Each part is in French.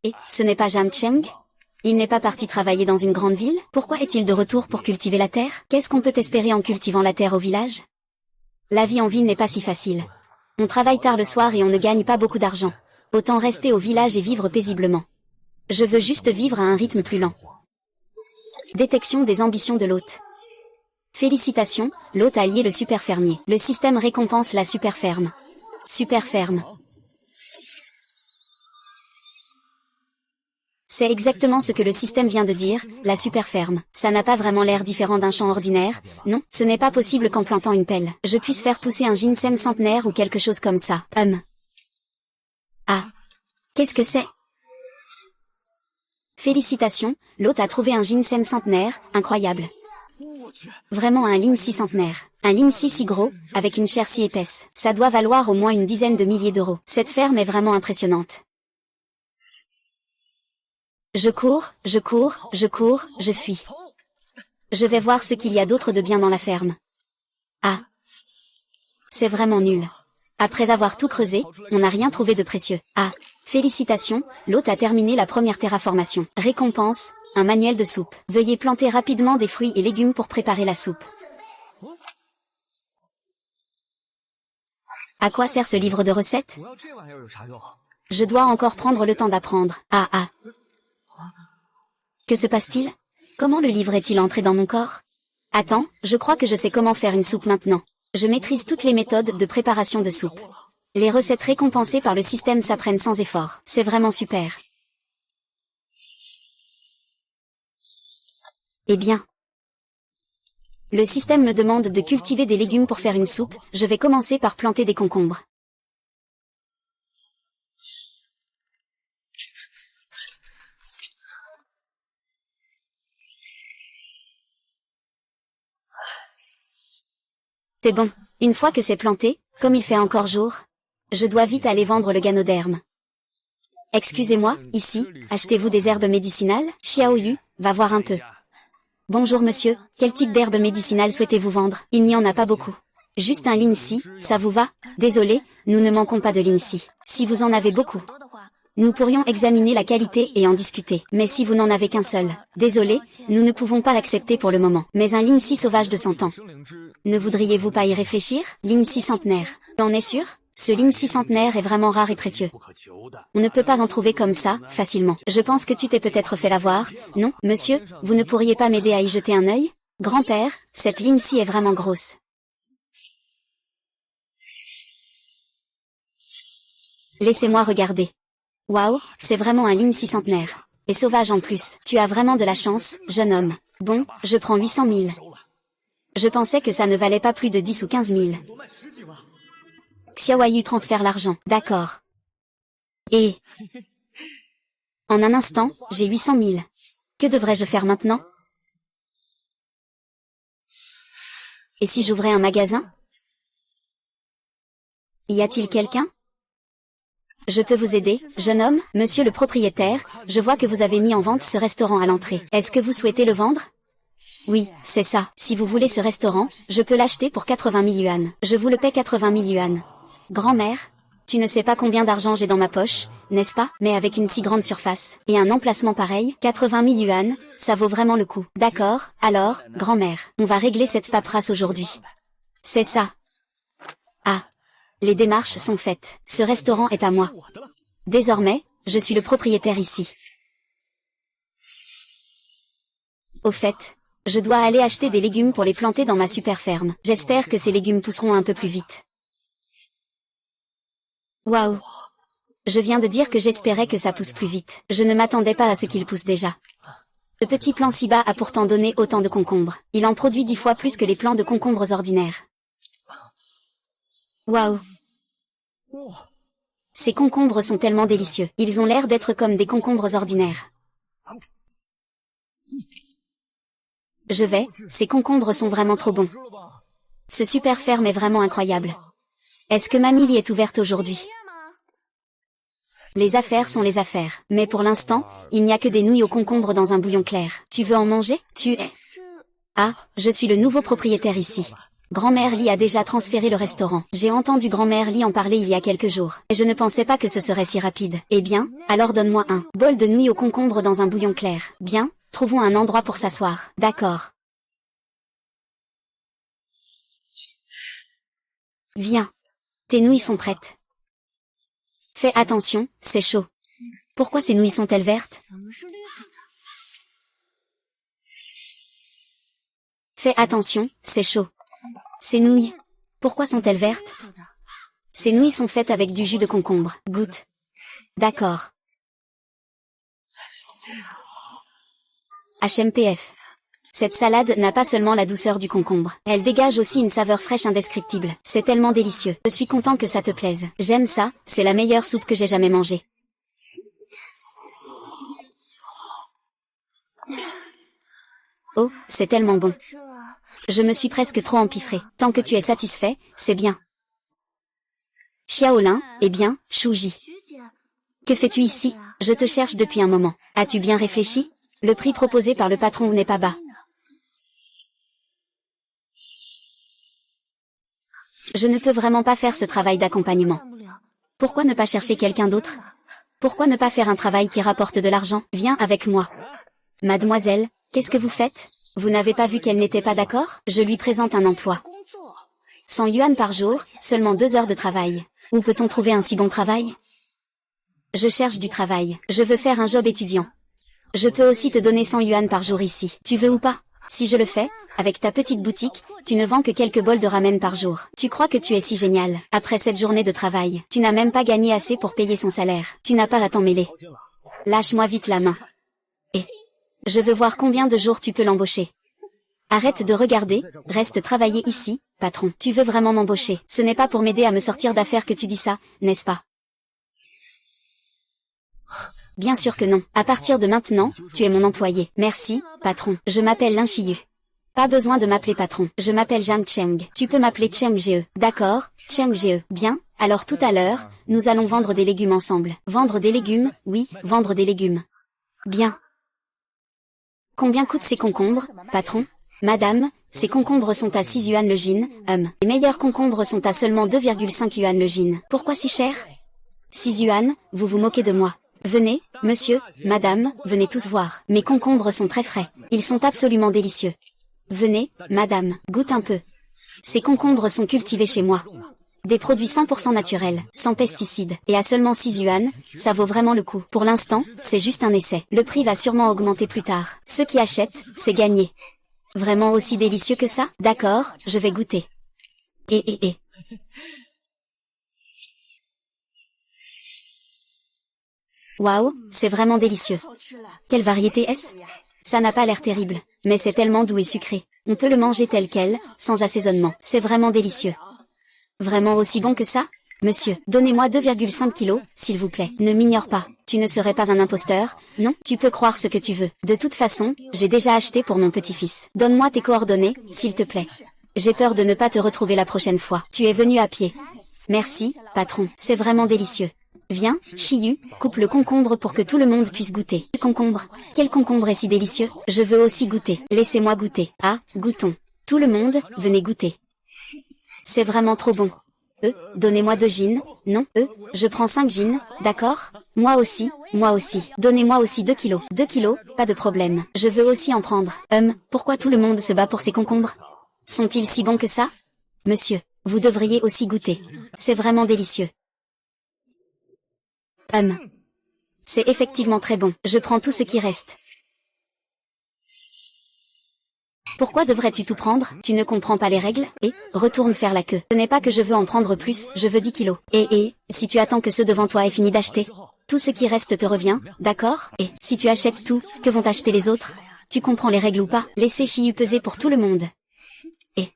Et, ce n'est pas Jam Cheng? Il n'est pas parti travailler dans une grande ville? Pourquoi est-il de retour pour cultiver la terre? Qu'est-ce qu'on peut espérer en cultivant la terre au village? La vie en ville n'est pas si facile. On travaille tard le soir et on ne gagne pas beaucoup d'argent. Autant rester au village et vivre paisiblement. Je veux juste vivre à un rythme plus lent. Détection des ambitions de l'hôte. Félicitations, l'hôte a lié le super fermier. Le système récompense la super ferme. Super ferme. C'est exactement ce que le système vient de dire, la super ferme. Ça n'a pas vraiment l'air différent d'un champ ordinaire, non, ce n'est pas possible qu'en plantant une pelle, je puisse faire pousser un ginseng centenaire ou quelque chose comme ça. Ah. Qu'est-ce que c'est? Félicitations, l'hôte a trouvé un ginseng centenaire, incroyable. Vraiment un Lindsay centenaire. Un Lindsay si gros, avec une chair si épaisse. Ça doit valoir au moins une dizaine de milliers d'euros. Cette ferme est vraiment impressionnante. Je cours, je cours, je cours, je fuis. Je vais voir ce qu'il y a d'autre de bien dans la ferme. Ah. C'est vraiment nul. Après avoir tout creusé, on n'a rien trouvé de précieux. Ah. Félicitations, l'hôte a terminé la première terraformation. Récompense, un manuel de soupe. Veuillez planter rapidement des fruits et légumes pour préparer la soupe. À quoi sert ce livre de recettes? Je dois encore prendre le temps d'apprendre. Ah. Que se passe-t-il? Comment le livre est-il entré dans mon corps? Attends, je crois que je sais comment faire une soupe maintenant. Je maîtrise toutes les méthodes de préparation de soupe. Les recettes récompensées par le système s'apprennent sans effort. C'est vraiment super. Eh bien. Le système me demande de cultiver des légumes pour faire une soupe, je vais commencer par planter des concombres. C'est bon, une fois que c'est planté, comme il fait encore jour, je dois vite aller vendre le ganoderme. Excusez-moi, ici, achetez-vous des herbes médicinales? Xiaoyu, va voir un peu. Bonjour monsieur, quel type d'herbe médicinale souhaitez-vous vendre? Il n'y en a pas beaucoup. Juste un Lindsay, ça vous va? Désolé, nous ne manquons pas de Lindsay. Si vous en avez beaucoup, nous pourrions examiner la qualité et en discuter. Mais si vous n'en avez qu'un seul, désolé, nous ne pouvons pas l'accepter pour le moment. Mais un Lindsay sauvage de 100 ans. Ne voudriez-vous pas y réfléchir? Lindsay centenaire. En est sûr? Ce Lindsay centenaire est vraiment rare et précieux. On ne peut pas en trouver comme ça, facilement. Je pense que tu t'es peut-être fait l'avoir, non? Monsieur, vous ne pourriez pas m'aider à y jeter un œil? Grand-père, cette Lindsay est vraiment grosse. Laissez-moi regarder. Waouh, c'est vraiment un Lindsay centenaire. Et sauvage en plus. Tu as vraiment de la chance, jeune homme. Bon, je prends 800 000. Je pensais que ça ne valait pas plus de 10 ou 15 000. Xiaoyu transfère l'argent. D'accord. Et... En un instant, j'ai 800 000. Que devrais-je faire maintenant? Et si j'ouvrais un magasin? Y a-t-il quelqu'un? Je peux vous aider, jeune homme? Monsieur le propriétaire, je vois que vous avez mis en vente ce restaurant à l'entrée. Est-ce que vous souhaitez le vendre? Oui, c'est ça. Si vous voulez ce restaurant, je peux l'acheter pour 80 000 yuan. Je vous le paie 80 000 yuan. Grand-mère, tu ne sais pas combien d'argent j'ai dans ma poche, n'est-ce pas? Mais avec une si grande surface, et un emplacement pareil, 80 000 yuan, ça vaut vraiment le coup. D'accord, alors, grand-mère, on va régler cette paperasse aujourd'hui. C'est ça. Ah. Les démarches sont faites. Ce restaurant est à moi. Désormais, je suis le propriétaire ici. Au fait, je dois aller acheter des légumes pour les planter dans ma super ferme. J'espère que ces légumes pousseront un peu plus vite. Waouh! Je viens de dire que j'espérais que ça pousse plus vite. Je ne m'attendais pas à ce qu'il pousse déjà. Ce petit plant si bas a pourtant donné autant de concombres. Il en produit 10 fois plus que les plants de concombres ordinaires. Waouh! Ces concombres sont tellement délicieux. Ils ont l'air d'être comme des concombres ordinaires. Ces concombres sont vraiment trop bons. Ce super ferme est vraiment incroyable. Est-ce que Mamie y est ouverte aujourd'hui? Les affaires sont les affaires. Mais pour l'instant, il n'y a que des nouilles aux concombres dans un bouillon clair. Tu veux en manger? Ah, je suis le nouveau propriétaire ici. Grand-mère Li a déjà transféré le restaurant. J'ai entendu grand-mère Li en parler il y a quelques jours. Et je ne pensais pas que ce serait si rapide. Eh bien, alors donne-moi un bol de nouilles au concombre dans un bouillon clair. Bien, trouvons un endroit pour s'asseoir. D'accord. Viens. Tes nouilles sont prêtes. Fais attention, c'est chaud. Pourquoi ces nouilles sont-elles vertes? Fais attention, c'est chaud. Ces nouilles, pourquoi sont-elles vertes? Ces nouilles sont faites avec du jus de concombre. Goûte. D'accord. HMPF. Cette salade n'a pas seulement la douceur du concombre. Elle dégage aussi une saveur fraîche indescriptible. C'est tellement délicieux. Je suis content que ça te plaise. J'aime ça, c'est la meilleure soupe que j'ai jamais mangée. Oh, c'est tellement bon. Je me suis presque trop empiffrée. Tant que tu es satisfait, c'est bien. Xiaolin, eh bien, Shuji. Que fais-tu ici? Je te cherche depuis un moment. As-tu bien réfléchi? Le prix proposé par le patron n'est pas bas. Je ne peux vraiment pas faire ce travail d'accompagnement. Pourquoi ne pas chercher quelqu'un d'autre? Pourquoi ne pas faire un travail qui rapporte de l'argent? Viens avec moi. Mademoiselle, qu'est-ce que vous faites? Vous n'avez pas vu qu'elle n'était pas d'accord? Je lui présente un emploi. 100 yuan par jour, seulement 2 heures de travail. Où peut-on trouver un si bon travail? Je cherche du travail. Je veux faire un job étudiant. Je peux aussi te donner 100 yuan par jour ici. Tu veux ou pas? Si je le fais, avec ta petite boutique, tu ne vends que quelques bols de ramen par jour. Tu crois que tu es si génial. Après cette journée de travail, tu n'as même pas gagné assez pour payer son salaire. Tu n'as pas à t'en mêler. Lâche-moi vite la main. Et je veux voir combien de jours tu peux l'embaucher. Arrête de regarder, reste travailler ici, patron. Tu veux vraiment m'embaucher. Ce n'est pas pour m'aider à me sortir d'affaires que tu dis ça, n'est-ce pas? Bien sûr que non. À partir de maintenant, tu es mon employé. Merci, patron. Je m'appelle Lin Shiyu. Pas besoin de m'appeler patron. Je m'appelle Zhang Cheng. Tu peux m'appeler Cheng Ge. D'accord, Cheng Ge. Bien, alors tout à l'heure, nous allons vendre des légumes ensemble. Vendre des légumes? Oui, vendre des légumes. Bien. Combien coûtent ces concombres, patron? Madame, ces concombres sont à 6 yuan le jin. Les meilleurs concombres sont à seulement 2,5 yuan le jin. Pourquoi si cher? 6 yuan, vous vous moquez de moi. Venez, monsieur, madame, venez tous voir. Mes concombres sont très frais. Ils sont absolument délicieux. Venez, madame, goûte un peu. Ces concombres sont cultivés chez moi. Des produits 100% naturels, sans pesticides, et à seulement 6 yuan, ça vaut vraiment le coup. Pour l'instant, c'est juste un essai. Le prix va sûrement augmenter plus tard. Ceux qui achètent, c'est gagné. Vraiment aussi délicieux que ça? D'accord, je vais goûter. Et. Waouh, c'est vraiment délicieux. Quelle variété est-ce? Ça n'a pas l'air terrible, mais c'est tellement doux et sucré. On peut le manger tel quel, sans assaisonnement. C'est vraiment délicieux. Vraiment aussi bon que ça? Monsieur, donnez-moi 2,5 kilos, s'il vous plaît. Ne m'ignore pas. Tu ne serais pas un imposteur, non? Tu peux croire ce que tu veux. De toute façon, j'ai déjà acheté pour mon petit-fils. Donne-moi tes coordonnées, s'il te plaît. J'ai peur de ne pas te retrouver la prochaine fois. Tu es venu à pied. Merci, patron. C'est vraiment délicieux. Viens, Shiyu, coupe le concombre pour que tout le monde puisse goûter. Concombre. Quel concombre est si délicieux? Je veux aussi goûter. Laissez-moi goûter. Ah, goûtons. Tout le monde, venez goûter. C'est vraiment trop bon. Donnez-moi 2 gins. Non, je prends 5 gins, d'accord? Moi aussi. Donnez-moi aussi 2 kilos. 2 kilos, pas de problème. Je veux aussi en prendre. Pourquoi tout le monde se bat pour ces concombres? Sont-ils si bons que ça? Monsieur, vous devriez aussi goûter. C'est vraiment délicieux. C'est effectivement très bon. Je prends tout ce qui reste. Pourquoi devrais-tu tout prendre? Tu ne comprends pas les règles? Et, retourne faire la queue. Ce n'est pas que je veux en prendre plus, je veux 10 kilos. Et, si tu attends que ceux devant toi aient fini d'acheter, tout ce qui reste te revient, d'accord? Et, si tu achètes tout, que vont acheter les autres? Tu comprends les règles ou pas? Laissez Shiyu peser pour tout le monde. Et,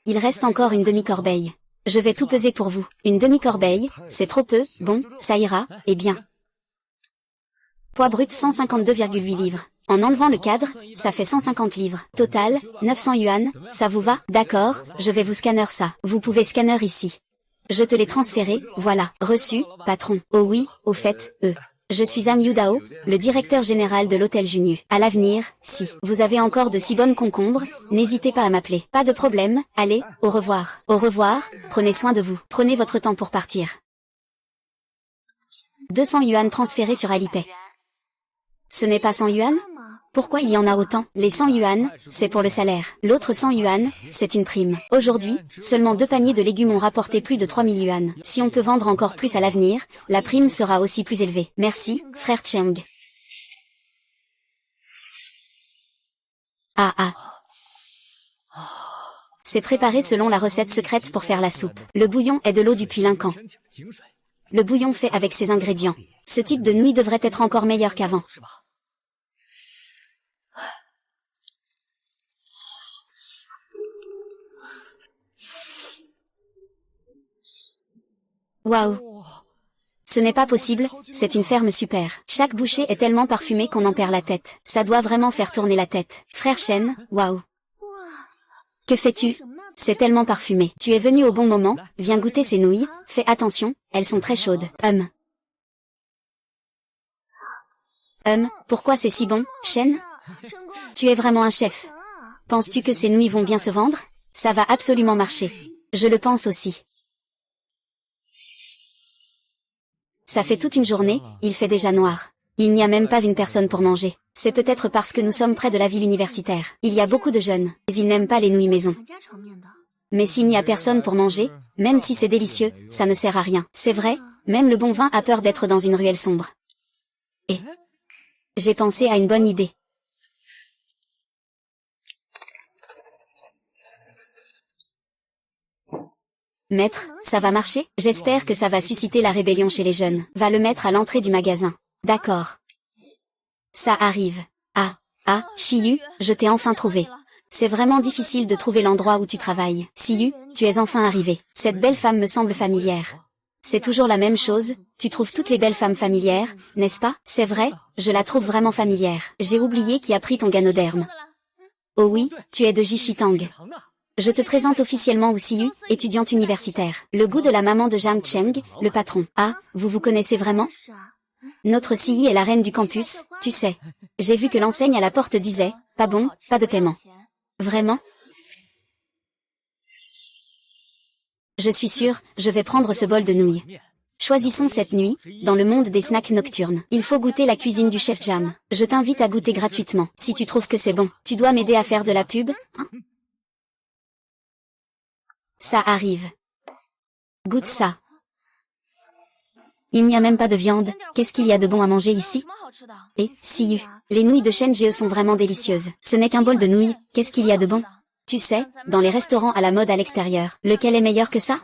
il reste encore une demi-corbeille. Je vais tout peser pour vous. Une demi-corbeille, c'est trop peu, bon, ça ira, et bien. Poids brut 152,8 livres. En enlevant le cadre, ça fait 150 livres. Total, 900 yuan, ça vous va? D'accord, je vais vous scanner ça. Vous pouvez scanner ici. Je te l'ai transféré, voilà. Reçu, patron. Oh oui, au fait, Je suis An Yudao, le directeur général de l'hôtel Junyu. À l'avenir, si vous avez encore de si bonnes concombres, n'hésitez pas à m'appeler. Pas de problème, allez, au revoir. Au revoir, prenez soin de vous. Prenez votre temps pour partir. 200 yuan transférés sur Alipay. Ce n'est pas 100 yuan? Pourquoi il y en a autant? Les 100 yuan, c'est pour le salaire. L'autre 100 yuan, c'est une prime. Aujourd'hui, seulement 2 paniers de légumes ont rapporté plus de 3000 yuan. Si on peut vendre encore plus à l'avenir, la prime sera aussi plus élevée. Merci, frère Cheng. Ah. C'est préparé selon la recette secrète pour faire la soupe. Le bouillon est de l'eau du puits Lincan. Le bouillon fait avec ces ingrédients. Ce type de nouilles devrait être encore meilleur qu'avant. Waouh! Ce n'est pas possible, c'est une ferme super. Chaque bouchée est tellement parfumée qu'on en perd la tête. Ça doit vraiment faire tourner la tête. Frère Shen, waouh! Que fais-tu? C'est tellement parfumé. Tu es venu au bon moment, viens goûter ces nouilles, fais attention, elles sont très chaudes. Pourquoi c'est si bon, Shen? Tu es vraiment un chef. Penses-tu que ces nouilles vont bien se vendre? Ça va absolument marcher. Je le pense aussi. Ça fait toute une journée, il fait déjà noir. Il n'y a même pas une personne pour manger. C'est peut-être parce que nous sommes près de la ville universitaire. Il y a beaucoup de jeunes, mais ils n'aiment pas les nouilles maison. Mais s'il n'y a personne pour manger, même si c'est délicieux, ça ne sert à rien. C'est vrai, même le bon vin a peur d'être dans une ruelle sombre. Et j'ai pensé à une bonne idée. Maître, ça va marcher? J'espère que ça va susciter la rébellion chez les jeunes. Va le mettre à l'entrée du magasin. D'accord. Ça arrive. Ah, Shiyu, je t'ai enfin trouvé. C'est vraiment difficile de trouver l'endroit où tu travailles. Shiyu, tu es enfin arrivé. Cette belle femme me semble familière. C'est toujours la même chose, tu trouves toutes les belles femmes familières, n'est-ce pas? C'est vrai, je la trouve vraiment familière. J'ai oublié qui a pris ton ganoderme. Oh oui, tu es de Jishitang. Je te présente officiellement Wu, étudiante universitaire. Le goût de la maman de Zhang Cheng, le patron. Ah, vous vous connaissez vraiment? Notre Siyi est la reine du campus, tu sais. J'ai vu que l'enseigne à la porte disait, pas bon, pas de paiement. Vraiment? Je suis sûre, je vais prendre ce bol de nouilles. Choisissons cette nuit, dans le monde des snacks nocturnes. Il faut goûter la cuisine du chef Jam. Je t'invite à goûter gratuitement. Si tu trouves que c'est bon, tu dois m'aider à faire de la pub, hein? Ça arrive. Goûte ça. Il n'y a même pas de viande, qu'est-ce qu'il y a de bon à manger ici? Et, Siyu, les nouilles de Shen-Ge sont vraiment délicieuses. Ce n'est qu'un bol de nouilles, qu'est-ce qu'il y a de bon? Tu sais, dans les restaurants à la mode à l'extérieur, lequel est meilleur que ça?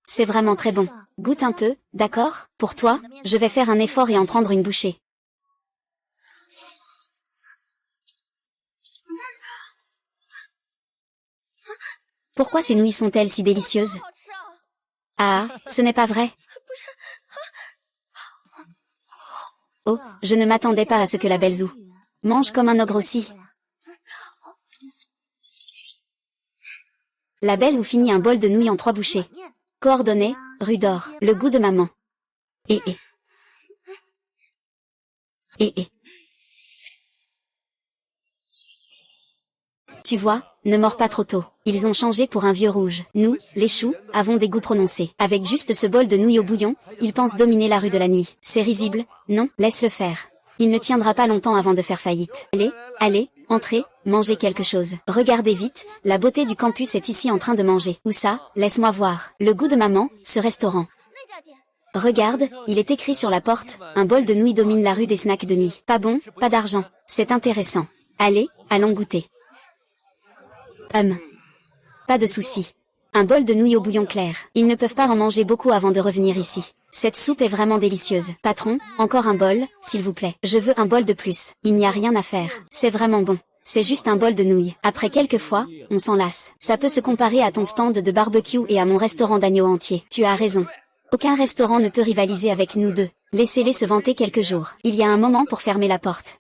C'est vraiment très bon. Goûte un peu, d'accord? Pour toi, je vais faire un effort et en prendre une bouchée. Pourquoi ces nouilles sont-elles si délicieuses? Ah, ce n'est pas vrai. Oh, je ne m'attendais pas à ce que la belle Zhou mange comme un ogre aussi. La belle Zhou finit un bol de nouilles en 3 bouchées. Coordonnées, rue d'or, le goût de maman. Et. Tu vois, ne mords pas trop tôt. Ils ont changé pour un vieux rouge. Nous, les choux, avons des goûts prononcés. Avec juste ce bol de nouilles au bouillon, ils pensent dominer la rue de la nuit. C'est risible, non? Laisse-le faire. Il ne tiendra pas longtemps avant de faire faillite. Allez, entrez, mangez quelque chose. Regardez vite, la beauté du campus est ici en train de manger. Où ça? Laisse-moi voir. Le goût de maman, ce restaurant. Regarde, il est écrit sur la porte, un bol de nouilles domine la rue des snacks de nuit. Pas bon, pas d'argent. C'est intéressant. Allez, allons goûter. Pas de souci. Un bol de nouilles au bouillon clair. Ils ne peuvent pas en manger beaucoup avant de revenir ici. Cette soupe est vraiment délicieuse. Patron, encore un bol, s'il vous plaît. Je veux un bol de plus. Il n'y a rien à faire. C'est vraiment bon. C'est juste un bol de nouilles. Après quelques fois, on s'en lasse. Ça peut se comparer à ton stand de barbecue et à mon restaurant d'agneau entier. Tu as raison. Aucun restaurant ne peut rivaliser avec nous deux. Laissez-les se vanter quelques jours. Il y a un moment pour fermer la porte.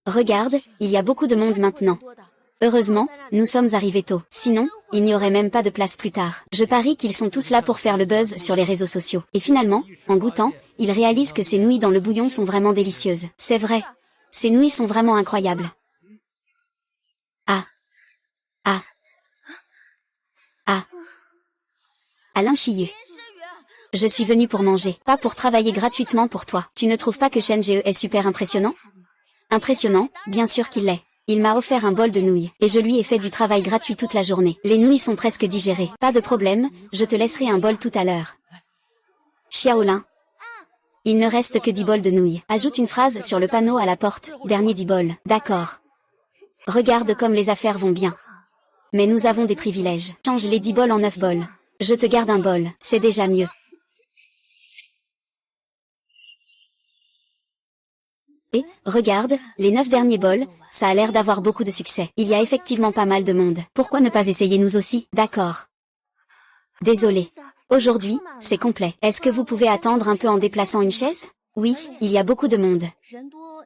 Regarde, il y a beaucoup de monde maintenant. Heureusement, nous sommes arrivés tôt. Sinon, il n'y aurait même pas de place plus tard. Je parie qu'ils sont tous là pour faire le buzz sur les réseaux sociaux. Et finalement, en goûtant, ils réalisent que ces nouilles dans le bouillon sont vraiment délicieuses. C'est vrai. Ces nouilles sont vraiment incroyables. Ah. Ah. Ah. Alain Chiyu. Je suis venu pour manger, pas pour travailler gratuitement pour toi. Tu ne trouves pas que Shen Ge est super impressionnant? Impressionnant, bien sûr qu'il l'est. Il m'a offert un bol de nouilles, et je lui ai fait du travail gratuit toute la journée. Les nouilles sont presque digérées. Pas de problème, je te laisserai un bol tout à l'heure. Xiaolin. Il ne reste que 10 bols de nouilles. Ajoute une phrase sur le panneau à la porte, dernier 10 bols. D'accord. Regarde comme les affaires vont bien. Mais nous avons des privilèges. Change les 10 bols en 9 bols. Je te garde un bol, c'est déjà mieux. Et, regarde, les 9 derniers bols, ça a l'air d'avoir beaucoup de succès. Il y a effectivement pas mal de monde. Pourquoi ne pas essayer nous aussi? D'accord. Désolé. Aujourd'hui, c'est complet. Est-ce que vous pouvez attendre un peu en déplaçant une chaise? Oui, il y a beaucoup de monde.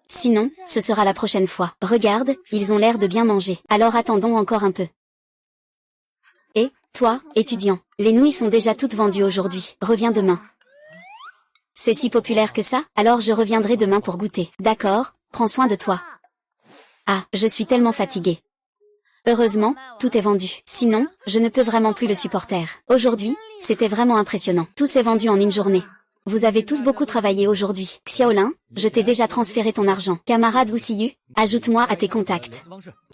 Sinon, ce sera la prochaine fois. Regarde, ils ont l'air de bien manger. Alors attendons encore un peu. Et, toi, étudiant, les nouilles sont déjà toutes vendues aujourd'hui. Reviens demain. C'est si populaire que ça? Alors je reviendrai demain pour goûter. D'accord, prends soin de toi. Ah, je suis tellement fatiguée. Heureusement, tout est vendu. Sinon, je ne peux vraiment plus le supporter. Aujourd'hui, c'était vraiment impressionnant. Tout s'est vendu en une journée. Vous avez tous beaucoup travaillé aujourd'hui. Xiaolin, je t'ai déjà transféré ton argent. Camarade Wuxiyu, ajoute-moi à tes contacts.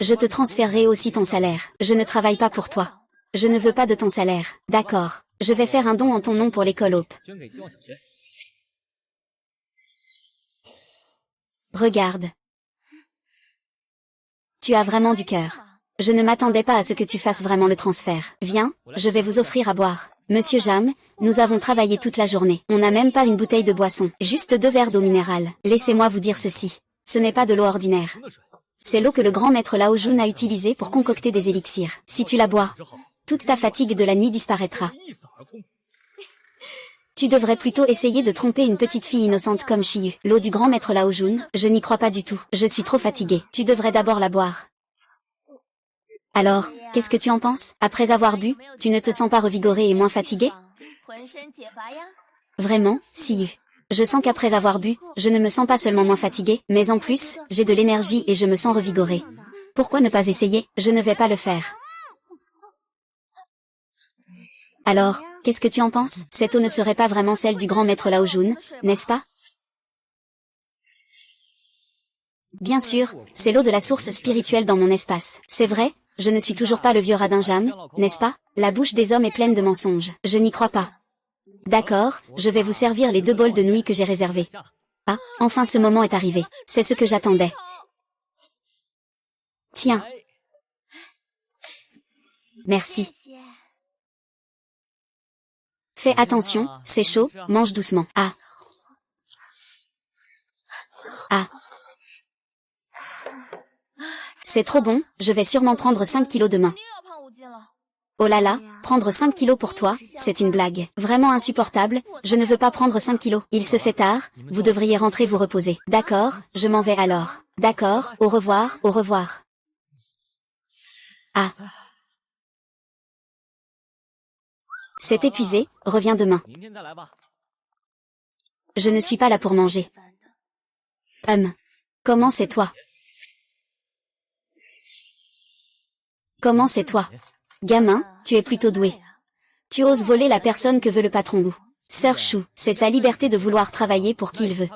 Je te transférerai aussi ton salaire. Je ne travaille pas pour toi. Je ne veux pas de ton salaire. D'accord. Je vais faire un don en ton nom pour l'école Hope. Regarde. Tu as vraiment du cœur. Je ne m'attendais pas à ce que tu fasses vraiment le transfert. Viens, je vais vous offrir à boire. Monsieur Jam, nous avons travaillé toute la journée. On n'a même pas une bouteille de boisson. Juste 2 verres d'eau minérale. Laissez-moi vous dire ceci. Ce n'est pas de l'eau ordinaire. C'est l'eau que le grand maître Lao Jun a utilisée pour concocter des élixirs. Si tu la bois, toute ta fatigue de la nuit disparaîtra. Tu devrais plutôt essayer de tromper une petite fille innocente comme Chiyu. L'eau du grand maître Lao Jun, je n'y crois pas du tout. Je suis trop fatiguée. Tu devrais d'abord la boire. Alors, qu'est-ce que tu en penses? Après avoir bu, tu ne te sens pas revigorée et moins fatiguée? Vraiment, Chiyu. Je sens qu'après avoir bu, je ne me sens pas seulement moins fatiguée, mais en plus, j'ai de l'énergie et je me sens revigorée. Pourquoi ne pas essayer? Je ne vais pas le faire. Alors, qu'est-ce que tu en penses? Cette eau ne serait pas vraiment celle du grand maître Lao Jun, n'est-ce pas? Bien sûr, c'est l'eau de la source spirituelle dans mon espace. C'est vrai, je ne suis toujours pas le vieux radin Jam, n'est-ce pas? La bouche des hommes est pleine de mensonges. Je n'y crois pas. D'accord, je vais vous servir les 2 bols de nouilles que j'ai réservés. Ah, enfin ce moment est arrivé. C'est ce que j'attendais. Tiens. Merci. Fais attention, c'est chaud, mange doucement. Ah. Ah. C'est trop bon, je vais sûrement prendre 5 kilos demain. Oh là là, prendre 5 kilos pour toi, c'est une blague. Vraiment insupportable, je ne veux pas prendre 5 kilos. Il se fait tard, vous devriez rentrer vous reposer. D'accord, je m'en vais alors. D'accord, au revoir, au revoir. Ah. C'est épuisé, reviens demain. Je ne suis pas là pour manger. Comment c'est toi? Comment c'est toi? Gamin, tu es plutôt doué. Tu oses voler la personne que veut le patron Wu. Sœur Chou, c'est sa liberté de vouloir travailler pour qui il veut.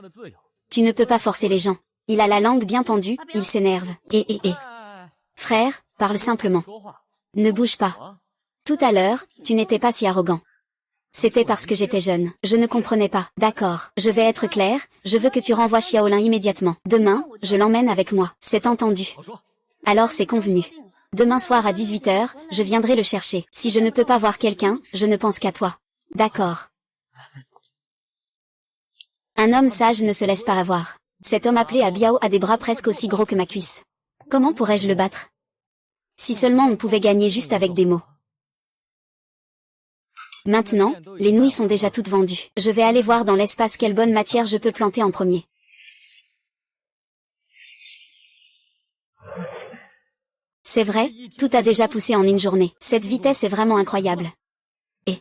Tu ne peux pas forcer les gens. Il a la langue bien pendue, il s'énerve. Frère, parle simplement. Ne bouge pas. Tout à l'heure, tu n'étais pas si arrogant. C'était parce que j'étais jeune. Je ne comprenais pas. D'accord, je vais être clair, je veux que tu renvoies Xiaolin immédiatement. Demain, je l'emmène avec moi. C'est entendu. Alors c'est convenu. Demain soir à 18 h, je viendrai le chercher. Si je ne peux pas voir quelqu'un, je ne pense qu'à toi. D'accord. Un homme sage ne se laisse pas avoir. Cet homme appelé Abiao a des bras presque aussi gros que ma cuisse. Comment pourrais-je le battre? Si seulement on pouvait gagner juste avec des mots. Maintenant, les nouilles sont déjà toutes vendues. Je vais aller voir dans l'espace quelle bonne matière je peux planter en premier. C'est vrai, tout a déjà poussé en une journée. Cette vitesse est vraiment incroyable. Et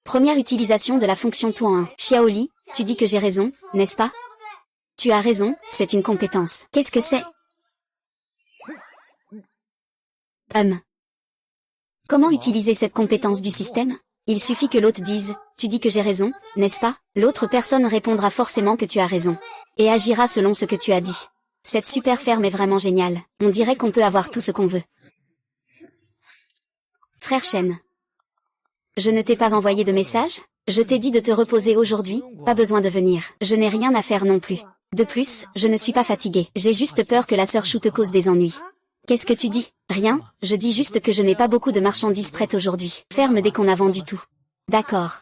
première utilisation de la fonction tout en un. Xiaoli, tu dis que j'ai raison, n'est-ce pas? Tu as raison, c'est une compétence. Qu'est-ce que c'est? Comment utiliser cette compétence du système? Il suffit que l'autre dise, tu dis que j'ai raison, n'est-ce pas? L'autre personne répondra forcément que tu as raison. Et agira selon ce que tu as dit. Cette super ferme est vraiment géniale. On dirait qu'on peut avoir tout ce qu'on veut. Frère Shen. Je ne t'ai pas envoyé de message? Je t'ai dit de te reposer aujourd'hui, pas besoin de venir. Je n'ai rien à faire non plus. De plus, je ne suis pas fatiguée. J'ai juste peur que la sœur Chou te cause des ennuis. Qu'est-ce que tu dis? Rien, je dis juste que je n'ai pas beaucoup de marchandises prêtes aujourd'hui. Ferme dès qu'on a vendu tout. D'accord.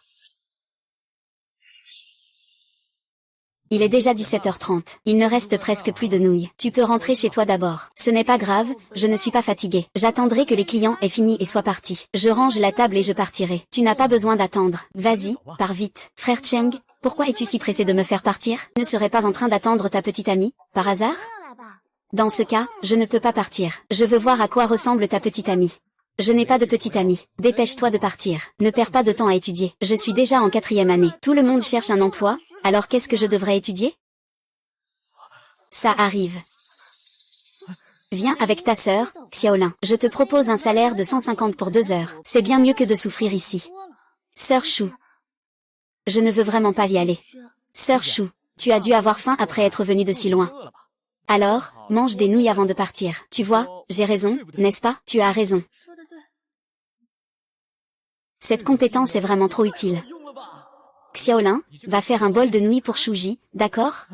Il est déjà 17h30. Il ne reste presque plus de nouilles. Tu peux rentrer chez toi d'abord. Ce n'est pas grave, je ne suis pas fatiguée. J'attendrai que les clients aient fini et soient partis. Je range la table et je partirai. Tu n'as pas besoin d'attendre. Vas-y, pars vite. Frère Cheng, pourquoi es-tu si pressé de me faire partir? Ne serais pas en train d'attendre ta petite amie, par hasard? Dans ce cas, je ne peux pas partir. Je veux voir à quoi ressemble ta petite amie. Je n'ai pas de petite amie. Dépêche-toi de partir. Ne perds pas de temps à étudier. Je suis déjà en 4e année. Tout le monde cherche un emploi, alors qu'est-ce que je devrais étudier? Ça arrive. Viens avec ta sœur, Xiaolin. Je te propose un salaire de 150 pour 2 heures. C'est bien mieux que de souffrir ici. Sœur Chou. Je ne veux vraiment pas y aller. Sœur Chou, tu as dû avoir faim après être venue de si loin. Alors, mange des nouilles avant de partir. Tu vois, j'ai raison, n'est-ce pas? Tu as raison. Cette compétence est vraiment trop utile. Xiaolin, va faire un bol de nouilles pour Shuji, d'accord?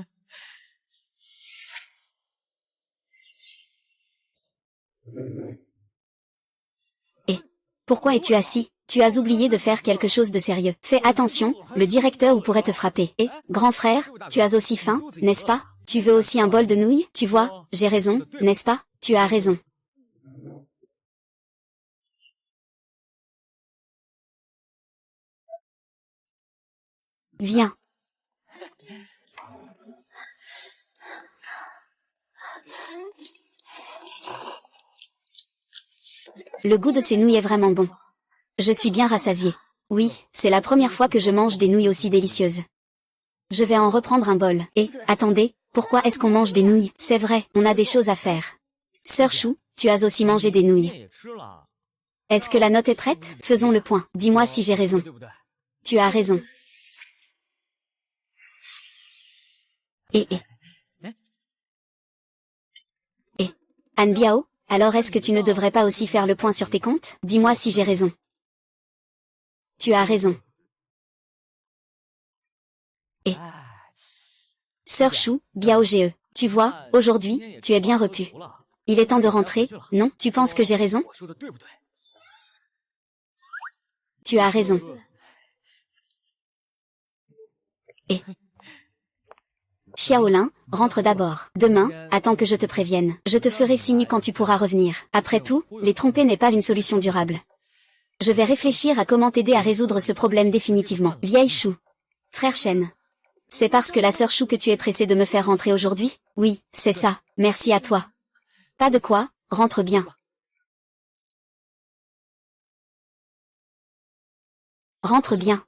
Et pourquoi es-tu assis? Tu as oublié de faire quelque chose de sérieux. Fais attention, le directeur pourrait te frapper. Et, grand frère, tu as aussi faim, n'est-ce pas? Tu veux aussi un bol de nouilles? Tu vois, j'ai raison, n'est-ce pas? Tu as raison. Viens. Le goût de ces nouilles est vraiment bon. Je suis bien rassasiée. Oui, c'est la première fois que je mange des nouilles aussi délicieuses. Je vais en reprendre un bol. Et, attendez, pourquoi est-ce qu'on mange des nouilles? C'est vrai, on a des choses à faire. Sœur Chou, tu as aussi mangé des nouilles. Est-ce que la note est prête? Faisons le point. Dis-moi si j'ai raison. Tu as raison. Et Anne Biao, alors est-ce que tu ne devrais pas aussi faire le point sur tes comptes? Dis-moi si j'ai raison. Tu as raison. Et Sœur Chou, Biao Ge, tu vois, aujourd'hui, tu es bien repu. Il est temps de rentrer, non? Tu penses que j'ai raison? Tu as raison. Et Xiaolin, rentre d'abord. Demain, attends que je te prévienne. Je te ferai signe quand tu pourras revenir. Après tout, les tromper n'est pas une solution durable. Je vais réfléchir à comment t'aider à résoudre ce problème définitivement. Vieille Chou. Frère Shen. C'est parce que la sœur Chou que tu es pressé de me faire rentrer aujourd'hui? Oui, c'est ça. Merci à toi. Pas de quoi, rentre bien. Rentre bien.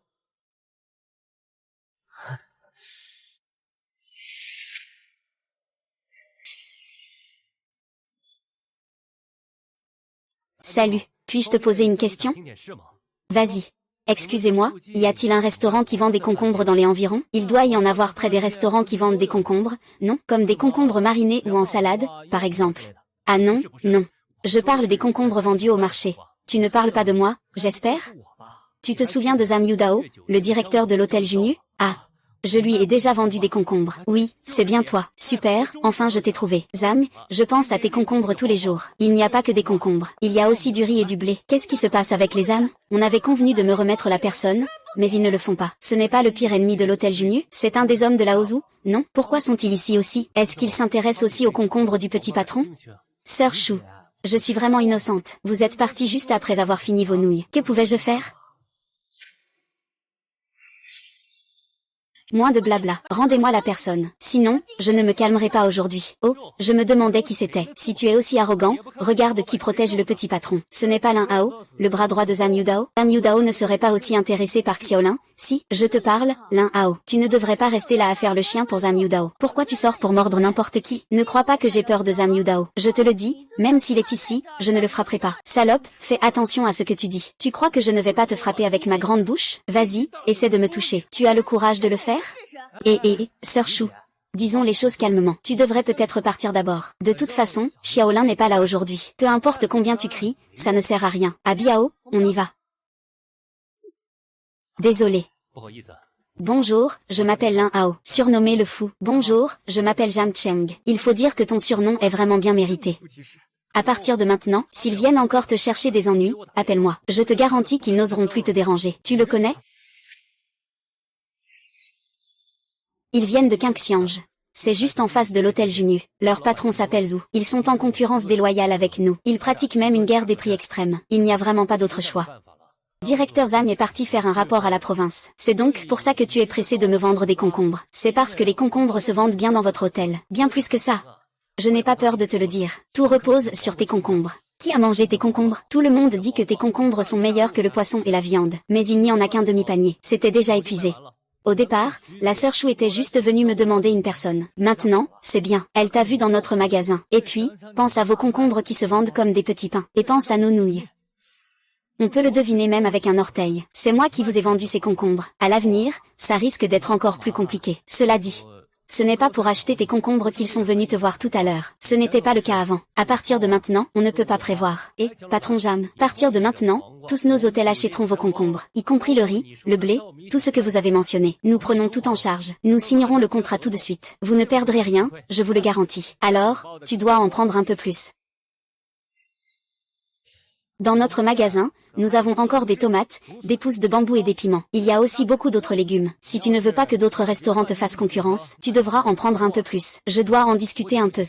Salut, puis-je te poser une question? Vas-y. Excusez-moi, y a-t-il un restaurant qui vend des concombres dans les environs? Il doit y en avoir près des restaurants qui vendent des concombres, non? Comme des concombres marinés ou en salade, par exemple. Ah non, non. Je parle des concombres vendus au marché. Tu ne parles pas de moi, j'espère? Tu te souviens de Zhang Yudao, le directeur de l'hôtel Junyu? Ah. Je lui ai déjà vendu des concombres. Oui, c'est bien toi. Super, enfin je t'ai trouvé. Zhang, je pense à tes concombres tous les jours. Il n'y a pas que des concombres. Il y a aussi du riz et du blé. Qu'est-ce qui se passe avec les âmes? On avait convenu de me remettre la personne, mais ils ne le font pas. Ce n'est pas le pire ennemi de l'hôtel Junyu? C'est un des hommes de la Ozu? Non? Pourquoi sont-ils ici aussi? Est-ce qu'ils s'intéressent aussi aux concombres du petit patron? Sœur Chou. Je suis vraiment innocente. Vous êtes partie juste après avoir fini vos nouilles. Que pouvais-je faire? Moins de blabla. Rendez-moi la personne. Sinon, je ne me calmerai pas aujourd'hui. Oh, je me demandais qui c'était. Si tu es aussi arrogant, regarde qui protège le petit patron. Ce n'est pas Lin Hao, le bras droit de Zhang Yudao. Zhang Yudao ne serait pas aussi intéressé par Xiaolin. Si, je te parle, Lin Hao. Tu ne devrais pas rester là à faire le chien pour Zhang Yudao. Pourquoi tu sors pour mordre n'importe qui? Ne crois pas que j'ai peur de Zhang Yudao. Je te le dis, même s'il est ici, je ne le frapperai pas. Salope, fais attention à ce que tu dis. Tu crois que je ne vais pas te frapper avec ma grande bouche? Vas-y, essaie de me toucher. Tu as le courage de le faire? Sœur Chou. Disons les choses calmement. Tu devrais peut-être partir d'abord. De toute façon, Xiaolin n'est pas là aujourd'hui. Peu importe combien tu cries, ça ne sert à rien. À Biao, on y va. Désolé. Bonjour, je m'appelle Lin Hao, surnommé le fou. Bonjour, je m'appelle Jam Cheng. Il faut dire que ton surnom est vraiment bien mérité. À partir de maintenant, s'ils viennent encore te chercher des ennuis, appelle-moi. Je te garantis qu'ils n'oseront plus te déranger. Tu le connais? Ils viennent de Qingxiange. C'est juste en face de l'hôtel Junyu. Leur patron s'appelle Zhu. Ils sont en concurrence déloyale avec nous. Ils pratiquent même une guerre des prix extrême. Il n'y a vraiment pas d'autre choix. Directeur Zhang est parti faire un rapport à la province. C'est donc pour ça que tu es pressé de me vendre des concombres. C'est parce que les concombres se vendent bien dans votre hôtel. Bien plus que ça. Je n'ai pas peur de te le dire. Tout repose sur tes concombres. Qui a mangé tes concombres? Tout le monde dit que tes concombres sont meilleurs que le poisson et la viande. Mais il n'y en a qu'un demi-panier. C'était déjà épuisé. Au départ, la sœur Chou était juste venue me demander une personne. Maintenant, c'est bien. Elle t'a vu dans notre magasin. Et puis, pense à vos concombres qui se vendent comme des petits pains. Et pense à nos nouilles. On peut le deviner même avec un orteil. C'est moi qui vous ai vendu ces concombres. À l'avenir, ça risque d'être encore plus compliqué. Cela dit, ce n'est pas pour acheter tes concombres qu'ils sont venus te voir tout à l'heure. Ce n'était pas le cas avant. À partir de maintenant, on ne peut pas prévoir. Et, patron Jam, à partir de maintenant, tous nos hôtels achèteront vos concombres, y compris le riz, le blé, tout ce que vous avez mentionné. Nous prenons tout en charge. Nous signerons le contrat tout de suite. Vous ne perdrez rien, je vous le garantis. Alors, tu dois en prendre un peu plus. Dans notre magasin, nous avons encore des tomates, des pousses de bambou et des piments. Il y a aussi beaucoup d'autres légumes. Si tu ne veux pas que d'autres restaurants te fassent concurrence, tu devras en prendre un peu plus. Je dois en discuter un peu.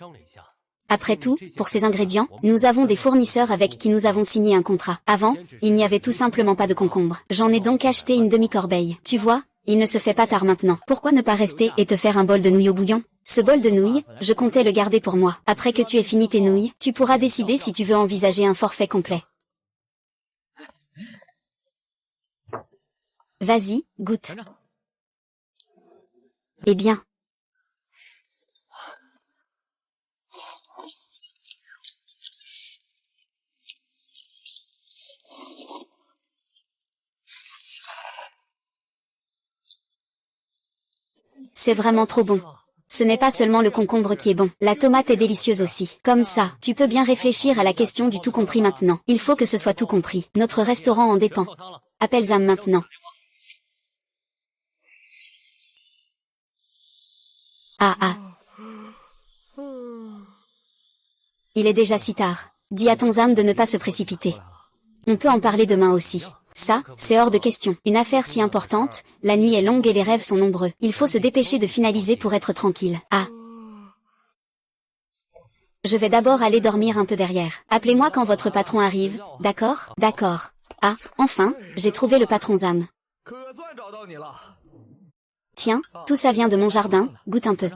Après tout, pour ces ingrédients, nous avons des fournisseurs avec qui nous avons signé un contrat. Avant, il n'y avait tout simplement pas de concombres. J'en ai donc acheté une demi-corbeille. Tu vois, il ne se fait pas tard maintenant. Pourquoi ne pas rester et te faire un bol de nouilles au bouillon? Ce bol de nouilles, je comptais le garder pour moi. Après que tu aies fini tes nouilles, tu pourras décider si tu veux envisager un forfait complet. Vas-y, goûte. Eh bien. C'est vraiment trop bon. Ce n'est pas seulement le concombre qui est bon, la tomate est délicieuse aussi. Comme ça, tu peux bien réfléchir à la question du tout compris maintenant. Il faut que ce soit tout compris. Notre restaurant en dépend. Appelle Zam maintenant. Ah. Il est déjà si tard. Dis à ton Zam de ne pas se précipiter. On peut en parler demain aussi. Ça, c'est hors de question. Une affaire si importante, la nuit est longue et les rêves sont nombreux. Il faut se dépêcher de finaliser pour être tranquille. Ah. Je vais d'abord aller dormir un peu derrière. Appelez-moi quand votre patron arrive, d'accord? D'accord. Ah, enfin, j'ai trouvé le patron Zam. Tiens, tout ça vient de mon jardin, goûte un peu.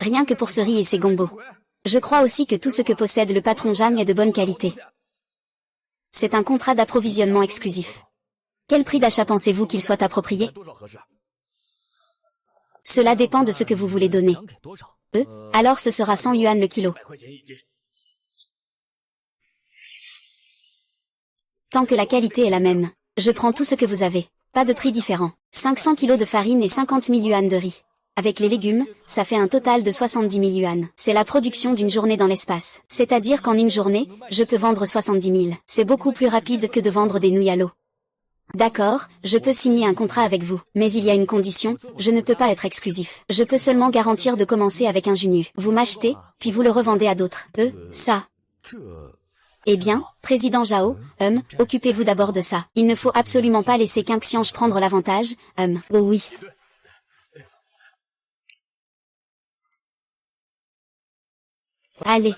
Rien que pour ce riz et ses gombos. Je crois aussi que tout ce que possède le patron Jam est de bonne qualité. C'est un contrat d'approvisionnement exclusif. Quel prix d'achat pensez-vous qu'il soit approprié? Cela dépend de ce que vous voulez donner. Alors ce sera 100 yuan le kilo. Tant que la qualité est la même, je prends tout ce que vous avez. Pas de prix différent. 500 kilos de farine et 50 000 yuan de riz. Avec les légumes, ça fait un total de 70 000 yuan. C'est la production d'une journée dans l'espace. C'est-à-dire qu'en une journée, je peux vendre 70 000. C'est beaucoup plus rapide que de vendre des nouilles à l'eau. D'accord, je peux signer un contrat avec vous. Mais il y a une condition, je ne peux pas être exclusif. Je peux seulement garantir de commencer avec un Junyu. Vous m'achetez, puis vous le revendez à d'autres. Ça. Eh bien, président Zhao, occupez-vous d'abord de ça. Il ne faut absolument pas laisser Qingxiange prendre l'avantage, Oh oui. Allez.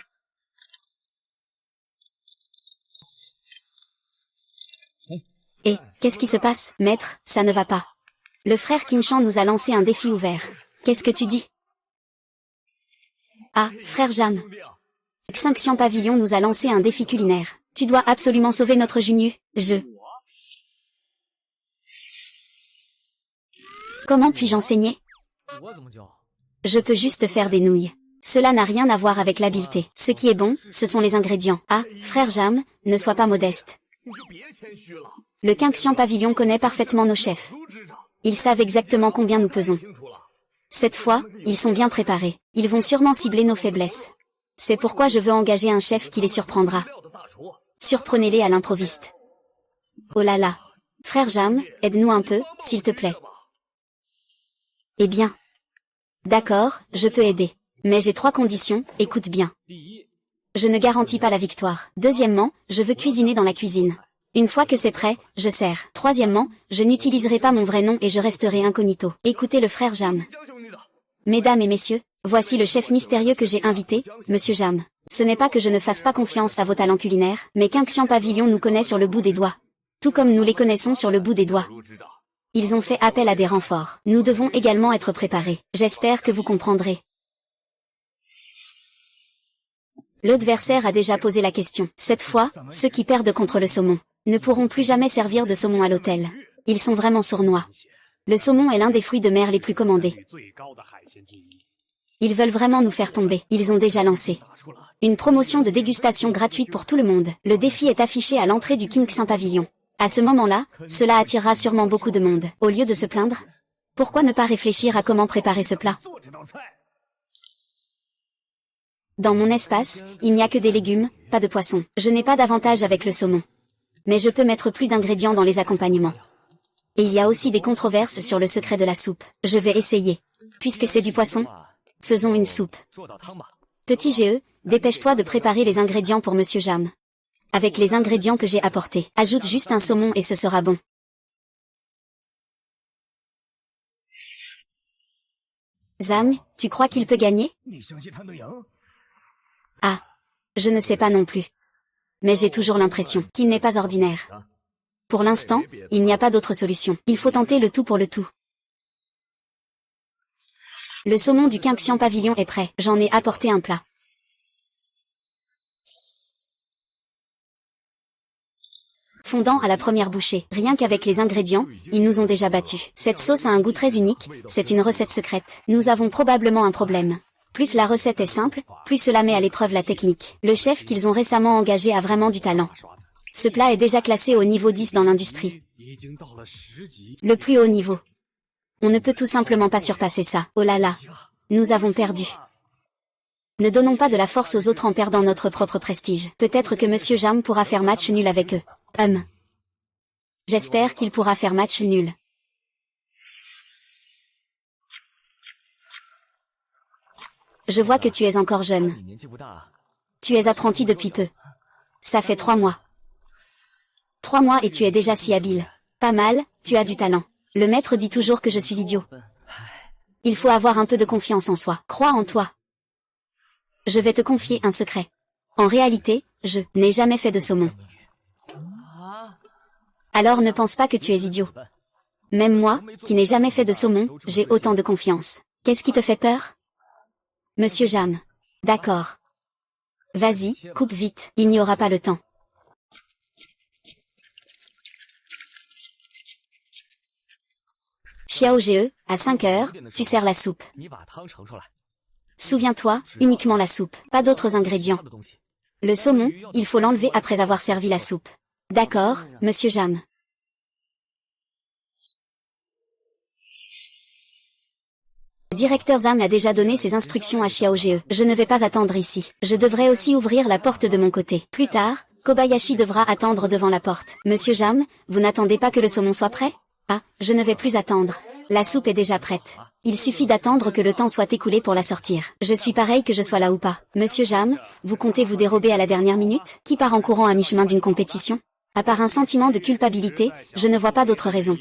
Et, qu'est-ce qui se passe, maître, ça ne va pas. Le frère Kim Chan nous a lancé un défi ouvert. Qu'est-ce que tu dis? Ah, frère Jam. Xinxian Pavillon nous a lancé un défi culinaire. Tu dois absolument sauver notre Junyu. Comment puis-je enseigner? Je peux juste faire des nouilles. Cela n'a rien à voir avec l'habileté. Ce qui est bon, ce sont les ingrédients. Ah, frère Jam, ne sois pas modeste. Le Xinxian Pavillon connaît parfaitement nos chefs. Ils savent exactement combien nous pesons. Cette fois, ils sont bien préparés. Ils vont sûrement cibler nos faiblesses. C'est pourquoi je veux engager un chef qui les surprendra. Surprenez-les à l'improviste. Oh là là. Frère Jam, aide-nous un peu, s'il te plaît. Eh bien. D'accord, je peux aider. Mais j'ai 3 conditions, écoute bien. Je ne garantis pas la victoire. Deuxièmement, je veux cuisiner dans la cuisine. Une fois que c'est prêt, je sers. Troisièmement, je n'utiliserai pas mon vrai nom et je resterai incognito. Écoutez le frère Jam. Mesdames et messieurs, voici le chef mystérieux que j'ai invité, Monsieur Jam. Ce n'est pas que je ne fasse pas confiance à vos talents culinaires, mais Xinxian Pavillon nous connaît sur le bout des doigts. Tout comme nous les connaissons sur le bout des doigts. Ils ont fait appel à des renforts. Nous devons également être préparés. J'espère que vous comprendrez. L'adversaire a déjà posé la question. Cette fois, ceux qui perdent contre le saumon ne pourront plus jamais servir de saumon à l'hôtel. Ils sont vraiment sournois. Le saumon est l'un des fruits de mer les plus commandés. Ils veulent vraiment nous faire tomber. Ils ont déjà lancé une promotion de dégustation gratuite pour tout le monde. Le défi est affiché à l'entrée du Xinxian Pavillon. À ce moment-là, cela attirera sûrement beaucoup de monde. Au lieu de se plaindre, pourquoi ne pas réfléchir à comment préparer ce plat? Dans mon espace, il n'y a que des légumes, pas de poisson. Je n'ai pas d'avantage avec le saumon. Mais je peux mettre plus d'ingrédients dans les accompagnements. Et il y a aussi des controverses sur le secret de la soupe. Je vais essayer. Puisque c'est du poisson, faisons une soupe. Petit GE, dépêche-toi de préparer les ingrédients pour Monsieur Jam. Avec les ingrédients que j'ai apportés, ajoute juste un saumon et ce sera bon. Zhang, tu crois qu'il peut gagner? Ah, je ne sais pas non plus. Mais j'ai toujours l'impression qu'il n'est pas ordinaire. Pour l'instant, il n'y a pas d'autre solution. Il faut tenter le tout pour le tout. Le saumon du Xinxian Pavillon est prêt. J'en ai apporté un plat. Fondant à la première bouchée. Rien qu'avec les ingrédients, ils nous ont déjà battus. Cette sauce a un goût très unique, c'est une recette secrète. Nous avons probablement un problème. Plus la recette est simple, plus cela met à l'épreuve la technique. Le chef qu'ils ont récemment engagé a vraiment du talent. Ce plat est déjà classé au niveau 10 dans l'industrie. Le plus haut niveau. On ne peut tout simplement pas surpasser ça. Oh là là. Nous avons perdu. Ne donnons pas de la force aux autres en perdant notre propre prestige. Peut-être que Monsieur Jam pourra faire match nul avec eux. J'espère qu'il pourra faire match nul. Je vois que tu es encore jeune. Tu es apprenti depuis peu. Ça fait 3 mois. 3 mois et tu es déjà si habile. Pas mal, tu as du talent. Le maître dit toujours que je suis idiot. Il faut avoir un peu de confiance en soi. Crois en toi. Je vais te confier un secret. En réalité, je n'ai jamais fait de saumon. Alors ne pense pas que tu es idiot. Même moi, qui n'ai jamais fait de saumon, j'ai autant de confiance. Qu'est-ce qui te fait peur? Monsieur Jam. D'accord. Vas-y, coupe vite, il n'y aura pas le temps. Xiao Ge, à 5 heures, tu sers la soupe. Souviens-toi, uniquement la soupe, pas d'autres ingrédients. Le saumon, il faut l'enlever après avoir servi la soupe. D'accord, Monsieur Jam. Le directeur Zhang a déjà donné ses instructions à Xiao Ge. Je ne vais pas attendre ici. Je devrais aussi ouvrir la porte de mon côté. Plus tard, Kobayashi devra attendre devant la porte. Monsieur Jam, vous n'attendez pas que le saumon soit prêt? Ah, je ne vais plus attendre. La soupe est déjà prête. Il suffit d'attendre que le temps soit écoulé pour la sortir. Je suis pareil que je sois là ou pas. Monsieur Jam, vous comptez vous dérober à la dernière minute? Qui part en courant à mi-chemin d'une compétition? À part un sentiment de culpabilité, je ne vois pas d'autre raison.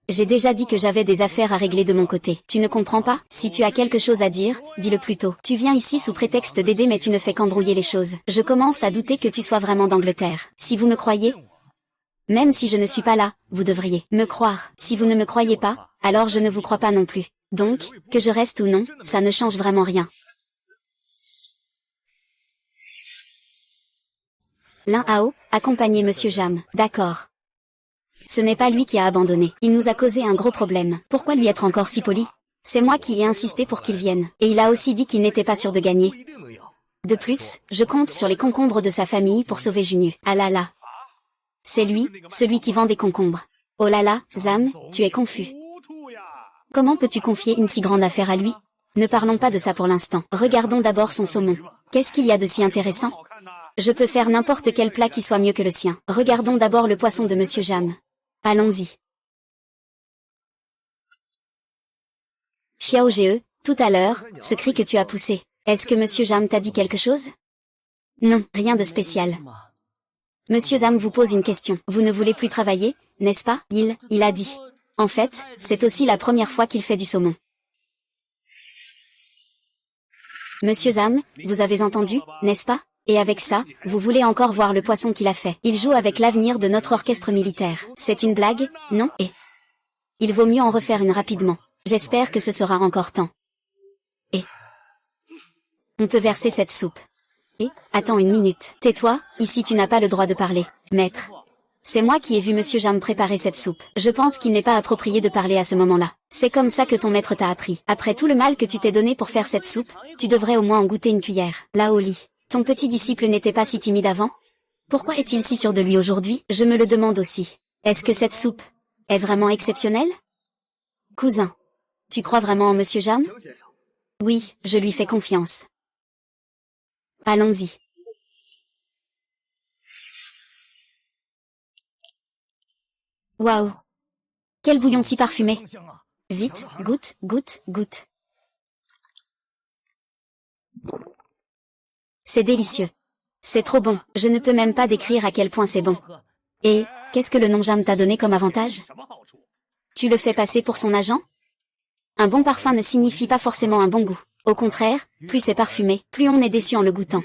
J'ai déjà dit que j'avais des affaires à régler de mon côté. Tu ne comprends pas? Si tu as quelque chose à dire, dis-le plus tôt. Tu viens ici sous prétexte d'aider mais tu ne fais qu'embrouiller les choses. Je commence à douter que tu sois vraiment d'Angleterre. Si vous me croyez, Même si je ne suis pas là, vous devriez me croire. Si vous ne me croyez pas, alors je ne vous crois pas non plus. Donc, que je reste ou non, ça ne change vraiment rien. Lin Hao, accompagnez Monsieur Jam. D'accord. Ce n'est pas lui qui a abandonné. Il nous a causé un gros problème. Pourquoi lui être encore si poli? C'est moi qui ai insisté pour qu'il vienne. Et il a aussi dit qu'il n'était pas sûr de gagner. De plus, je compte sur les concombres de sa famille pour sauver Junyu. Ah là là. C'est lui, celui qui vend des concombres. Oh là là, Zam, tu es confus. Comment peux-tu confier une si grande affaire à lui? Ne parlons pas de ça pour l'instant. Regardons d'abord son saumon. Qu'est-ce qu'il y a de si intéressant? Je peux faire n'importe quel plat qui soit mieux que le sien. Regardons d'abord le poisson de Monsieur Jam. Allons-y. Xiao Ge, tout à l'heure, ce cri que tu as poussé. Est-ce que Monsieur Jam t'a dit quelque chose? Non, rien de spécial. Monsieur Zam vous pose une question. Vous ne voulez plus travailler, n'est-ce pas? Il a dit. En fait, c'est aussi la première fois qu'il fait du saumon. Monsieur Zam, vous avez entendu, n'est-ce pas? Et avec ça, vous voulez encore voir le poisson qu'il a fait. Il joue avec l'avenir de notre orchestre militaire. C'est une blague, non? Et il vaut mieux en refaire une rapidement. J'espère que ce sera encore temps. Et on peut verser cette soupe. Et, attends une minute. Tais-toi, ici tu n'as pas le droit de parler. Maître. C'est moi qui ai vu Monsieur Jam préparer cette soupe. Je pense qu'il n'est pas approprié de parler à ce moment-là. C'est comme ça que ton maître t'a appris. Après tout le mal que tu t'es donné pour faire cette soupe, tu devrais au moins en goûter une cuillère. Là au lit. Ton petit disciple n'était pas si timide avant? Pourquoi est-il si sûr de lui aujourd'hui? Je me le demande aussi. Est-ce que cette soupe est vraiment exceptionnelle? Cousin. Tu crois vraiment en Monsieur Jam? Oui, je lui fais confiance. Allons-y. Waouh! Quel bouillon si parfumé! Vite, goûte, goûte, goûte. C'est délicieux. C'est trop bon, je ne peux même pas décrire à quel point c'est bon. Et, qu'est-ce que le nom Jam t'a donné comme avantage? Tu le fais passer pour son agent? Un bon parfum ne signifie pas forcément un bon goût. Au contraire, plus c'est parfumé, plus on est déçu en le goûtant.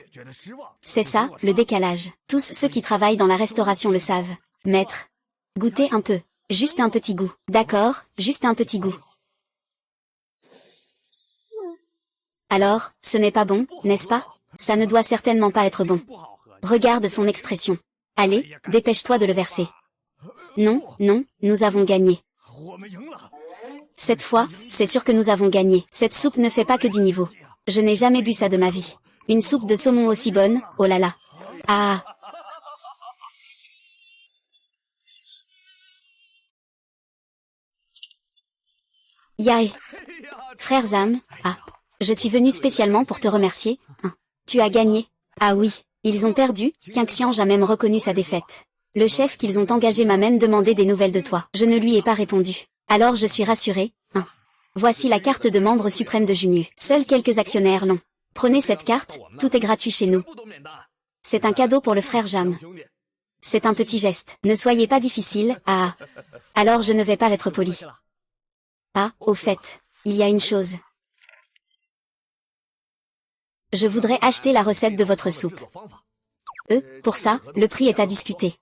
C'est ça, le décalage. Tous ceux qui travaillent dans la restauration le savent. Maître. Goûtez un peu. Juste un petit goût. D'accord, juste un petit goût. Alors, ce n'est pas bon, n'est-ce pas? Ça ne doit certainement pas être bon. Regarde son expression. Allez, dépêche-toi de le verser. Non, non, nous avons gagné. Cette fois, c'est sûr que nous avons gagné. Cette soupe ne fait pas que 10 niveaux. Je n'ai jamais bu ça de ma vie. Une soupe de saumon aussi bonne, oh là là. Ah. Yae. Frère Zam, je suis venu spécialement pour te remercier. Tu as gagné. Ah oui, ils ont perdu, Qingxiang a même reconnu sa défaite. Le chef qu'ils ont engagé m'a même demandé des nouvelles de toi. Je ne lui ai pas répondu. Alors je suis rassuré. Voici la carte de membre suprême de Junyu. Seuls quelques actionnaires l'ont. Prenez cette carte, tout est gratuit chez nous. C'est un cadeau pour le frère Jam. C'est un petit geste. Ne soyez pas difficile, alors je ne vais pas être poli. Ah, au fait, il y a une chose. Je voudrais acheter la recette de votre soupe. Pour ça, le prix est à discuter.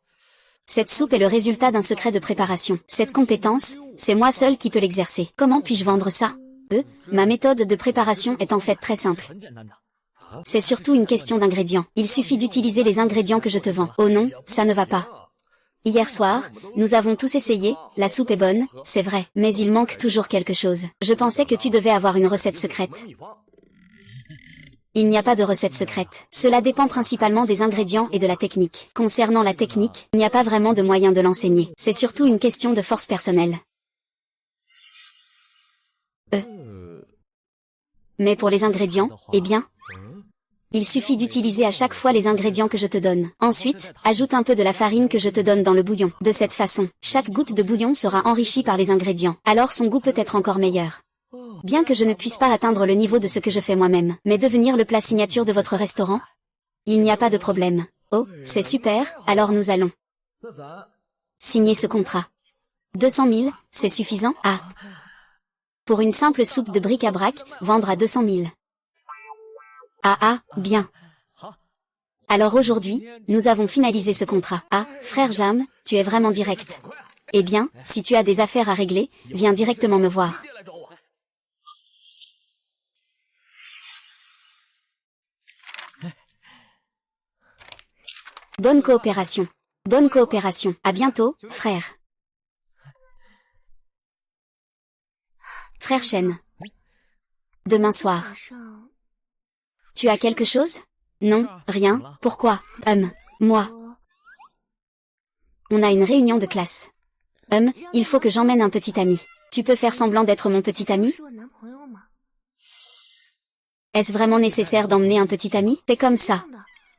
Cette soupe est le résultat d'un secret de préparation. Cette compétence, c'est moi seul qui peux l'exercer. Comment puis-je vendre ça? Ma méthode de préparation est en fait très simple. C'est surtout une question d'ingrédients. Il suffit d'utiliser les ingrédients que je te vends. Oh non, ça ne va pas. Hier soir, nous avons tous essayé, la soupe est bonne, c'est vrai, mais il manque toujours quelque chose. Je pensais que tu devais avoir une recette secrète. Il n'y a pas de recette secrète. Cela dépend principalement des ingrédients et de la technique. Concernant la technique, il n'y a pas vraiment de moyen de l'enseigner. C'est surtout une question de force personnelle. Mais pour les ingrédients, eh bien, il suffit d'utiliser à chaque fois les ingrédients que je te donne. Ensuite, ajoute un peu de la farine que je te donne dans le bouillon. De cette façon, chaque goutte de bouillon sera enrichie par les ingrédients. Alors son goût peut être encore meilleur. Bien que je ne puisse pas atteindre le niveau de ce que je fais moi-même, mais devenir le plat signature de votre restaurant? Il n'y a pas de problème. Oh, c'est super, alors nous allons signer ce contrat. 200 000, c'est suffisant? Pour une simple soupe de bric-à-brac, vendre à 200 000. Bien. Alors aujourd'hui, nous avons finalisé ce contrat. Ah, frère Jam, tu es vraiment direct. Eh bien, si tu as des affaires à régler, viens directement me voir. Bonne coopération. Bonne coopération. À bientôt, frère. Frère Shen. Demain soir. Tu as quelque chose? Non, rien. Pourquoi? Moi. On a une réunion de classe. Il faut que j'emmène un petit ami. Tu peux faire semblant d'être mon petit ami? Est-ce vraiment nécessaire d'emmener un petit ami? C'est comme ça.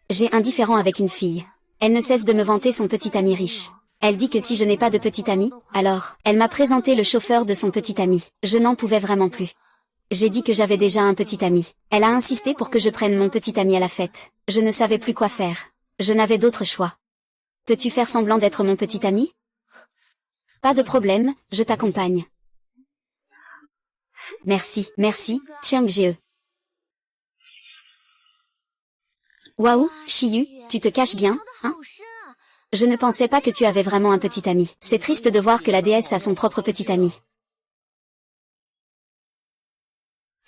J'ai un différend avec une fille. Elle ne cesse de me vanter son petit ami riche. Elle dit que si je n'ai pas de petit ami, alors, elle m'a présenté le chauffeur de son petit ami. Je n'en pouvais vraiment plus. J'ai dit que j'avais déjà un petit ami. Elle a insisté pour que je prenne mon petit ami à la fête. Je ne savais plus quoi faire. Je n'avais d'autre choix. Peux-tu faire semblant d'être mon petit ami? Pas de problème, je t'accompagne. Merci, Chiang Jie. Waouh, Shiyu, tu te caches bien, hein? Je ne pensais pas que tu avais vraiment un petit ami. C'est triste de voir que la déesse a son propre petit ami.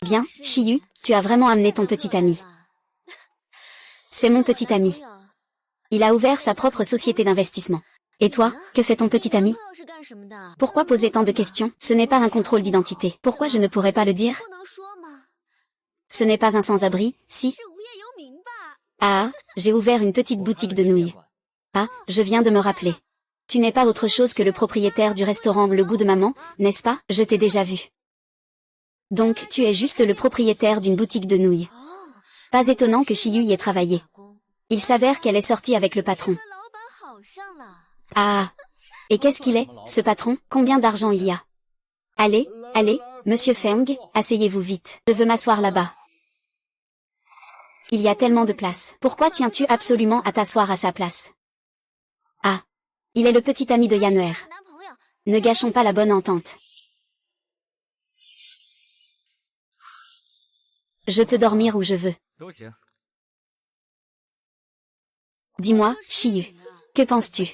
Bien, Shiyu, tu as vraiment amené ton petit ami. C'est mon petit ami. Il a ouvert sa propre société d'investissement. Et toi, que fait ton petit ami? Pourquoi poser tant de questions? Ce n'est pas un contrôle d'identité. Pourquoi je ne pourrais pas le dire? Ce n'est pas un sans-abri, si? Ah, j'ai ouvert une petite boutique de nouilles. Ah, je viens de me rappeler. Tu n'es pas autre chose que le propriétaire du restaurant Le Goût de Maman, n'est-ce pas? Je t'ai déjà vu. Donc tu es juste le propriétaire d'une boutique de nouilles. Pas étonnant que Shiyu y ait travaillé. Il s'avère qu'elle est sortie avec le patron. Ah. Et qu'est-ce qu'il est, ce patron? Combien d'argent il y a? Allez, monsieur Feng, asseyez-vous vite. Je veux m'asseoir là-bas. Il y a tellement de place. Pourquoi tiens-tu absolument à t'asseoir à sa place? Ah. Il est le petit ami de Yanner. Ne gâchons pas la bonne entente. Je peux dormir où je veux. Dis-moi, Shiyu. Que penses-tu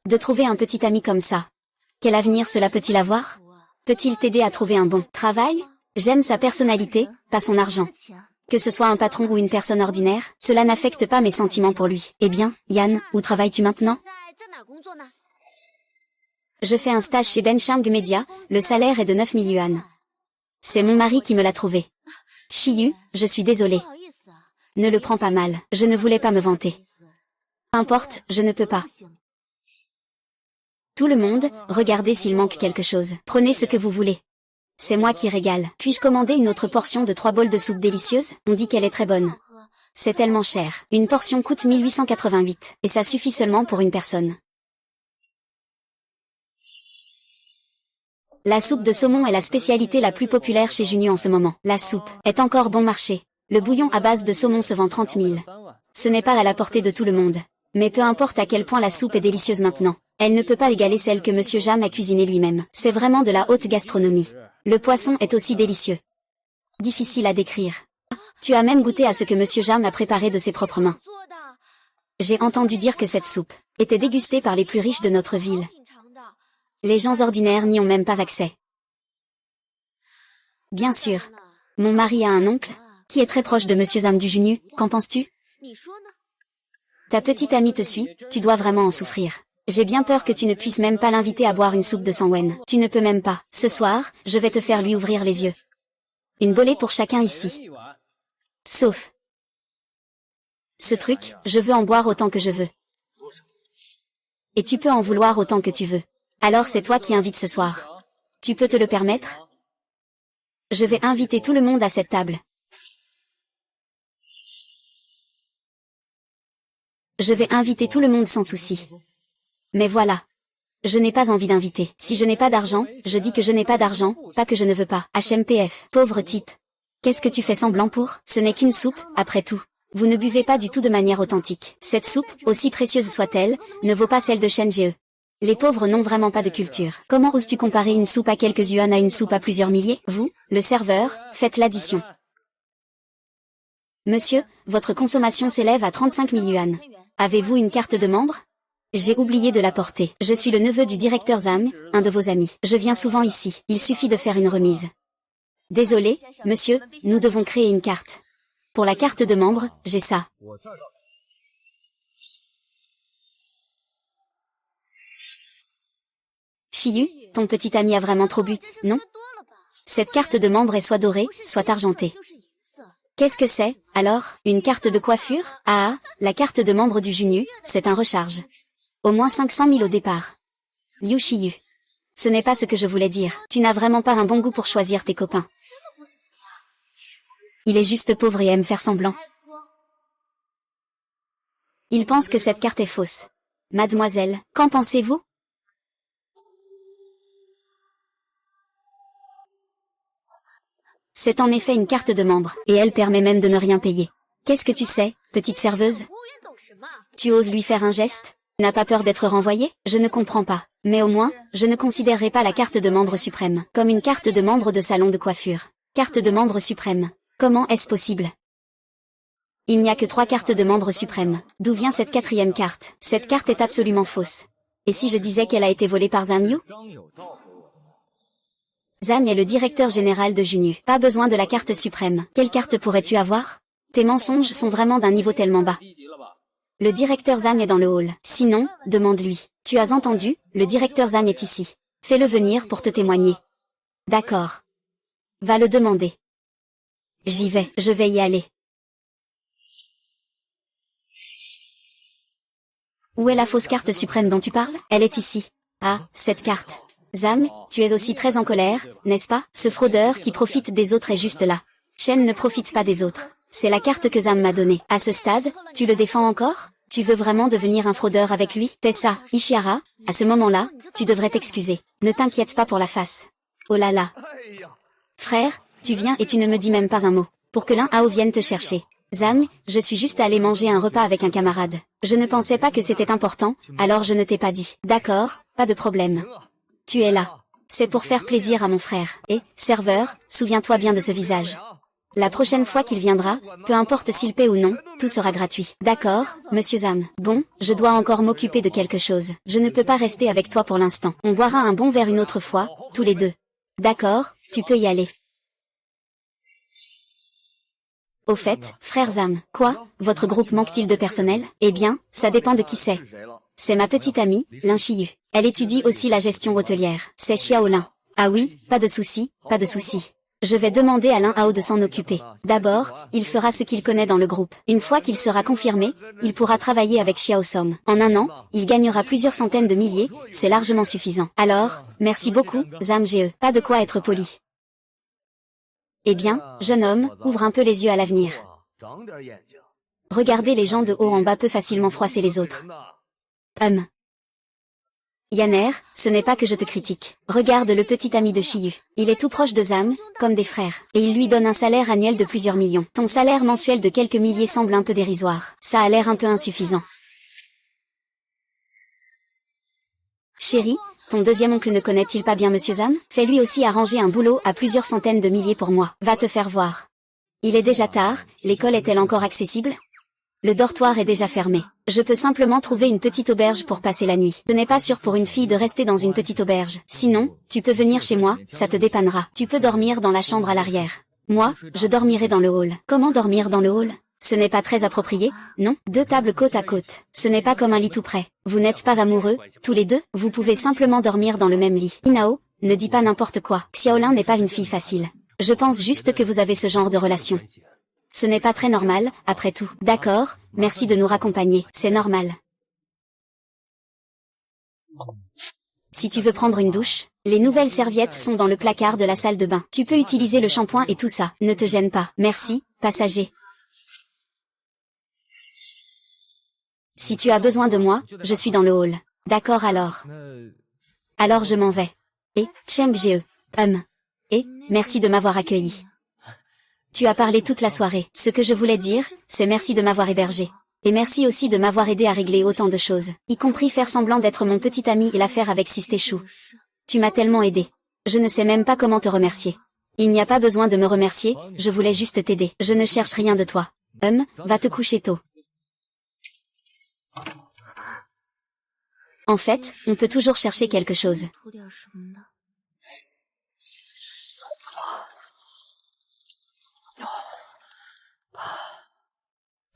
de trouver un petit ami comme ça? Quel avenir cela peut-il avoir? Peut-il t'aider à trouver un bon travail? J'aime sa personnalité, pas son argent. Que ce soit un patron ou une personne ordinaire, cela n'affecte pas mes sentiments pour lui. Eh bien, Yan, où travailles-tu maintenant? Je fais un stage chez Benchang Media, le salaire est de 9000 yuan. C'est mon mari qui me l'a trouvé. Shiyu, je suis désolée. Ne le prends pas mal, je ne voulais pas me vanter. Peu importe, je ne peux pas. Tout le monde, regardez s'il manque quelque chose. Prenez ce que vous voulez. C'est moi qui régale. Puis-je commander une autre portion de 3 bols de soupe délicieuse? On dit qu'elle est très bonne. C'est tellement cher. Une portion coûte 1888, et ça suffit seulement pour une personne. La soupe de saumon est la spécialité la plus populaire chez Junyu en ce moment. La soupe est encore bon marché. Le bouillon à base de saumon se vend 30 000. Ce n'est pas à la portée de tout le monde. Mais peu importe à quel point la soupe est délicieuse maintenant, elle ne peut pas égaler celle que Monsieur Jam a cuisinée lui-même. C'est vraiment de la haute gastronomie. Le poisson est aussi délicieux. Difficile à décrire. Tu as même goûté à ce que Monsieur Jam a préparé de ses propres mains. J'ai entendu dire que cette soupe était dégustée par les plus riches de notre ville. Les gens ordinaires n'y ont même pas accès. Bien sûr. Mon mari a un oncle, qui est très proche de Monsieur Zhang du Junyu, qu'en penses-tu? Ta petite amie te suit, tu dois vraiment en souffrir. J'ai bien peur que tu ne puisses même pas l'inviter à boire une soupe de Sangwen. Tu ne peux même pas. Ce soir, je vais te faire lui ouvrir les yeux. Une bolée pour chacun ici. Sauf. Ce truc, je veux en boire autant que je veux. Et tu peux en vouloir autant que tu veux. Alors c'est toi qui invites ce soir. Tu peux te le permettre? Je vais inviter tout le monde à cette table. Je vais inviter tout le monde sans souci. Mais voilà. Je n'ai pas envie d'inviter. Si je n'ai pas d'argent, je dis que je n'ai pas d'argent, pas que je ne veux pas. HMPF. Pauvre type. Qu'est-ce que tu fais semblant pour? Ce n'est qu'une soupe, après tout. Vous ne buvez pas du tout de manière authentique. Cette soupe, aussi précieuse soit-elle, ne vaut pas celle de Shen Jie. Les pauvres n'ont vraiment pas de culture. Comment oses-tu comparer une soupe à quelques yuan à une soupe à plusieurs milliers? Vous, le serveur, faites l'addition. Monsieur, votre consommation s'élève à 35 000 yuan. Avez-vous une carte de membre? J'ai oublié de la porter. Je suis le neveu du directeur Zhang, un de vos amis. Je viens souvent ici. Il suffit de faire une remise. Désolé, monsieur, nous devons créer une carte. Pour la carte de membre, j'ai ça. Shiyu, ton petit ami a vraiment trop bu, non? Cette carte de membre est soit dorée, soit argentée. Qu'est-ce que c'est, alors? Une carte de coiffure? Ah, la carte de membre du Junyu, c'est un recharge. Au moins 500 000 au départ. Liu Shiyu. Ce n'est pas ce que je voulais dire. Tu n'as vraiment pas un bon goût pour choisir tes copains. Il est juste pauvre et aime faire semblant. Il pense que cette carte est fausse. Mademoiselle, qu'en pensez-vous? C'est en effet une carte de membre, et elle permet même de ne rien payer. Qu'est-ce que tu sais, petite serveuse? Tu oses lui faire un geste? N'as pas peur d'être renvoyé? Je ne comprends pas. Mais au moins, je ne considérerai pas la carte de membre suprême comme une carte de membre de salon de coiffure. Carte de membre suprême. Comment est-ce possible? Il n'y a que 3 cartes de membre suprême. D'où vient cette 4e carte? Cette carte est absolument fausse. Et si je disais qu'elle a été volée par Zhang Yu? Zhang est le directeur général de Junyu. Pas besoin de la carte suprême. Quelle carte pourrais-tu avoir? Tes mensonges sont vraiment d'un niveau tellement bas. Le directeur Zhang est dans le hall. Sinon, demande-lui. Tu as entendu, le directeur Zhang est ici. Fais-le venir pour te témoigner. D'accord. Va le demander. J'y vais, je vais y aller. Où est la fausse carte suprême dont tu parles? Elle est ici. Ah, cette carte. Zhang, tu es aussi très en colère, n'est-ce pas? Ce fraudeur qui profite des autres est juste là. Shen ne profite pas des autres. C'est la carte que Zhang m'a donnée. À ce stade, tu le défends encore? Tu veux vraiment devenir un fraudeur avec lui? C'est ça, Ishihara, à ce moment-là, tu devrais t'excuser. Ne t'inquiète pas pour la face. Oh là là. Frère, tu viens et tu ne me dis même pas un mot. Pour que l'un Hao vienne te chercher. Zhang, je suis juste allé manger un repas avec un camarade. Je ne pensais pas que c'était important, alors je ne t'ai pas dit. D'accord, pas de problème. Tu es là. C'est pour faire plaisir à mon frère. Et, serveur, souviens-toi bien de ce visage. La prochaine fois qu'il viendra, peu importe s'il paie ou non, tout sera gratuit. D'accord, monsieur Zhang. Bon, je dois encore m'occuper de quelque chose. Je ne peux pas rester avec toi pour l'instant. On boira un bon verre une autre fois, tous les deux. D'accord, tu peux y aller. Au fait, frère Zhang, quoi? Votre groupe manque-t-il de personnel? Eh bien, ça dépend de qui c'est. C'est ma petite amie, Lin Shiyu. Elle étudie aussi la gestion hôtelière. C'est Xiaolin. Ah oui, pas de souci, pas de souci. Je vais demander à Lin Hao de s'en occuper. D'abord, il fera ce qu'il connaît dans le groupe. Une fois qu'il sera confirmé, il pourra travailler avec Xiao Som. En un an, il gagnera plusieurs centaines de milliers, c'est largement suffisant. Alors, merci beaucoup, Zhang Ge. Pas de quoi être poli. Eh bien, jeune homme, ouvre un peu les yeux à l'avenir. Regarder les gens de haut en bas peut facilement froisser les autres. Yanner, ce n'est pas que je te critique. Regarde le petit ami de Shiyu. Il est tout proche de Zhang, comme des frères. Et il lui donne un salaire annuel de plusieurs millions. Ton salaire mensuel de quelques milliers semble un peu dérisoire. Ça a l'air un peu insuffisant. Chérie, ton deuxième oncle ne connaît-il pas bien monsieur Zhang? Fais-lui aussi arranger un boulot à plusieurs centaines de milliers pour moi. Va te faire voir. Il est déjà tard, l'école est-elle encore accessible? Le dortoir est déjà fermé. Je peux simplement trouver une petite auberge pour passer la nuit. Ce n'est pas sûr pour une fille de rester dans une petite auberge. Sinon, tu peux venir chez moi, ça te dépannera. Tu peux dormir dans la chambre à l'arrière. Moi, je dormirai dans le hall. Comment dormir dans le hall? Ce n'est pas très approprié, non? 2 tables côte à côte. Ce n'est pas comme un lit tout près. Vous n'êtes pas amoureux, tous les deux? Vous pouvez simplement dormir dans le même lit. Inao, ne dis pas n'importe quoi. Xiaolin n'est pas une fille facile. Je pense juste que vous avez ce genre de relation. Ce n'est pas très normal, après tout. D'accord, merci de nous raccompagner, c'est normal. Si tu veux prendre une douche, les nouvelles serviettes sont dans le placard de la salle de bain. Tu peux utiliser le shampoing et tout ça, ne te gêne pas. Merci, passager. Si tu as besoin de moi, je suis dans le hall. D'accord alors. Alors je m'en vais. Et, Cheng Ge. Et, merci de m'avoir accueilli. Tu as parlé toute la soirée. Ce que je voulais dire, c'est merci de m'avoir hébergé. Et merci aussi de m'avoir aidé à régler autant de choses, y compris faire semblant d'être mon petit ami et l'affaire avec Sistéchou. Tu m'as tellement aidé. Je ne sais même pas comment te remercier. Il n'y a pas besoin de me remercier, je voulais juste t'aider. Je ne cherche rien de toi. Va te coucher tôt. En fait, on peut toujours chercher quelque chose.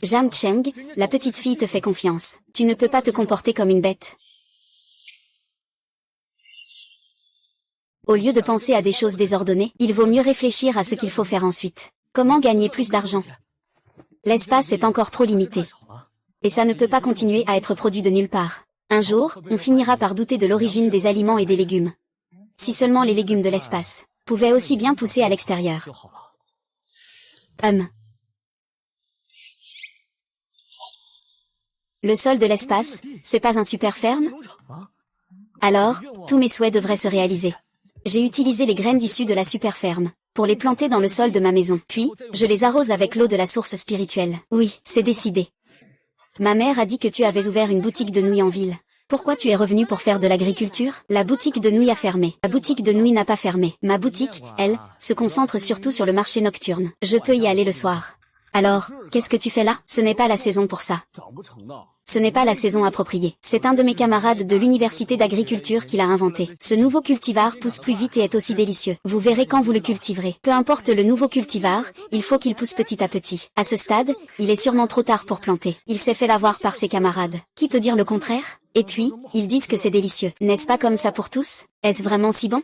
Jam Cheng, la petite fille te fait confiance. Tu ne peux pas te comporter comme une bête. Au lieu de penser à des choses désordonnées, il vaut mieux réfléchir à ce qu'il faut faire ensuite. Comment gagner plus d'argent? L'espace est encore trop limité. Et ça ne peut pas continuer à être produit de nulle part. Un jour, on finira par douter de l'origine des aliments et des légumes. Si seulement les légumes de l'espace pouvaient aussi bien pousser à l'extérieur. Le sol de l'espace, c'est pas un super ferme? Alors, tous mes souhaits devraient se réaliser. J'ai utilisé les graines issues de la super ferme pour les planter dans le sol de ma maison. Puis, je les arrose avec l'eau de la source spirituelle. Oui, c'est décidé. Ma mère a dit que tu avais ouvert une boutique de nouilles en ville. Pourquoi tu es revenu pour faire de l'agriculture? La boutique de nouilles a fermé. La boutique de nouilles n'a pas fermé. Ma boutique, elle, se concentre surtout sur le marché nocturne. Je peux y aller le soir. Alors, qu'est-ce que tu fais là? Ce n'est pas la saison pour ça. Ce n'est pas la saison appropriée. C'est un de mes camarades de l'université d'agriculture qui l'a inventé. Ce nouveau cultivar pousse plus vite et est aussi délicieux. Vous verrez quand vous le cultiverez. Peu importe le nouveau cultivar, il faut qu'il pousse petit à petit. À ce stade, il est sûrement trop tard pour planter. Il s'est fait l'avoir par ses camarades. Qui peut dire le contraire? Et puis, ils disent que c'est délicieux. N'est-ce pas comme ça pour tous? Est-ce vraiment si bon?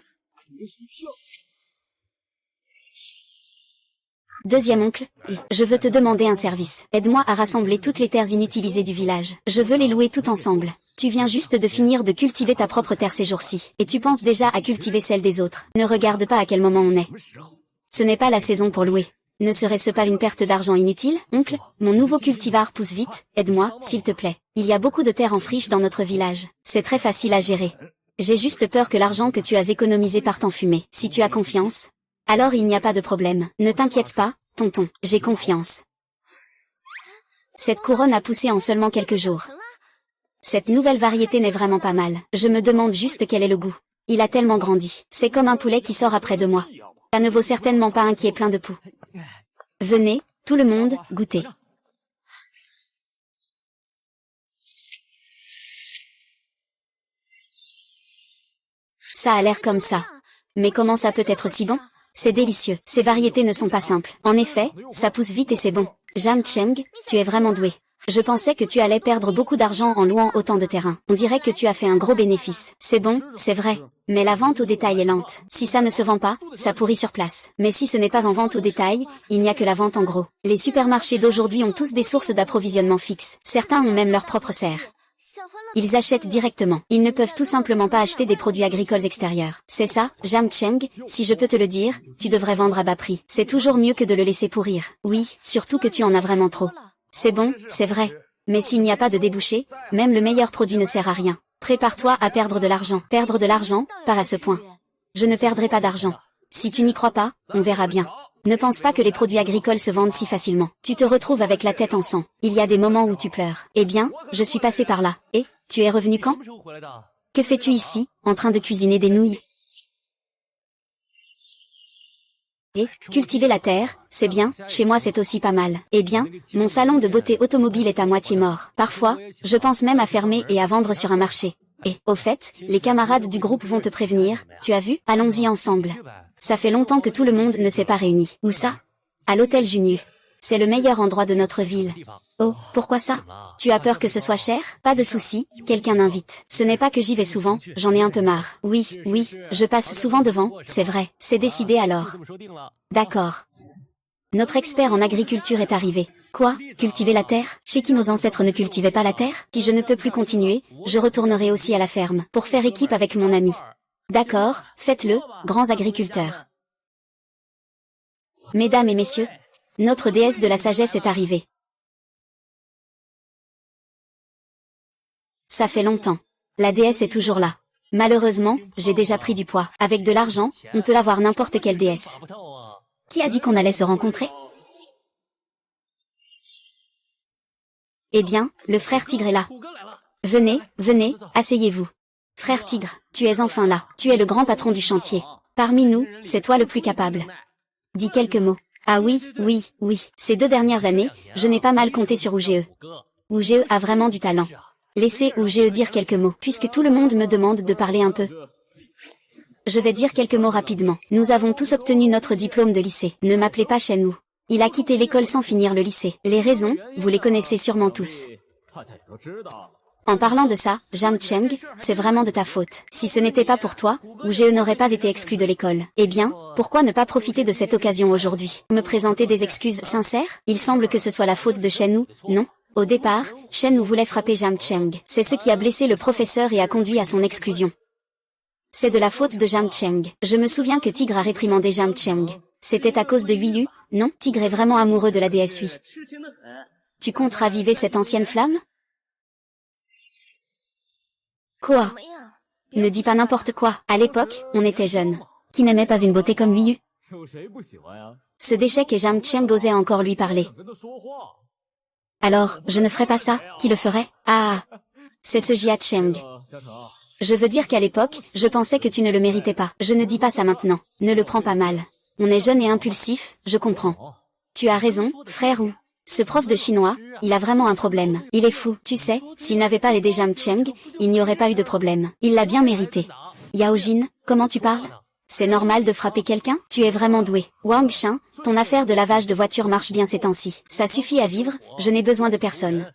Deuxième oncle, je veux te demander un service. Aide-moi à rassembler toutes les terres inutilisées du village. Je veux les louer toutes ensemble. Tu viens juste de finir de cultiver ta propre terre ces jours-ci. Et tu penses déjà à cultiver celle des autres. Ne regarde pas à quel moment on est. Ce n'est pas la saison pour louer. Ne serait-ce pas une perte d'argent inutile? Oncle, mon nouveau cultivar pousse vite. Aide-moi, s'il te plaît. Il y a beaucoup de terres en friche dans notre village. C'est très facile à gérer. J'ai juste peur que l'argent que tu as économisé parte en fumée. Si tu as confiance, alors il n'y a pas de problème. Ne t'inquiète pas, tonton, j'ai confiance. Cette couronne a poussé en seulement quelques jours. Cette nouvelle variété n'est vraiment pas mal. Je me demande juste quel est le goût. Il a tellement grandi. C'est comme un poulet qui sort après de moi. Ça ne vaut certainement pas un qui est plein de poux. Venez, tout le monde, goûtez. Ça a l'air comme ça. Mais comment ça peut être si bon? C'est délicieux. Ces variétés ne sont pas simples. En effet, ça pousse vite et c'est bon. Jam Cheng, tu es vraiment doué. Je pensais que tu allais perdre beaucoup d'argent en louant autant de terrain. On dirait que tu as fait un gros bénéfice. C'est bon, c'est vrai. Mais la vente au détail est lente. Si ça ne se vend pas, ça pourrit sur place. Mais si ce n'est pas en vente au détail, il n'y a que la vente en gros. Les supermarchés d'aujourd'hui ont tous des sources d'approvisionnement fixes. Certains ont même leur propre serre. Ils achètent directement. Ils ne peuvent tout simplement pas acheter des produits agricoles extérieurs. C'est ça, Jam Cheng, si je peux te le dire, tu devrais vendre à bas prix. C'est toujours mieux que de le laisser pourrir. Oui, surtout que tu en as vraiment trop. C'est bon, c'est vrai. Mais s'il n'y a pas de débouché, même le meilleur produit ne sert à rien. Prépare-toi à perdre de l'argent. Perdre de l'argent, pas à ce point. Je ne perdrai pas d'argent. Si tu n'y crois pas, on verra bien. Ne pense pas que les produits agricoles se vendent si facilement. Tu te retrouves avec la tête en sang. Il y a des moments où tu pleures. Eh bien, je suis passé par là. Et, tu es revenu quand? Que fais-tu ici, en train de cuisiner des nouilles? Et, cultiver la terre, c'est bien, chez moi c'est aussi pas mal. Eh bien, mon salon de beauté automobile est à moitié mort. Parfois, je pense même à fermer et à vendre sur un marché. Et, au fait, les camarades du groupe vont te prévenir, tu as vu? Allons-y ensemble. Ça fait longtemps que tout le monde ne s'est pas réuni. Où ça? À l'hôtel Junu. C'est le meilleur endroit de notre ville. Oh, pourquoi ça? Tu as peur que ce soit cher? Pas de souci, quelqu'un m'invite. Ce n'est pas que j'y vais souvent, j'en ai un peu marre. Oui, je passe souvent devant, c'est vrai. C'est décidé alors. D'accord. Notre expert en agriculture est arrivé. Quoi? Cultiver la terre? Chez qui nos ancêtres ne cultivaient pas la terre? Si je ne peux plus continuer, je retournerai aussi à la ferme, pour faire équipe avec mon ami. D'accord, faites-le, grands agriculteurs. Mesdames et messieurs, notre déesse de la sagesse est arrivée. Ça fait longtemps. La déesse est toujours là. Malheureusement, j'ai déjà pris du poids. Avec de l'argent, on peut avoir n'importe quelle déesse. Qui a dit qu'on allait se rencontrer? Eh bien, le frère Tigre est là. Venez, asseyez-vous. Frère Tigre, tu es enfin là. Tu es le grand patron du chantier. Parmi nous, c'est toi le plus capable. Dis quelques mots. Ah oui, oui, oui. Ces 2 dernières années, je n'ai pas mal compté sur UGE. UGE a vraiment du talent. Laissez UGE dire quelques mots, puisque tout le monde me demande de parler un peu. Je vais dire quelques mots rapidement. Nous avons tous obtenu notre diplôme de lycée. Ne m'appelez pas Shenwu. Il a quitté l'école sans finir le lycée. Les raisons, vous les connaissez sûrement tous. En parlant de ça, Jam Cheng, c'est vraiment de ta faute. Si ce n'était pas pour toi, UGE n'aurait pas été exclu de l'école. Eh bien, pourquoi ne pas profiter de cette occasion aujourd'hui? Me présenter des excuses sincères? Il semble que ce soit la faute de Shenwu, non? Au départ, Shenwu voulait frapper Jam Cheng. C'est ce qui a blessé le professeur et a conduit à son exclusion. C'est de la faute de Jam Cheng. Je me souviens que Tigre a réprimandé Jam Cheng. C'était à cause de Yu. Non, Tigre est vraiment amoureux de la déesse Hui. Tu comptes raviver cette ancienne flamme? Quoi? Ne dis pas n'importe quoi. À l'époque, on était jeunes. Qui n'aimait pas une beauté comme Yu? Ce déchet et Jam Cheng osait encore lui parler. Alors, je ne ferais pas ça. Qui le ferait? Ah, c'est ce Jia Cheng. Je veux dire qu'à l'époque, je pensais que tu ne le méritais pas. Je ne dis pas ça maintenant. Ne le prends pas mal. On est jeune et impulsif, je comprends. Tu as raison, frère Wu. Ce prof de chinois, il a vraiment un problème. Il est fou. Tu sais, s'il n'avait pas aidé Jam Cheng, il n'y aurait pas eu de problème. Il l'a bien mérité. Yao Jin, comment tu parles? C'est normal de frapper quelqu'un? Tu es vraiment doué. Wang Shan, ton affaire de lavage de voiture marche bien ces temps-ci. Ça suffit à vivre, je n'ai besoin de personne.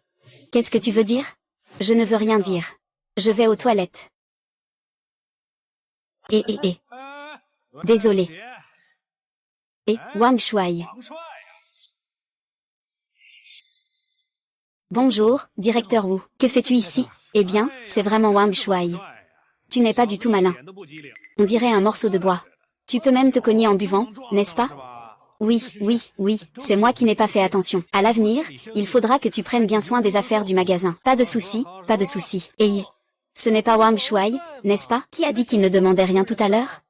Qu'est-ce que tu veux dire? Je ne veux rien dire. Je vais aux toilettes. Désolé. Wang Shuai. Bonjour, directeur Wu. Que fais-tu ici? Eh bien, c'est vraiment Wang Shuai. Tu n'es pas du tout malin. On dirait un morceau de bois. Tu peux même te cogner en buvant, n'est-ce pas? Oui, c'est moi qui n'ai pas fait attention. À l'avenir, il faudra que tu prennes bien soin des affaires du magasin. Pas de souci, pas de souci. Ce n'est pas Wang Shuai, n'est-ce pas? Qui a dit qu'il ne demandait rien tout à l'heure?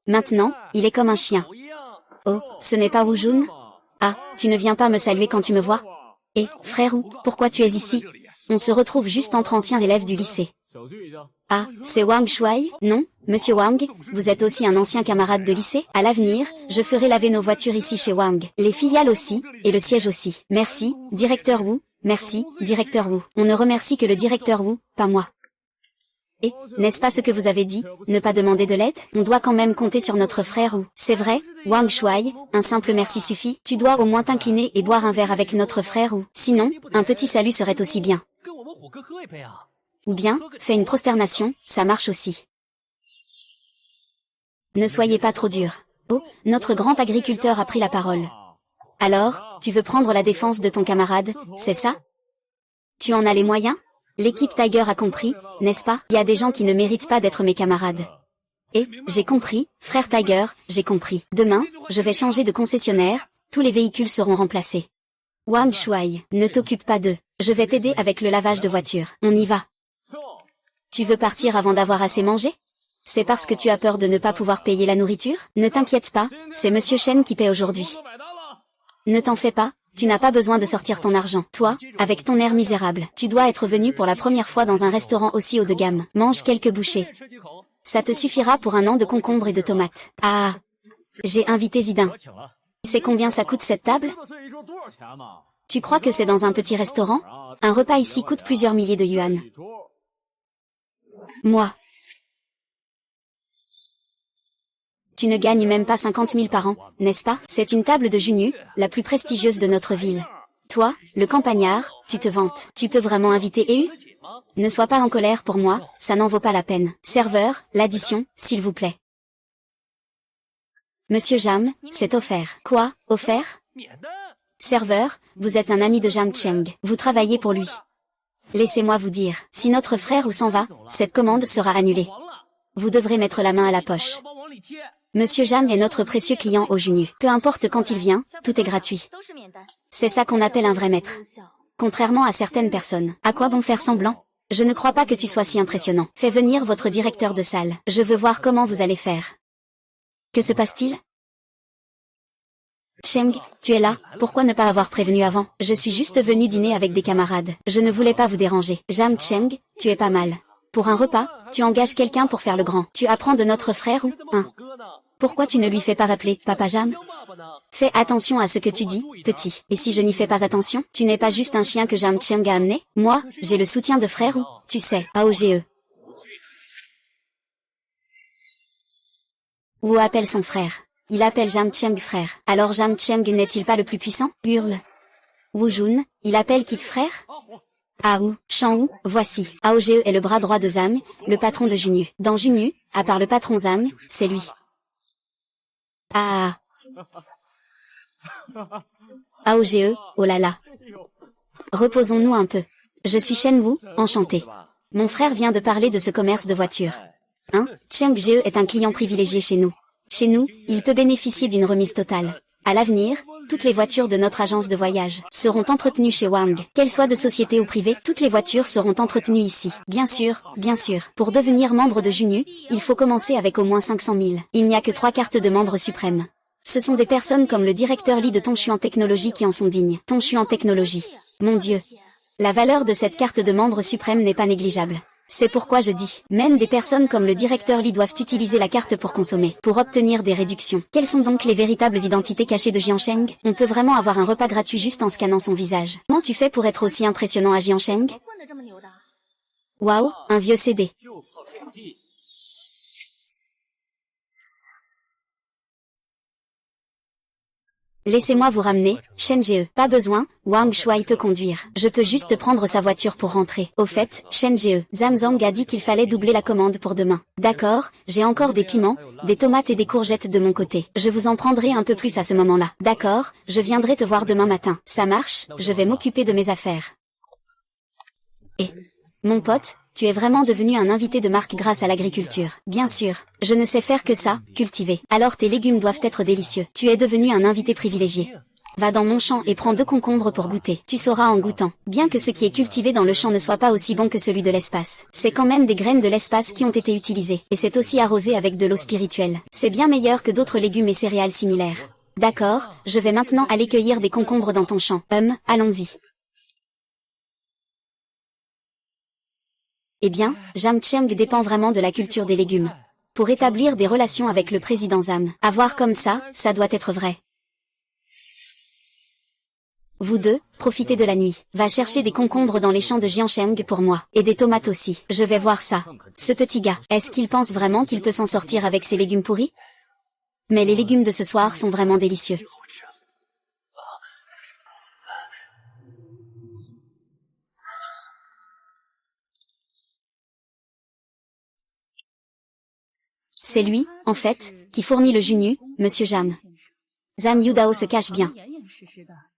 Maintenant, il est comme un chien. Oh, ce n'est pas Wu Jun? Ah, tu ne viens pas me saluer quand tu me vois? Frère Wu, pourquoi tu es ici? On se retrouve juste entre anciens élèves du lycée. Ah, c'est Wang Shuai? Non, monsieur Wang, vous êtes aussi un ancien camarade de lycée? À l'avenir, je ferai laver nos voitures ici chez Wang. Les filiales aussi, et le siège aussi. Merci, directeur Wu. Merci, directeur Wu. On ne remercie que le directeur Wu, pas moi. N'est-ce pas ce que vous avez dit, ne pas demander de l'aide? On doit quand même compter sur notre frère Wu. C'est vrai, Wang Shuai, un simple merci suffit. Tu dois au moins t'incliner et boire un verre avec notre frère Wu. Sinon, un petit salut serait aussi bien. Ou bien, fais une prosternation, ça marche aussi. Ne soyez pas trop dur. Oh, notre grand agriculteur a pris la parole. Alors, tu veux prendre la défense de ton camarade, c'est ça? Tu en as les moyens? L'équipe Tiger a compris, n'est-ce pas? Il y a des gens qui ne méritent pas d'être mes camarades. J'ai compris, frère Tiger, j'ai compris. Demain, je vais changer de concessionnaire, tous les véhicules seront remplacés. Wang Shuai, ne t'occupe pas d'eux. Je vais t'aider avec le lavage de voiture. On y va. Tu veux partir avant d'avoir assez mangé? C'est parce que tu as peur de ne pas pouvoir payer la nourriture? Ne t'inquiète pas, c'est Monsieur Shen qui paie aujourd'hui. Ne t'en fais pas. Tu n'as pas besoin de sortir ton argent. Toi, avec ton air misérable, tu dois être venu pour la première fois dans un restaurant aussi haut de gamme. Mange quelques bouchées. Ça te suffira pour un an de concombres et de tomates. Ah, j'ai invité Zidane. Tu sais combien ça coûte cette table? Tu crois que c'est dans un petit restaurant? Un repas ici coûte plusieurs milliers de yuan. Moi. Tu ne gagnes même pas 50 000 par an, n'est-ce pas? C'est une table de Junyu, la plus prestigieuse de notre ville. Toi, le campagnard, tu te vantes. Tu peux vraiment inviter EU? Ne sois pas en colère pour moi, ça n'en vaut pas la peine. Serveur, l'addition, s'il vous plaît. Monsieur Jam, c'est offert. Quoi, offert? Serveur, vous êtes un ami de Jam Cheng. Vous travaillez pour lui. Laissez-moi vous dire, si notre frère ou s'en va, cette commande sera annulée. Vous devrez mettre la main à la poche. Monsieur Jam est notre précieux client au Junyu. Peu importe quand il vient, tout est gratuit. C'est ça qu'on appelle un vrai maître. Contrairement à certaines personnes. À quoi bon faire semblant? Je ne crois pas que tu sois si impressionnant. Fais venir votre directeur de salle. Je veux voir comment vous allez faire. Que se passe-t-il? Cheng, tu es là, pourquoi ne pas avoir prévenu avant? Je suis juste venu dîner avec des camarades. Je ne voulais pas vous déranger. Jam Cheng, tu es pas mal. Pour un repas, tu engages quelqu'un pour faire le grand. Tu apprends de notre frère ou, hein? Pourquoi tu ne lui fais pas appeler Papa Jam? Fais attention à ce que tu dis, petit. Et si je n'y fais pas attention, tu n'es pas juste un chien que Jam Cheng a amené? Moi, j'ai le soutien de frère ou, tu sais, AOGE. Wu appelle son frère. Il appelle Jam Cheng frère. Alors Jam Cheng n'est-il pas le plus puissant? Hurle. Wu Jun, il appelle Kid frère? Ah ou, Shang Wu, voici. AOGE est le bras droit de Zam, le patron de Junyu. Dans Junyu, à part le patron Zam, c'est lui. Ah. AOGE, oh là là. Reposons-nous un peu. Je suis Shen Wu, enchanté. Mon frère vient de parler de ce commerce de voitures. Hein? Cheng Jie est un client privilégié chez nous. Chez nous, il peut bénéficier d'une remise totale. À l'avenir, toutes les voitures de notre agence de voyage seront entretenues chez Wang. Qu'elles soient de société ou privée, toutes les voitures seront entretenues ici. Bien sûr, bien sûr. Pour devenir membre de Junyu, il faut commencer avec au moins 500 000. Il n'y a que 3 cartes de membres suprêmes. Ce sont des personnes comme le directeur Li de Tongxuan Technologie qui en sont dignes. Tongxuan Technologie. Mon Dieu. La valeur de cette carte de membre suprême n'est pas négligeable. C'est pourquoi je dis, même des personnes comme le directeur Li doivent utiliser la carte pour consommer, pour obtenir des réductions. Quelles sont donc les véritables identités cachées de Jiansheng? On peut vraiment avoir un repas gratuit juste en scannant son visage. Comment tu fais pour être aussi impressionnant à Jiansheng? Waouh, un vieux CD. Laissez-moi vous ramener, Shen Jie. Pas besoin, Wang Shuai peut conduire. Je peux juste prendre sa voiture pour rentrer. Au fait, Shen Jie, Zhang Zhang a dit qu'il fallait doubler la commande pour demain. D'accord, j'ai encore des piments, des tomates et des courgettes de mon côté. Je vous en prendrai un peu plus à ce moment-là. D'accord, je viendrai te voir demain matin. Ça marche, je vais m'occuper de mes affaires. Et, mon pote, tu es vraiment devenu un invité de marque grâce à l'agriculture. Bien sûr, je ne sais faire que ça, cultiver. Alors tes légumes doivent être délicieux. Tu es devenu un invité privilégié. Va dans mon champ et prends 2 concombres pour goûter. Tu sauras en goûtant. Bien que ce qui est cultivé dans le champ ne soit pas aussi bon que celui de l'espace. C'est quand même des graines de l'espace qui ont été utilisées. Et c'est aussi arrosé avec de l'eau spirituelle. C'est bien meilleur que d'autres légumes et céréales similaires. D'accord, je vais maintenant aller cueillir des concombres dans ton champ. Allons-y. Eh bien, Jam Cheng dépend vraiment de la culture des légumes. Pour établir des relations avec le président Zam. Avoir comme ça doit être vrai. Vous deux, profitez de la nuit. Va chercher des concombres dans les champs de Jiansheng pour moi. Et des tomates aussi. Je vais voir ça. Ce petit gars, est-ce qu'il pense vraiment qu'il peut s'en sortir avec ses légumes pourris? Mais les légumes de ce soir sont vraiment délicieux. C'est lui, en fait, qui fournit le Junyu, Monsieur Jam. Zam Yudao se cache bien.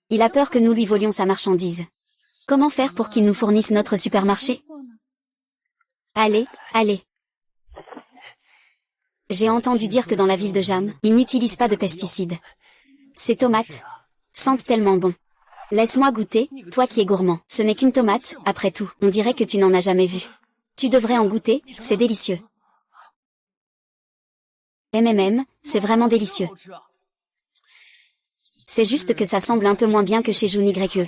Il a peur que nous lui volions sa marchandise. Comment faire pour qu'il nous fournisse notre supermarché? Allez, allez. J'ai entendu dire que dans la ville de Jam, ils n'utilisent pas de pesticides. Ces tomates sentent tellement bon. Laisse-moi goûter, toi qui es gourmand. Ce n'est qu'une tomate, après tout. On dirait que tu n'en as jamais vu. Tu devrais en goûter, c'est délicieux. C'est vraiment délicieux. C'est juste que ça semble un peu moins bien que chez Jun YE.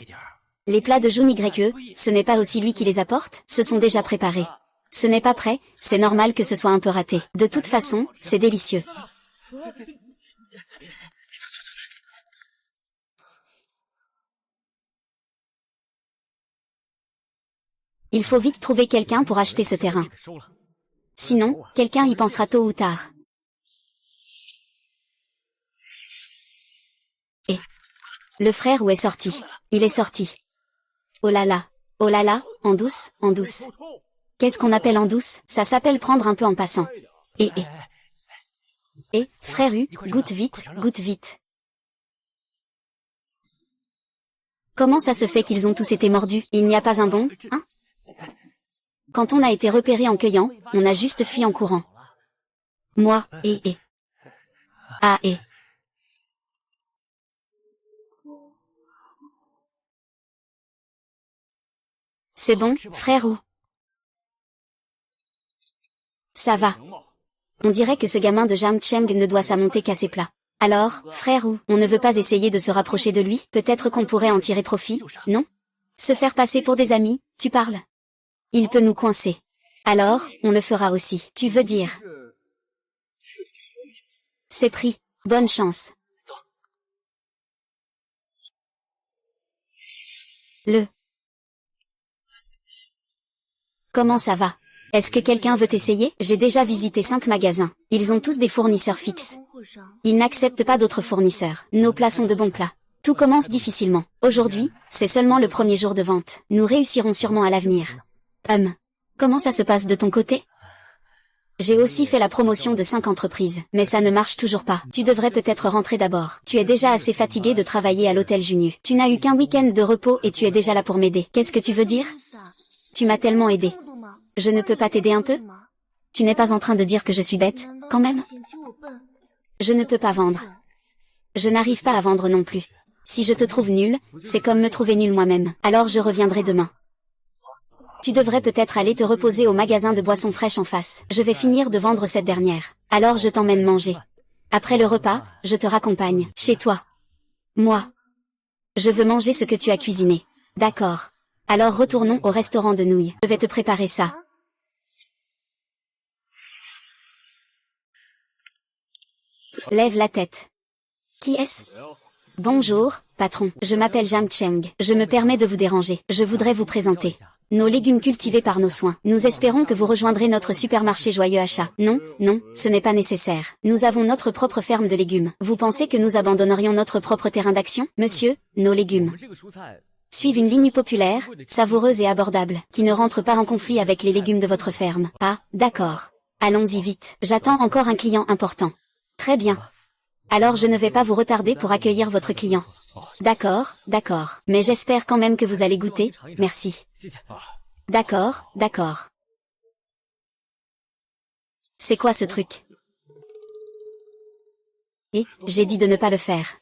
Les plats de Jun YE, ce n'est pas aussi lui qui les apporte, ce sont déjà préparés. Ce n'est pas prêt, c'est normal que ce soit un peu raté. De toute façon, c'est délicieux. Il faut vite trouver quelqu'un pour acheter ce terrain. Sinon, quelqu'un y pensera tôt ou tard. Et le frère où est sorti? Il est sorti. Oh là là, en douce, en douce. Qu'est-ce qu'on appelle en douce? Ça s'appelle prendre un peu en passant. Et, frère U, goûte vite, goûte vite. Comment ça se fait qu'ils ont tous été mordus? Il n'y a pas un bon, hein? Quand on a été repéré en cueillant, on a juste fui en courant. Moi, C'est bon, frère ou? Ça va. On dirait que ce gamin de Jam Cheng ne doit sa montée qu'à ses plats. Alors, frère ou, on ne veut pas essayer de se rapprocher de lui? Peut-être qu'on pourrait en tirer profit, non? Se faire passer pour des amis, tu parles? Il peut nous coincer. Alors, on le fera aussi. Tu veux dire? C'est pris. Bonne chance. Comment ça va? Est-ce que quelqu'un veut essayer? J'ai déjà visité 5 magasins. Ils ont tous des fournisseurs fixes. Ils n'acceptent pas d'autres fournisseurs. Nos plats sont de bons plats. Tout commence difficilement. Aujourd'hui, c'est seulement le premier jour de vente. Nous réussirons sûrement à l'avenir. Comment ça se passe de ton côté? J'ai aussi fait la promotion de 5 entreprises, mais ça ne marche toujours pas. Tu devrais peut-être rentrer d'abord. Tu es déjà assez fatigué de travailler à l'hôtel Junu. Tu n'as eu qu'un week-end de repos et tu es déjà là pour m'aider. Qu'est-ce que tu veux dire? Tu m'as tellement aidé. Je ne peux pas t'aider un peu? Tu n'es pas en train de dire que je suis bête, quand même? Je ne peux pas vendre. Je n'arrive pas à vendre non plus. Si je te trouve nul, c'est comme me trouver nul moi-même. Alors je reviendrai demain. Tu devrais peut-être aller te reposer au magasin de boissons fraîches en face. Je vais finir de vendre cette dernière. Alors je t'emmène manger. Après le repas, je te raccompagne. Chez toi. Moi. Je veux manger ce que tu as cuisiné. D'accord. Alors retournons au restaurant de nouilles. Je vais te préparer ça. Lève la tête. Qui est-ce? Bonjour, patron. Je m'appelle Jam Cheng. Je me permets de vous déranger. Je voudrais vous présenter nos légumes cultivés par nos soins. Nous espérons que vous rejoindrez notre supermarché Joyeux Achat. Non, non, ce n'est pas nécessaire. Nous avons notre propre ferme de légumes. Vous pensez que nous abandonnerions notre propre terrain d'action? Monsieur, nos légumes suivent une ligne populaire, savoureuse et abordable, qui ne rentre pas en conflit avec les légumes de votre ferme. Ah, d'accord. Allons-y vite. J'attends encore un client important. Très bien. Alors je ne vais pas vous retarder pour accueillir votre client. D'accord, d'accord. Mais j'espère quand même que vous allez goûter, merci. D'accord, d'accord. C'est quoi ce truc? J'ai dit de ne pas le faire.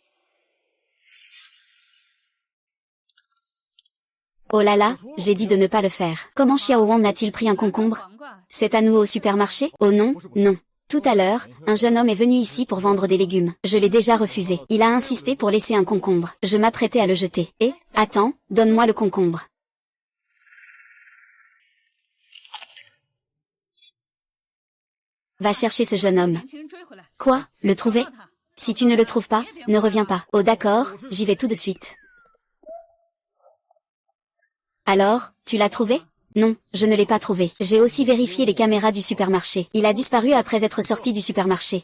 Oh là là, j'ai dit de ne pas le faire. Comment Xiao Wang a-t-il pris un concombre? C'est à nous au supermarché? Oh non, non. Tout à l'heure, un jeune homme est venu ici pour vendre des légumes. Je l'ai déjà refusé. Il a insisté pour laisser un concombre. Je m'apprêtais à le jeter. Attends, donne-moi le concombre. Va chercher ce jeune homme. Quoi? Le trouver? Si tu ne le trouves pas, ne reviens pas. Oh d'accord, j'y vais tout de suite. Alors, tu l'as trouvé? Non, je ne l'ai pas trouvé. J'ai aussi vérifié les caméras du supermarché. Il a disparu après être sorti du supermarché.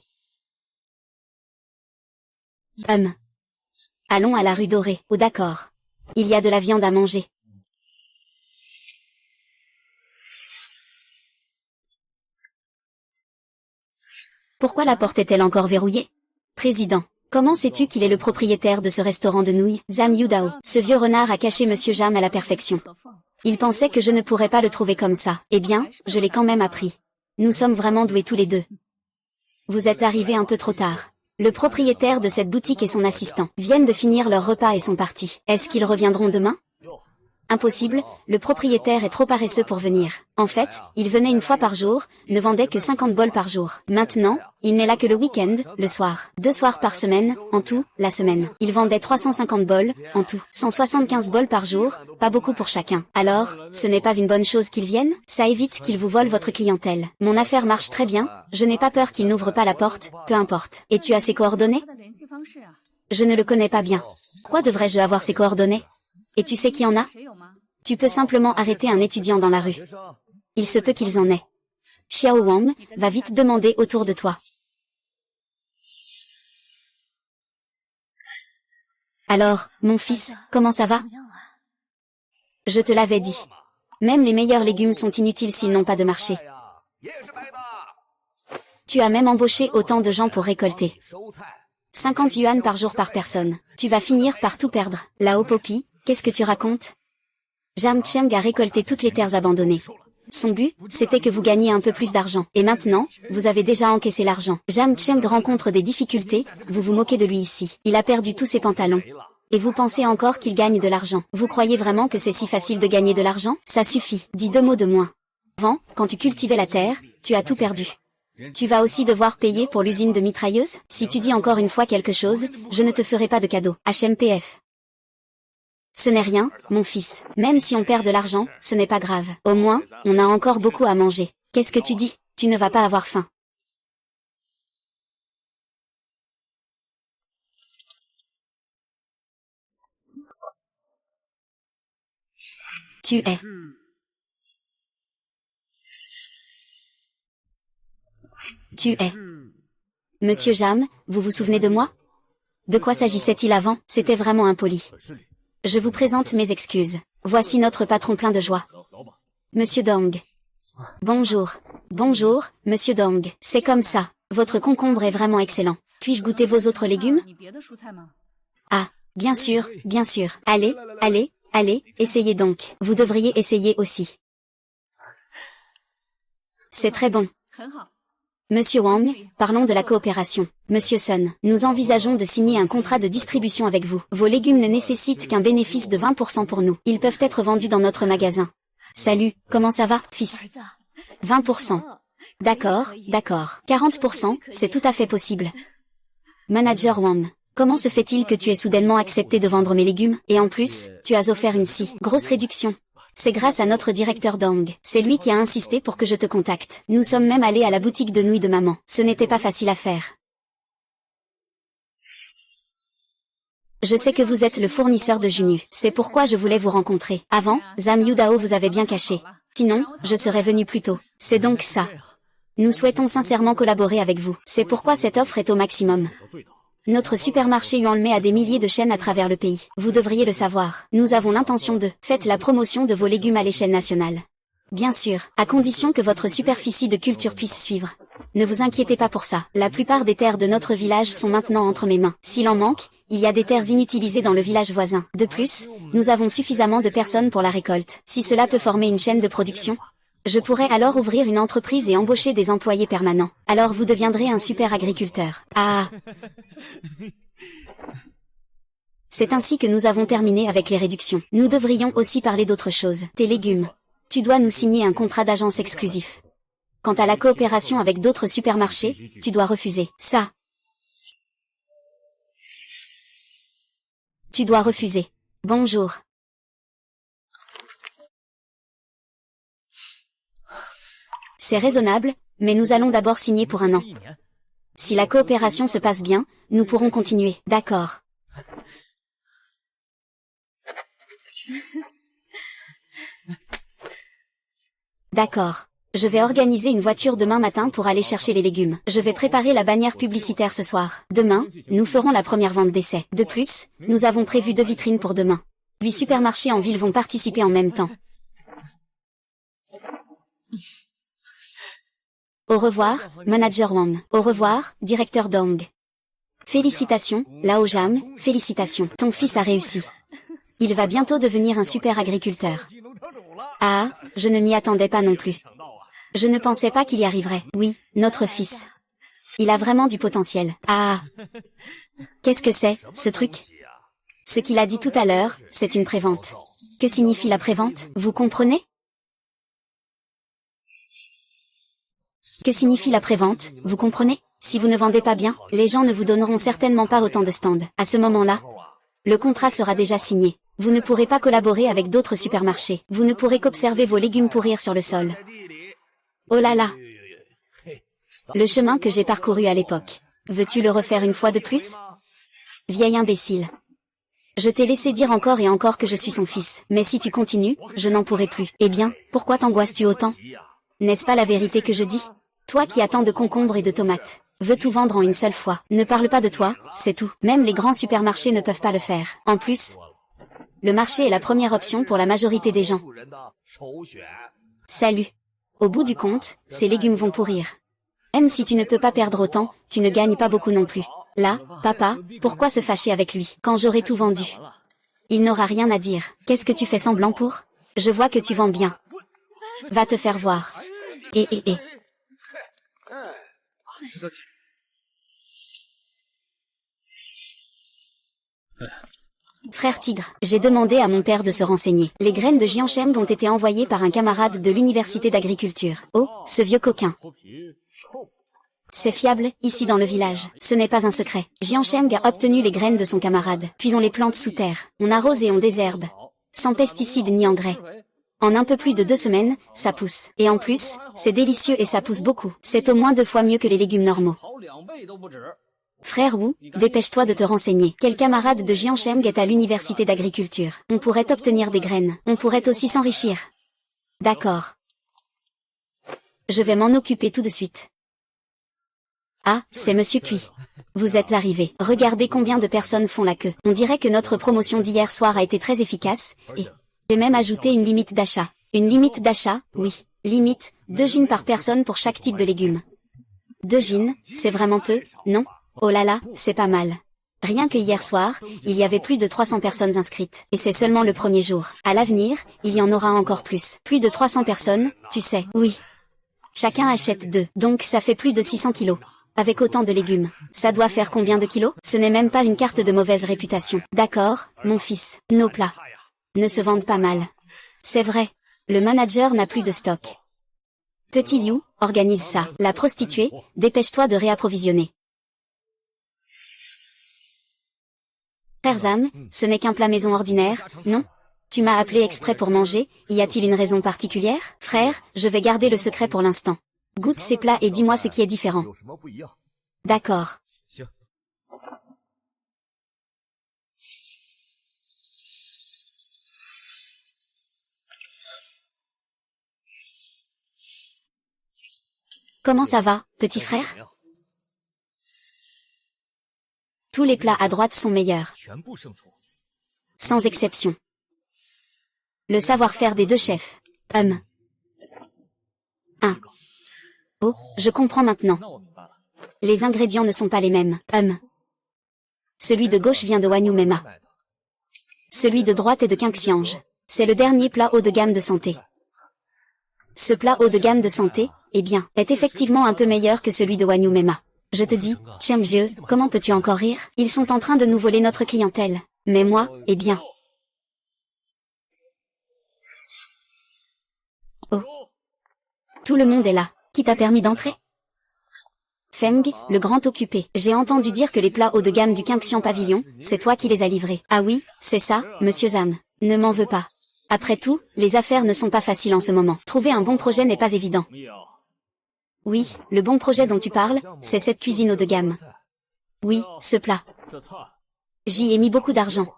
Allons à la rue Dorée. Oh d'accord. Il y a de la viande à manger. Pourquoi la porte est-elle encore verrouillée? Président, comment sais-tu qu'il est le propriétaire de ce restaurant de nouilles? Zhang Yudao. Ce vieux renard a caché Monsieur Jam à la perfection. Il pensait que je ne pourrais pas le trouver comme ça. Eh bien, je l'ai quand même appris. Nous sommes vraiment doués tous les deux. Vous êtes arrivés un peu trop tard. Le propriétaire de cette boutique et son assistant viennent de finir leur repas et sont partis. Est-ce qu'ils reviendront demain? Impossible, le propriétaire est trop paresseux pour venir. En fait, il venait une fois par jour, ne vendait que 50 bols par jour. Maintenant, il n'est là que le week-end, le soir. 2 soirs par semaine, en tout, la semaine. Il vendait 350 bols, en tout. 175 bols par jour, pas beaucoup pour chacun. Alors, ce n'est pas une bonne chose qu'ils viennent? Ça évite qu'ils vous volent votre clientèle. Mon affaire marche très bien, je n'ai pas peur qu'ils n'ouvrent pas la porte, peu importe. Et tu as ses coordonnées? Je ne le connais pas bien. Pourquoi devrais-je avoir ses coordonnées? Et tu sais qui en a? Tu peux simplement arrêter un étudiant dans la rue. Il se peut qu'ils en aient. Xiao Wang, va vite demander autour de toi. Alors, mon fils, comment ça va? Je te l'avais dit. Même les meilleurs légumes sont inutiles s'ils n'ont pas de marché. Tu as même embauché autant de gens pour récolter. 50 yuan par jour par personne. Tu vas finir par tout perdre. Lao Poppy, qu'est-ce que tu racontes? Jam Cheng a récolté toutes les terres abandonnées. Son but, c'était que vous gagniez un peu plus d'argent. Et maintenant, vous avez déjà encaissé l'argent. Jam Cheng rencontre des difficultés, vous vous moquez de lui ici. Il a perdu tous ses pantalons. Et vous pensez encore qu'il gagne de l'argent. Vous croyez vraiment que c'est si facile de gagner de l'argent? Ça suffit. Dis 2 mots de moins. Avant, quand tu cultivais la terre, tu as tout perdu. Tu vas aussi devoir payer pour l'usine de mitrailleuses? Si tu dis encore une fois quelque chose, je ne te ferai pas de cadeau. HMPF. Ce n'est rien, mon fils. Même si on perd de l'argent, ce n'est pas grave. Au moins, on a encore beaucoup à manger. Qu'est-ce que tu dis? Tu ne vas pas avoir faim. Tu es. Tu es. Monsieur Jam, vous vous souvenez de moi? De quoi s'agissait-il avant? C'était vraiment impoli. Je vous présente mes excuses. Voici notre patron plein de joie. Monsieur Dong. Bonjour. Bonjour, Monsieur Dong. C'est comme ça. Votre concombre est vraiment excellent. Puis-je goûter vos autres légumes? Ah, bien sûr, bien sûr. Allez, allez, allez, essayez donc. Vous devriez essayer aussi. C'est très bon. Monsieur Wang, parlons de la coopération. Monsieur Sun, nous envisageons de signer un contrat de distribution avec vous. Vos légumes ne nécessitent qu'un bénéfice de 20% pour nous. Ils peuvent être vendus dans notre magasin. Salut, comment ça va, fils? 20%. D'accord, d'accord. 40%, c'est tout à fait possible. Manager Wang, comment se fait-il que tu aies soudainement accepté de vendre mes légumes? Et en plus, tu as offert une si grosse réduction. C'est grâce à notre directeur Dong. C'est lui qui a insisté pour que je te contacte. Nous sommes même allés à la boutique de nouilles de maman. Ce n'était pas facile à faire. Je sais que vous êtes le fournisseur de Junu. C'est pourquoi je voulais vous rencontrer. Avant, Zhang Yudao vous avait bien caché. Sinon, je serais venu plus tôt. C'est donc ça. Nous souhaitons sincèrement collaborer avec vous. C'est pourquoi cette offre est au maximum. Notre supermarché Yuanmei a des milliers de chaînes à travers le pays. Vous devriez le savoir. Nous avons l'intention de faire la promotion de vos légumes à l'échelle nationale. Bien sûr, à condition que votre superficie de culture puisse suivre. Ne vous inquiétez pas pour ça. La plupart des terres de notre village sont maintenant entre mes mains. S'il en manque, il y a des terres inutilisées dans le village voisin. De plus, nous avons suffisamment de personnes pour la récolte. Si cela peut former une chaîne de production, je pourrais alors ouvrir une entreprise et embaucher des employés permanents. Alors vous deviendrez un super agriculteur. Ah! C'est ainsi que nous avons terminé avec les réductions. Nous devrions aussi parler d'autre chose. Tes légumes. Tu dois nous signer un contrat d'agence exclusif. Quant à la coopération avec d'autres supermarchés, tu dois refuser. Ça. Tu dois refuser. Bonjour. C'est raisonnable, mais nous allons d'abord signer pour 1 an. Si la coopération se passe bien, nous pourrons continuer. D'accord. D'accord. Je vais organiser une voiture demain matin pour aller chercher les légumes. Je vais préparer la bannière publicitaire ce soir. Demain, nous ferons la première vente d'essai. De plus, nous avons prévu 2 vitrines pour demain. 8 supermarchés en ville vont participer en même temps. Au revoir, Manager Wang. Au revoir, Directeur Dong. Félicitations, Lao Jam, félicitations. Ton fils a réussi. Il va bientôt devenir un super agriculteur. Ah, je ne m'y attendais pas non plus. Je ne pensais pas qu'il y arriverait. Oui, notre fils. Il a vraiment du potentiel. Ah. Qu'est-ce que c'est, ce truc? Ce qu'il a dit tout à l'heure, c'est une prévente. Que signifie la prévente? Vous comprenez? Que signifie la prévente, vous comprenez? Si vous ne vendez pas bien, les gens ne vous donneront certainement pas autant de stands. À ce moment-là, le contrat sera déjà signé. Vous ne pourrez pas collaborer avec d'autres supermarchés. Vous ne pourrez qu'observer vos légumes pourrir sur le sol. Oh là là! Le chemin que j'ai parcouru à l'époque. Veux-tu le refaire une fois de plus? Vieil imbécile. Je t'ai laissé dire encore et encore que je suis son fils. Mais si tu continues, je n'en pourrai plus. Eh bien, pourquoi t'angoisses-tu autant? N'est-ce pas la vérité que je dis? Toi qui as tant de concombres et de tomates, veux tout vendre en une seule fois. Ne parle pas de toi, c'est tout. Même les grands supermarchés ne peuvent pas le faire. En plus, le marché est la première option pour la majorité des gens. Salut. Au bout du compte, ces légumes vont pourrir. Même si tu ne peux pas perdre autant, tu ne gagnes pas beaucoup non plus. Là, papa, pourquoi se fâcher avec lui, quand j'aurai tout vendu? Il n'aura rien à dire. Qu'est-ce que tu fais semblant pour? Je vois que tu vends bien. Va te faire voir. Et. Frère Tigre, j'ai demandé à mon père de se renseigner. Les graines de Jiansheng ont été envoyées par un camarade de l'université d'agriculture. Oh, ce vieux coquin. C'est fiable, ici dans le village. Ce n'est pas un secret. Jiansheng a obtenu les graines de son camarade. Puis on les plante sous terre. On arrose et on désherbe. Sans pesticides ni engrais. En un peu plus de 2 semaines, ça pousse. Et en plus, c'est délicieux et ça pousse beaucoup. C'est au moins 2 fois mieux que les légumes normaux. Frère Wu, dépêche-toi de te renseigner. Quel camarade de Jiansheng est à l'université d'agriculture? On pourrait obtenir des graines. On pourrait aussi s'enrichir. D'accord. Je vais m'en occuper tout de suite. Ah, c'est Monsieur Cui. Vous êtes arrivé. Regardez combien de personnes font la queue. On dirait que notre promotion d'hier soir a été très efficace, et j'ai même ajouté une limite d'achat. Une limite d'achat, oui. Limite, 2 jeans par personne pour chaque type de légumes. 2 jeans, c'est vraiment peu, non? Oh là là, c'est pas mal. Rien que hier soir, il y avait plus de 300 personnes inscrites. Et c'est seulement le premier jour. À l'avenir, il y en aura encore plus. Plus de 300 personnes, tu sais. Oui. Chacun achète 2. Donc ça fait plus de 600 kilos. Avec autant de légumes, ça doit faire combien de kilos? Ce n'est même pas une carte de mauvaise réputation. D'accord, mon fils. Nos plats ne se vendent pas mal. C'est vrai. Le manager n'a plus de stock. Petit Liu, organise ça. La prostituée, dépêche-toi de réapprovisionner. Frère Zam, ce n'est qu'un plat maison ordinaire, non? Tu m'as appelé exprès pour manger, y a-t-il une raison particulière? Frère, je vais garder le secret pour l'instant. Goûte ces plats et dis-moi ce qui est différent. D'accord. Comment ça va, petit frère? Tous les plats à droite sont meilleurs. Sans exception. Le savoir-faire des 2 chefs. 1. Oh, je comprends maintenant. Les ingrédients ne sont pas les mêmes. Celui de gauche vient de Wanyu Mema. Celui de droite est de Qingxiange. C'est le dernier plat haut de gamme de santé. Ce plat haut de gamme de santé, eh bien, est effectivement un peu meilleur que celui de Wanyu Mema. Je te dis, Chiang-Jie, comment peux-tu encore rire? Ils sont en train de nous voler notre clientèle. Mais moi, eh bien. Oh. Tout le monde est là. Qui t'a permis d'entrer? Feng, le grand occupé. J'ai entendu dire que les plats haut de gamme du Qingxian Pavillon, c'est toi qui les as livrés. Ah oui, c'est ça, monsieur Zam. Ne m'en veux pas. Après tout, les affaires ne sont pas faciles en ce moment. Trouver un bon projet n'est pas évident. Oui, le bon projet dont tu parles, c'est cette cuisine haut de gamme. Oui, ce plat. J'y ai mis beaucoup d'argent.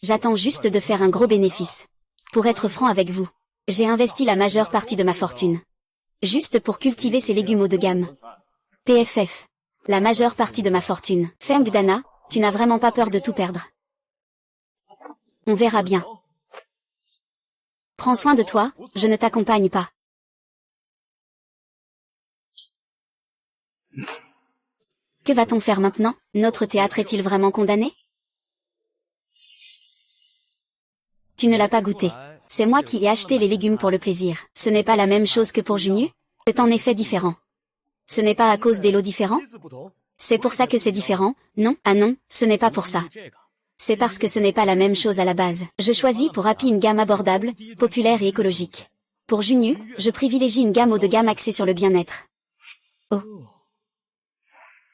J'attends juste de faire un gros bénéfice. Pour être franc avec vous, j'ai investi la majeure partie de ma fortune. Juste pour cultiver ces légumes haut de gamme. PFF. La majeure partie de ma fortune. Feng Dana, tu n'as vraiment pas peur de tout perdre. On verra bien. Prends soin de toi, je ne t'accompagne pas. Que va-t-on faire maintenant? Notre théâtre est-il vraiment condamné? Tu ne l'as pas goûté. C'est moi qui ai acheté les légumes pour le plaisir. Ce n'est pas la même chose que pour Junyu? C'est en effet différent. Ce n'est pas à cause des lots différents? C'est pour ça que c'est différent, non? Ah non, ce n'est pas pour ça. C'est parce que ce n'est pas la même chose à la base. Je choisis pour Happy une gamme abordable, populaire et écologique. Pour Junyu, je privilégie une gamme haut de gamme axée sur le bien-être. Oh.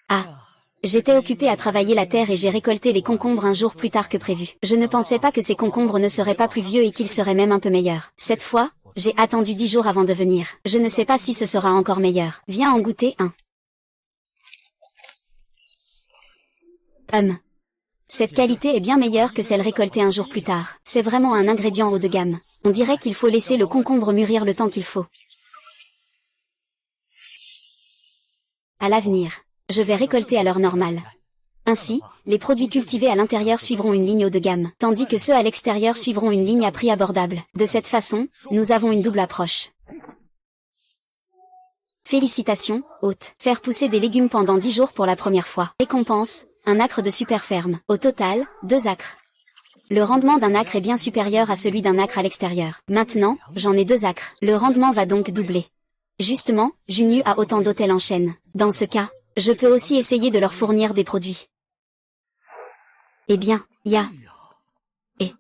Ah. J'étais occupée à travailler la terre et j'ai récolté les concombres un jour plus tard que prévu. Je ne pensais pas que ces concombres ne seraient pas plus vieux et qu'ils seraient même un peu meilleurs. Cette fois, j'ai attendu 10 jours avant de venir. Je ne sais pas si ce sera encore meilleur. Viens en goûter un. Cette qualité est bien meilleure que celle récoltée un jour plus tard. C'est vraiment un ingrédient haut de gamme. On dirait qu'il faut laisser le concombre mûrir le temps qu'il faut. À l'avenir, je vais récolter à l'heure normale. Ainsi, les produits cultivés à l'intérieur suivront une ligne haut de gamme, tandis que ceux à l'extérieur suivront une ligne à prix abordable. De cette façon, nous avons une double approche. Félicitations, hôte. Faire pousser des légumes pendant 10 jours pour la première fois. Récompense, un acre de super ferme. Au total, 2 acres. Le rendement d'un acre est bien supérieur à celui d'un acre à l'extérieur. Maintenant, j'en ai 2 acres. Le rendement va donc doubler. Justement, Junyu a autant d'hôtels en chaîne. Dans ce cas, je peux aussi essayer de leur fournir des produits. Eh bien, ya. Et.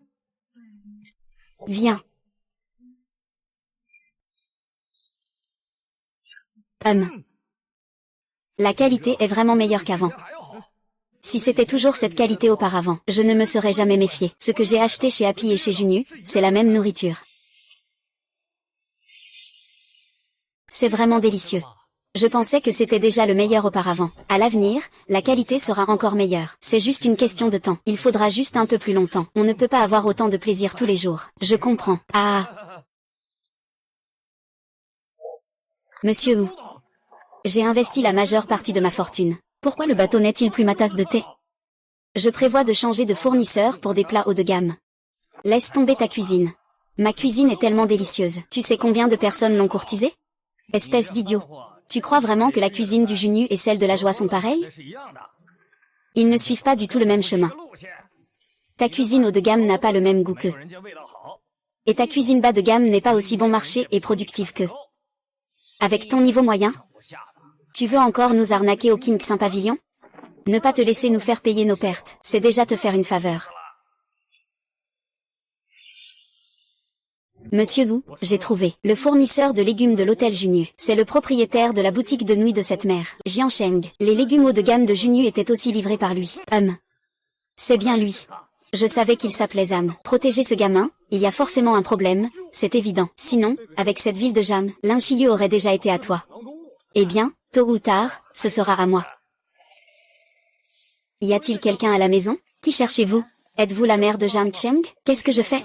Viens. La qualité est vraiment meilleure qu'avant. Si c'était toujours cette qualité auparavant, je ne me serais jamais méfié. Ce que j'ai acheté chez Happy et chez Junyu, c'est la même nourriture. C'est vraiment délicieux. Je pensais que c'était déjà le meilleur auparavant. À l'avenir, la qualité sera encore meilleure. C'est juste une question de temps. Il faudra juste un peu plus longtemps. On ne peut pas avoir autant de plaisir tous les jours. Je comprends. Ah. Monsieur Wu. J'ai investi la majeure partie de ma fortune. Pourquoi le bateau n'est-il plus ma tasse de thé? Je prévois de changer de fournisseur pour des plats haut de gamme. Laisse tomber ta cuisine. Ma cuisine est tellement délicieuse. Tu sais combien de personnes l'ont courtisée? Espèce d'idiot. Tu crois vraiment que la cuisine du Junyu et celle de la joie sont pareilles? Ils ne suivent pas du tout le même chemin. Ta cuisine haut de gamme n'a pas le même goût qu'eux. Et ta cuisine bas de gamme n'est pas aussi bon marché et productive qu'eux. Avec ton niveau moyen, tu veux encore nous arnaquer au King Saint Pavillon? Ne pas te laisser nous faire payer nos pertes, c'est déjà te faire une faveur. Monsieur Wu, j'ai trouvé le fournisseur de légumes de l'hôtel Junyu. C'est le propriétaire de la boutique de nouilles de cette mère, Jian Sheng. Les légumes haut de gamme de Junyu étaient aussi livrés par lui. C'est bien lui. Je savais qu'il s'appelait Zam. Protéger ce gamin, il y a forcément un problème, c'est évident. Sinon, avec cette ville de Jam, l'Inchiyu aurait déjà été à toi. Eh bien, tôt ou tard, ce sera à moi. Y a-t-il quelqu'un à la maison? Qui cherchez-vous? Êtes-vous la mère de Jam Cheng? Qu'est-ce que je fais?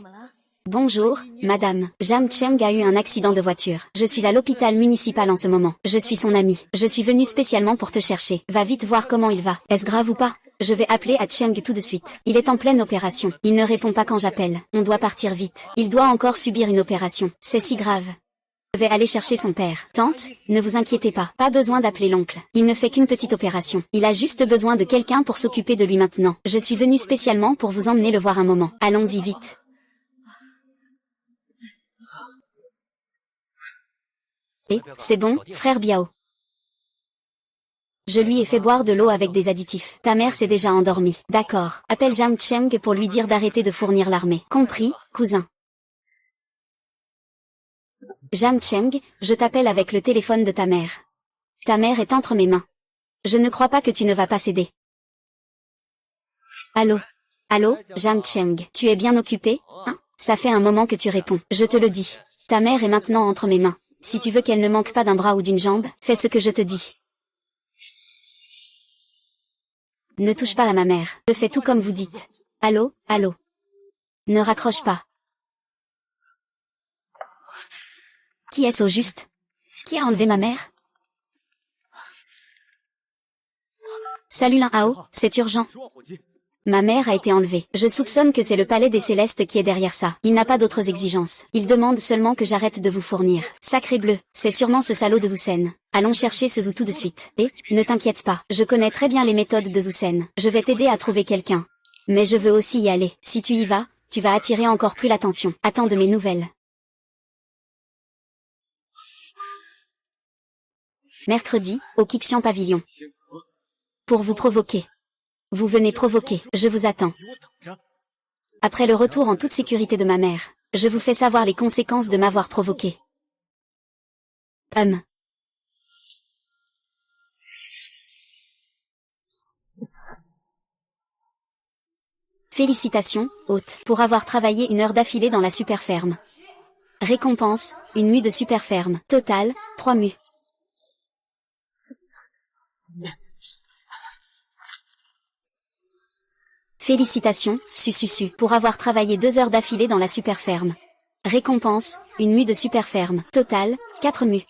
Bonjour, madame. Jam Cheng a eu un accident de voiture. Je suis à l'hôpital municipal en ce moment. Je suis son amie. Je suis venue spécialement pour te chercher. Va vite voir comment il va. Est-ce grave ou pas? Je vais appeler à Cheng tout de suite. Il est en pleine opération. Il ne répond pas quand j'appelle. On doit partir vite. Il doit encore subir une opération. C'est si grave. Je vais aller chercher son père. Tante, ne vous inquiétez pas. Pas besoin d'appeler l'oncle. Il ne fait qu'une petite opération. Il a juste besoin de quelqu'un pour s'occuper de lui maintenant. Je suis venue spécialement pour vous emmener le voir un moment. Allons-y vite. C'est bon, frère Biao. Je lui ai fait boire de l'eau avec des additifs. Ta mère s'est déjà endormie. D'accord. Appelle Jam Cheng pour lui dire d'arrêter de fournir l'armée. Compris, cousin. Jam Cheng, je t'appelle avec le téléphone de ta mère. Ta mère est entre mes mains. Je ne crois pas que tu ne vas pas céder. Allô? Allô, Jam Cheng. Tu es bien occupé, hein? Ça fait un moment que tu réponds. Je te le dis. Ta mère est maintenant entre mes mains. Si tu veux qu'elle ne manque pas d'un bras ou d'une jambe, fais ce que je te dis. Ne touche pas à ma mère. Je fais tout comme vous dites. Allô, allô. Ne raccroche pas. Qui est-ce au juste? Qui a enlevé ma mère? Salut Lin Hao, c'est urgent. Ma mère a été enlevée. Je soupçonne que c'est le palais des Célestes qui est derrière ça. Il n'a pas d'autres exigences. Il demande seulement que j'arrête de vous fournir. Sacré bleu, c'est sûrement ce salaud de Zusen. Allons chercher ce Zhu tout de suite. Et, ne t'inquiète pas, je connais très bien les méthodes de Zusen. Je vais t'aider à trouver quelqu'un. Mais je veux aussi y aller. Si tu y vas, tu vas attirer encore plus l'attention. Attends de mes nouvelles. Mercredi, au Qixian Pavillon. Pour vous provoquer. Vous venez provoquer, je vous attends. Après le retour en toute sécurité de ma mère, je vous fais savoir les conséquences de m'avoir provoqué. Félicitations, hôte, pour avoir travaillé 1 heure d'affilée dans la super ferme. Récompense, 1 mue de super ferme. Total, 3 mues. Félicitations, su, pour avoir travaillé 2 heures d'affilée dans la super ferme. Récompense, 1 mue de super ferme. Total, 4 mues.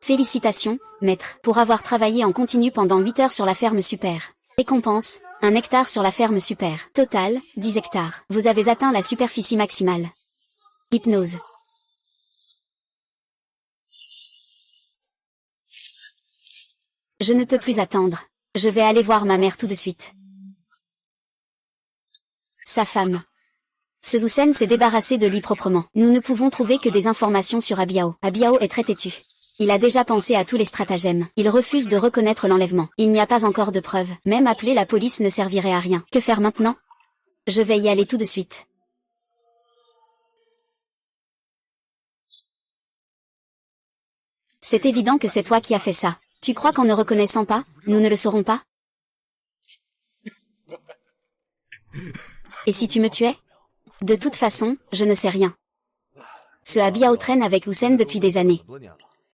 Félicitations, maître, pour avoir travaillé en continu pendant 8 heures sur la ferme super. Récompense, 1 hectare sur la ferme super. Total, 10 hectares. Vous avez atteint la superficie maximale. Hypnose. Je ne peux plus attendre. Je vais aller voir ma mère tout de suite. Sa femme. Ce Zusen s'est débarrassé de lui proprement. Nous ne pouvons trouver que des informations sur Abiao. Abiao est très têtu. Il a déjà pensé à tous les stratagèmes. Il refuse de reconnaître l'enlèvement. Il n'y a pas encore de preuves. Même appeler la police ne servirait à rien. Que faire maintenant? Je vais y aller tout de suite. C'est évident que c'est toi qui as fait ça. Tu crois qu'en ne reconnaissant pas, nous ne le saurons pas? Et si tu me tuais? De toute façon, je ne sais rien. Ce Abiao traîne avec Hussein depuis des années.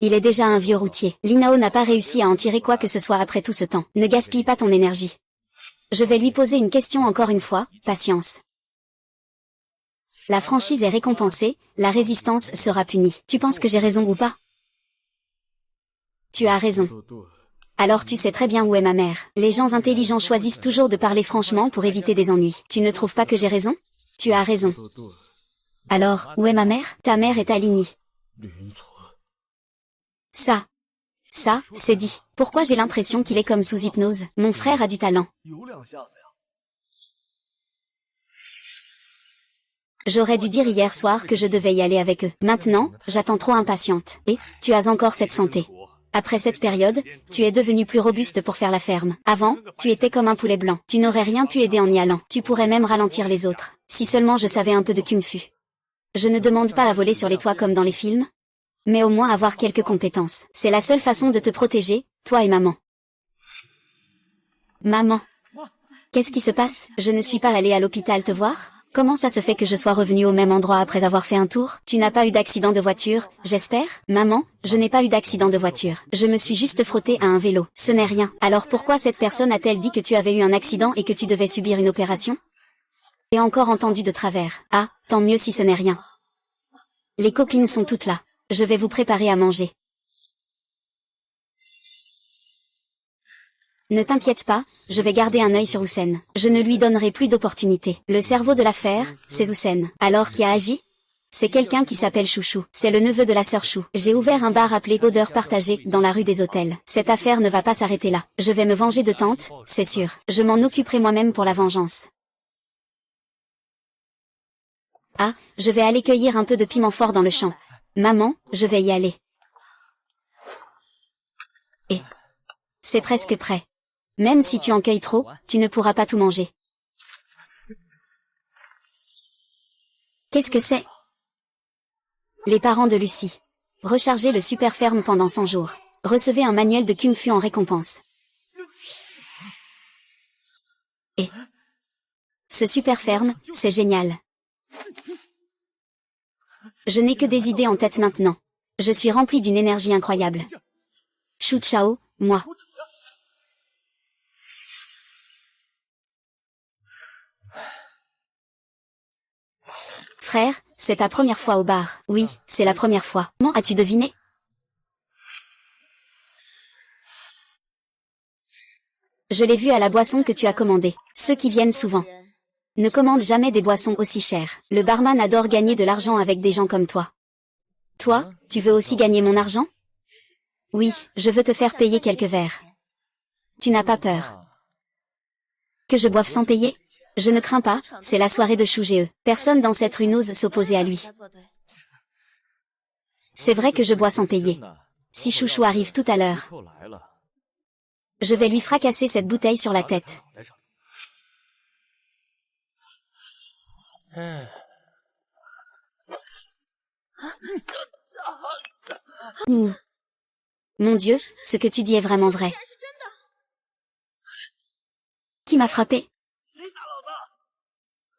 Il est déjà un vieux routier. Linao n'a pas réussi à en tirer quoi que ce soit après tout ce temps. Ne gaspille pas ton énergie. Je vais lui poser une question encore une fois, patience. La franchise est récompensée, la résistance sera punie. Tu penses que j'ai raison ou pas? Tu as raison. Alors tu sais très bien où est ma mère. Les gens intelligents choisissent toujours de parler franchement pour éviter des ennuis. Tu ne trouves pas que j'ai raison? Tu as raison. Alors, où est ma mère? Ta mère est à Ligny. Ça, c'est dit. Pourquoi j'ai l'impression qu'il est comme sous hypnose? Mon frère a du talent. J'aurais dû dire hier soir que je devais y aller avec eux. Maintenant, j'attends trop impatiente. Et, tu as encore cette santé. Après cette période, tu es devenu plus robuste pour faire la ferme. Avant, tu étais comme un poulet blanc. Tu n'aurais rien pu aider en y allant. Tu pourrais même ralentir les autres. Si seulement je savais un peu de kung-fu. Je ne demande pas à voler sur les toits comme dans les films, mais au moins avoir quelques compétences. C'est la seule façon de te protéger, toi et maman. Maman. Qu'est-ce qui se passe? Je ne suis pas allée à l'hôpital te voir? Comment ça se fait que je sois revenue au même endroit après avoir fait un tour? Tu n'as pas eu d'accident de voiture, j'espère? Maman, je n'ai pas eu d'accident de voiture. Je me suis juste frottée à un vélo. Ce n'est rien. Alors pourquoi cette personne a-t-elle dit que tu avais eu un accident et que tu devais subir une opération? J'ai encore entendu de travers. Ah, tant mieux si ce n'est rien. Les copines sont toutes là. Je vais vous préparer à manger. Ne t'inquiète pas, je vais garder un œil sur Hussein. Je ne lui donnerai plus d'opportunités. Le cerveau de l'affaire, c'est Hussein. Alors qui a agi? C'est quelqu'un qui s'appelle Chouchou. C'est le neveu de la sœur Chou. J'ai ouvert un bar appelé Odeur Partagée, dans la rue des Hôtels. Cette affaire ne va pas s'arrêter là. Je vais me venger de Tante, c'est sûr. Je m'en occuperai moi-même pour la vengeance. Ah, je vais aller cueillir un peu de piment fort dans le champ. Maman, je vais y aller. Et c'est presque prêt. Même si tu en cueilles trop, tu ne pourras pas tout manger. Qu'est-ce que c'est? Les parents de Lucie. Rechargez le super ferme pendant 100 jours. Recevez un manuel de Kung Fu en récompense. Et ce super ferme, c'est génial. Je n'ai que des idées en tête maintenant. Je suis rempli d'une énergie incroyable. Shu Chao, moi. Frère, c'est ta première fois au bar. Oui, c'est la première fois. Comment as-tu deviné? Je l'ai vu à la boisson que tu as commandée. Ceux qui viennent souvent ne commandent jamais des boissons aussi chères. Le barman adore gagner de l'argent avec des gens comme toi. Toi, tu veux aussi gagner mon argent? Oui, je veux te faire payer quelques verres. Tu n'as pas peur que je boive sans payer? Je ne crains pas, c'est la soirée de Chou-Ge. Personne dans cette rue n'ose s'opposer à lui. C'est vrai que je bois sans payer. Si Chouchou arrive tout à l'heure, je vais lui fracasser cette bouteille sur la tête. Ouh. Mon Dieu, ce que tu dis est vraiment vrai. Qui m'a frappé?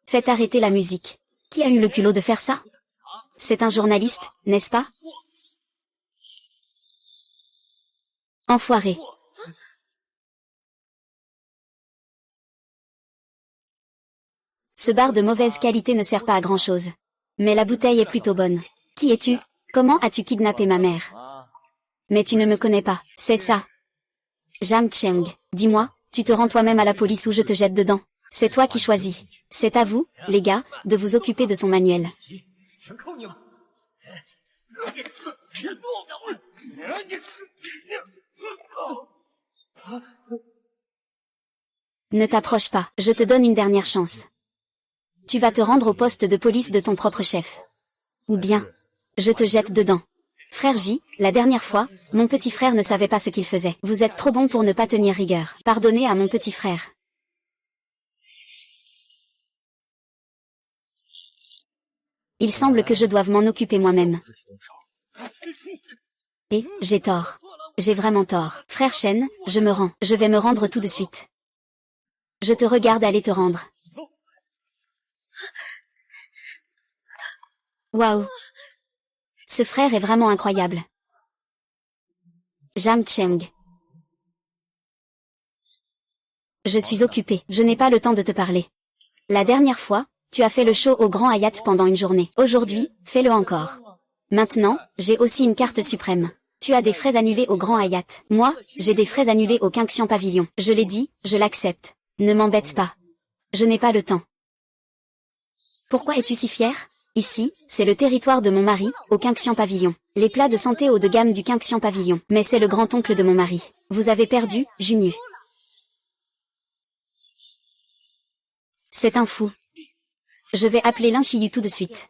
Faites arrêter la musique. Qui a eu le culot de faire ça? C'est un journaliste, n'est-ce pas? Enfoiré. Ce bar de mauvaise qualité ne sert pas à grand-chose. Mais la bouteille est plutôt bonne. Qui es-tu? Comment as-tu kidnappé ma mère? Mais tu ne me connais pas, c'est ça. Jam Cheng, dis-moi, tu te rends toi-même à la police ou je te jette dedans? C'est toi qui choisis. C'est à vous, les gars, de vous occuper de son manuel. Ne t'approche pas, je te donne une dernière chance. Tu vas te rendre au poste de police de ton propre chef. Ou bien, je te jette dedans. Frère J, la dernière fois, mon petit frère ne savait pas ce qu'il faisait. Vous êtes trop bon pour ne pas tenir rigueur. Pardonnez à mon petit frère. Il semble que je doive m'en occuper moi-même. Et, j'ai tort. J'ai vraiment tort. Frère Shen, je me rends. Je vais me rendre tout de suite. Je te regarde aller te rendre. Waouh! Ce frère est vraiment incroyable. Jam Cheng. Je suis occupée, je n'ai pas le temps de te parler. La dernière fois, tu as fait le show au Grand Hyatt pendant une journée. Aujourd'hui, fais-le encore. Maintenant, j'ai aussi une carte suprême. Tu as des frais annulés au Grand Hyatt. Moi, j'ai des frais annulés au Qingxian Pavilion. Je l'ai dit, je l'accepte. Ne m'embête pas. Je n'ai pas le temps. Pourquoi es-tu si fier? Ici, c'est le territoire de mon mari, au Qingxian Pavilion. Les plats de santé haut de gamme du Qingxian Pavilion. Mais c'est le grand-oncle de mon mari. Vous avez perdu, Junyu. C'est un fou. Je vais appeler Lin Shiyu tout de suite.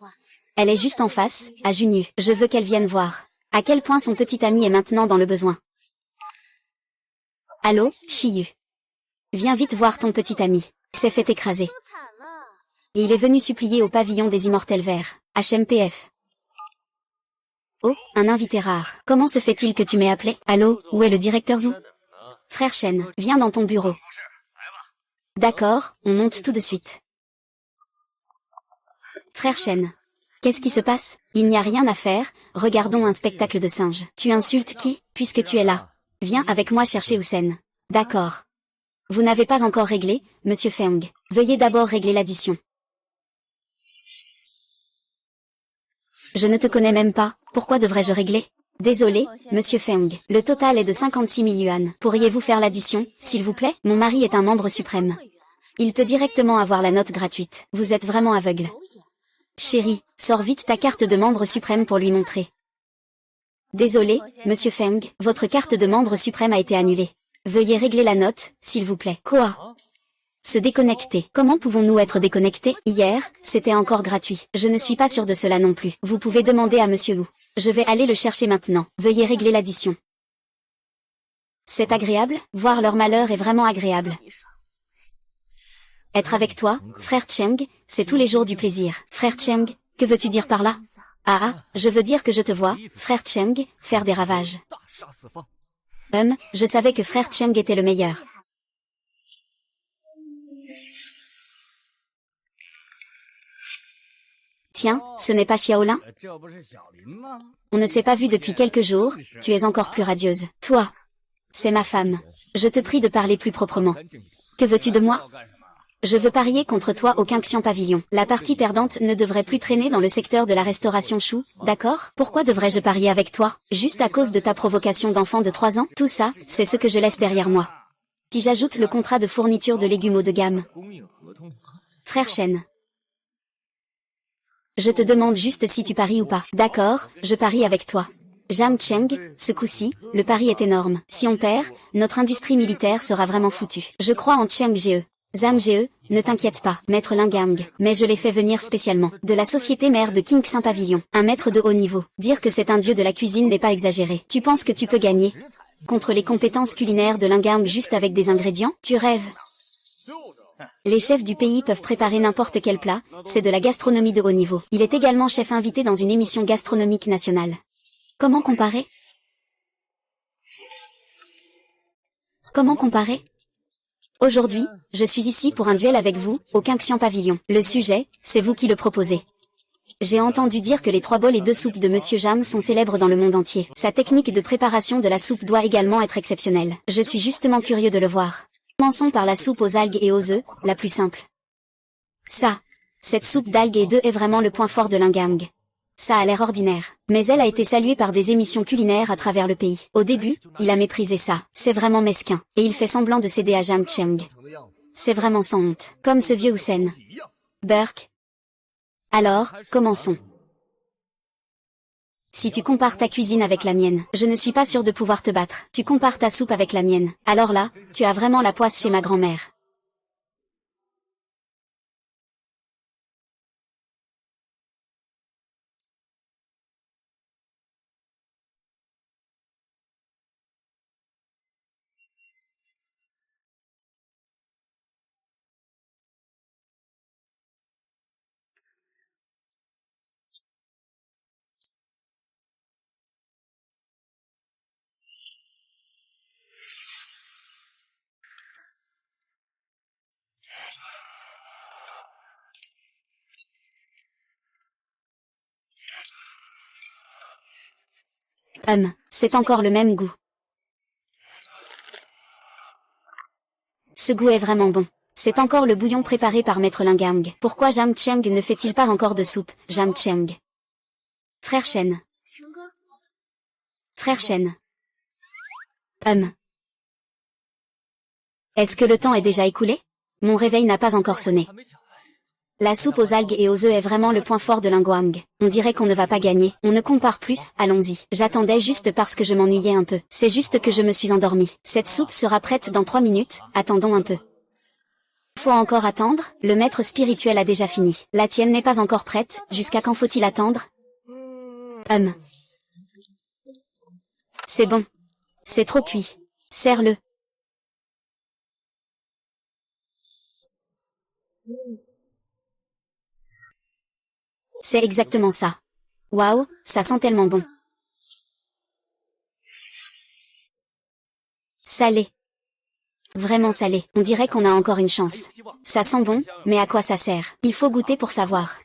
Elle est juste en face, à Junyu. Je veux qu'elle vienne voir à quel point son petit ami est maintenant dans le besoin. Allô, Shiyu. Viens vite voir ton petit ami. S'est fait écraser. Et il est venu supplier au pavillon des immortels verts, HMPF. Oh, un invité rare. Comment se fait-il que tu m'aies appelé? Allô, où est le directeur Zhu? Frère Shen, viens dans ton bureau. D'accord, on monte tout de suite. Frère Shen. Qu'est-ce qui se passe? Il n'y a rien à faire, regardons un spectacle de singes. Tu insultes qui, puisque tu es là? Viens avec moi chercher Hussein. D'accord. Vous n'avez pas encore réglé, monsieur Feng. Veuillez d'abord régler l'addition. Je ne te connais même pas, pourquoi devrais-je régler? Désolé, monsieur Feng. Le total est de 56 000 yuan. Pourriez-vous faire l'addition, s'il vous plaît? Mon mari est un membre suprême. Il peut directement avoir la note gratuite. Vous êtes vraiment aveugle. Chérie, sors vite ta carte de membre suprême pour lui montrer. Désolé, monsieur Feng, votre carte de membre suprême a été annulée. Veuillez régler la note, s'il vous plaît. Quoi? Se déconnecter. Comment pouvons-nous être déconnectés? Hier, c'était encore gratuit. Je ne suis pas sûre de cela non plus. Vous pouvez demander à monsieur Wu. Je vais aller le chercher maintenant. Veuillez régler l'addition. C'est agréable? Voir leur malheur est vraiment agréable. Être avec toi, frère Cheng, c'est tous les jours du plaisir. Frère Cheng, que veux-tu dire par là? Ah, je veux dire que je te vois, frère Cheng, faire des ravages. Je savais que frère Cheng était le meilleur. Tiens, ce n'est pas Xiaolin? On ne s'est pas vu depuis quelques jours, tu es encore plus radieuse. Toi, c'est ma femme. Je te prie de parler plus proprement. Que veux-tu de moi? Je veux parier contre toi au Qingxian Pavilion. La partie perdante ne devrait plus traîner dans le secteur de la restauration chou, d'accord? Pourquoi devrais-je parier avec toi? Juste à cause de ta provocation d'enfant de 3 ans? Tout ça, c'est ce que je laisse derrière moi. Si j'ajoute le contrat de fourniture de légumes haut de gamme. Frère Shen. Je te demande juste si tu paries ou pas. D'accord, je parie avec toi. Jam Cheng, ce coup-ci, le pari est énorme. Si on perd, notre industrie militaire sera vraiment foutue. Je crois en Cheng Ge. Zhang Ge, ne t'inquiète pas, maître Lingang, mais je l'ai fait venir spécialement, de la société mère de Qingxian Pavilion, un maître de haut niveau. Dire que c'est un dieu de la cuisine n'est pas exagéré. Tu penses que tu peux gagner contre les compétences culinaires de Lingang juste avec des ingrédients? Tu rêves. Les chefs du pays peuvent préparer n'importe quel plat, c'est de la gastronomie de haut niveau. Il est également chef invité dans une émission gastronomique nationale. Comment comparer? Comment comparer? Aujourd'hui, je suis ici pour un duel avec vous, au Qingxian Pavilion. Le sujet, c'est vous qui le proposez. J'ai entendu dire que les 3 bols et 2 soupes de Monsieur Jam sont célèbres dans le monde entier. Sa technique de préparation de la soupe doit également être exceptionnelle. Je suis justement curieux de le voir. Commençons par la soupe aux algues et aux œufs, la plus simple. Ça, cette soupe d'algues et d'œufs est vraiment le point fort de Lingang. Ça a l'air ordinaire, mais elle a été saluée par des émissions culinaires à travers le pays. Au début, il a méprisé ça. C'est vraiment mesquin. Et il fait semblant de céder à Jam Cheng. C'est vraiment sans honte. Comme ce vieux Hussein. Burke. Alors, commençons. Si tu compares ta cuisine avec la mienne, je ne suis pas sûre de pouvoir te battre. Tu compares ta soupe avec la mienne. Alors là, tu as vraiment la poisse chez ma grand-mère. C'est encore le même goût. Ce goût est vraiment bon. C'est encore le bouillon préparé par Maître Lingang. Pourquoi Jam Cheng ne fait-il pas encore de soupe, Jam Cheng? Frère Shen. Frère Shen. Est-ce que le temps est déjà écoulé? Mon réveil n'a pas encore sonné. La soupe aux algues et aux œufs est vraiment le point fort de Linguang. On dirait qu'on ne va pas gagner. On ne compare plus, allons-y. J'attendais juste parce que je m'ennuyais un peu. C'est juste que je me suis endormie. Cette soupe sera prête dans 3 minutes, attendons un peu. Faut encore attendre, le maître spirituel a déjà fini. La tienne n'est pas encore prête, jusqu'à quand faut-il attendre? C'est bon. C'est trop cuit. Serre-le. C'est exactement ça. Waouh, ça sent tellement bon. Salé. Vraiment salé. On dirait qu'on a encore une chance. Ça sent bon, mais à quoi ça sert? Il faut goûter pour savoir.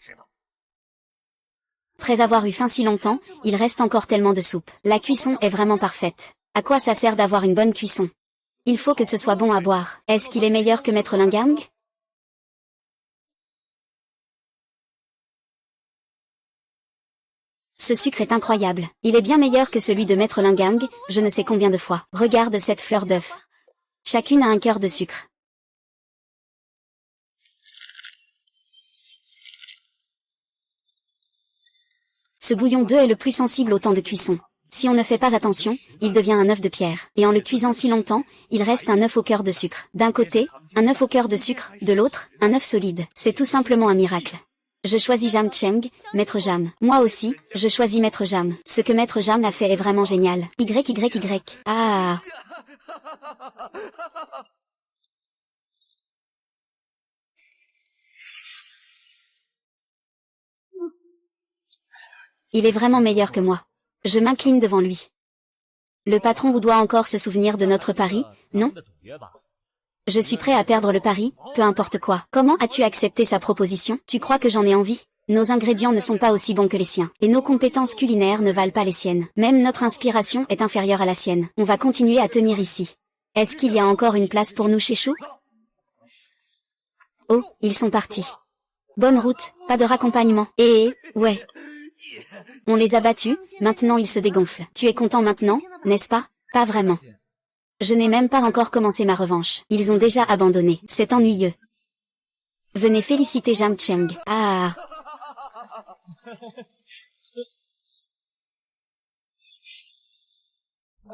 Après avoir eu faim si longtemps, il reste encore tellement de soupe. La cuisson est vraiment parfaite. À quoi ça sert d'avoir une bonne cuisson? Il faut que ce soit bon à boire. Est-ce qu'il est meilleur que Maître Lingang? Ce sucre est incroyable. Il est bien meilleur que celui de Maître Lingang, je ne sais combien de fois. Regarde cette fleur d'œuf. Chacune a un cœur de sucre. Ce bouillon d'œuf est le plus sensible au temps de cuisson. Si on ne fait pas attention, il devient un œuf de pierre. Et en le cuisant si longtemps, il reste un œuf au cœur de sucre. D'un côté, un œuf au cœur de sucre, de l'autre, un œuf solide. C'est tout simplement un miracle. Je choisis Jam Cheng, Maître Jam. Moi aussi, je choisis Maître Jam. Ce que Maître Jam a fait est vraiment génial. Y. Ah. Il est vraiment meilleur que moi. Je m'incline devant lui. Le patron doit encore se souvenir de notre pari, non? Je suis prêt à perdre le pari, peu importe quoi. Comment as-tu accepté sa proposition? Tu crois que j'en ai envie? Nos ingrédients ne sont pas aussi bons que les siens. Et nos compétences culinaires ne valent pas les siennes. Même notre inspiration est inférieure à la sienne. On va continuer à tenir ici. Est-ce qu'il y a encore une place pour nous chez Chou? Oh, ils sont partis. Bonne route, pas de raccompagnement. Ouais. On les a battus, maintenant ils se dégonflent. Tu es content maintenant, n'est-ce pas? Pas vraiment. Je n'ai même pas encore commencé ma revanche. Ils ont déjà abandonné. C'est ennuyeux. Venez féliciter Jam Cheng. Ah.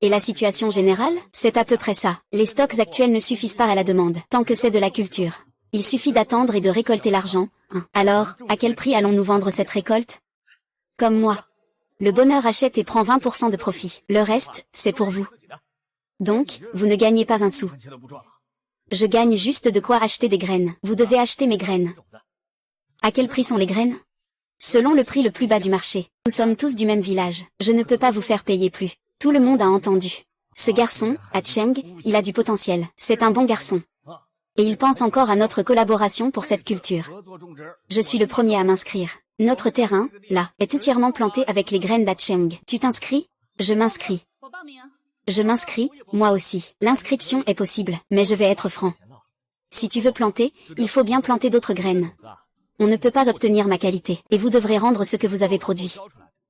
Et la situation générale? C'est à peu près ça. Les stocks actuels ne suffisent pas à la demande, tant que c'est de la culture. Il suffit d'attendre et de récolter l'argent. Alors, à quel prix allons-nous vendre cette récolte? Comme moi. Le bonheur achète et prend 20% de profit. Le reste, c'est pour vous. Donc, vous ne gagnez pas un sou. Je gagne juste de quoi acheter des graines. Vous devez acheter mes graines. À quel prix sont les graines? Selon le prix le plus bas du marché. Nous sommes tous du même village. Je ne peux pas vous faire payer plus. Tout le monde a entendu. Ce garçon, à Cheng, il a du potentiel. C'est un bon garçon. Et il pense encore à notre collaboration pour cette culture. Je suis le premier à m'inscrire. Notre terrain, là, est entièrement planté avec les graines d'Acheng. Tu t'inscris? Je m'inscris. Je m'inscris, moi aussi. L'inscription est possible, mais je vais être franc. Si tu veux planter, il faut bien planter d'autres graines. On ne peut pas obtenir ma qualité, et vous devrez rendre ce que vous avez produit.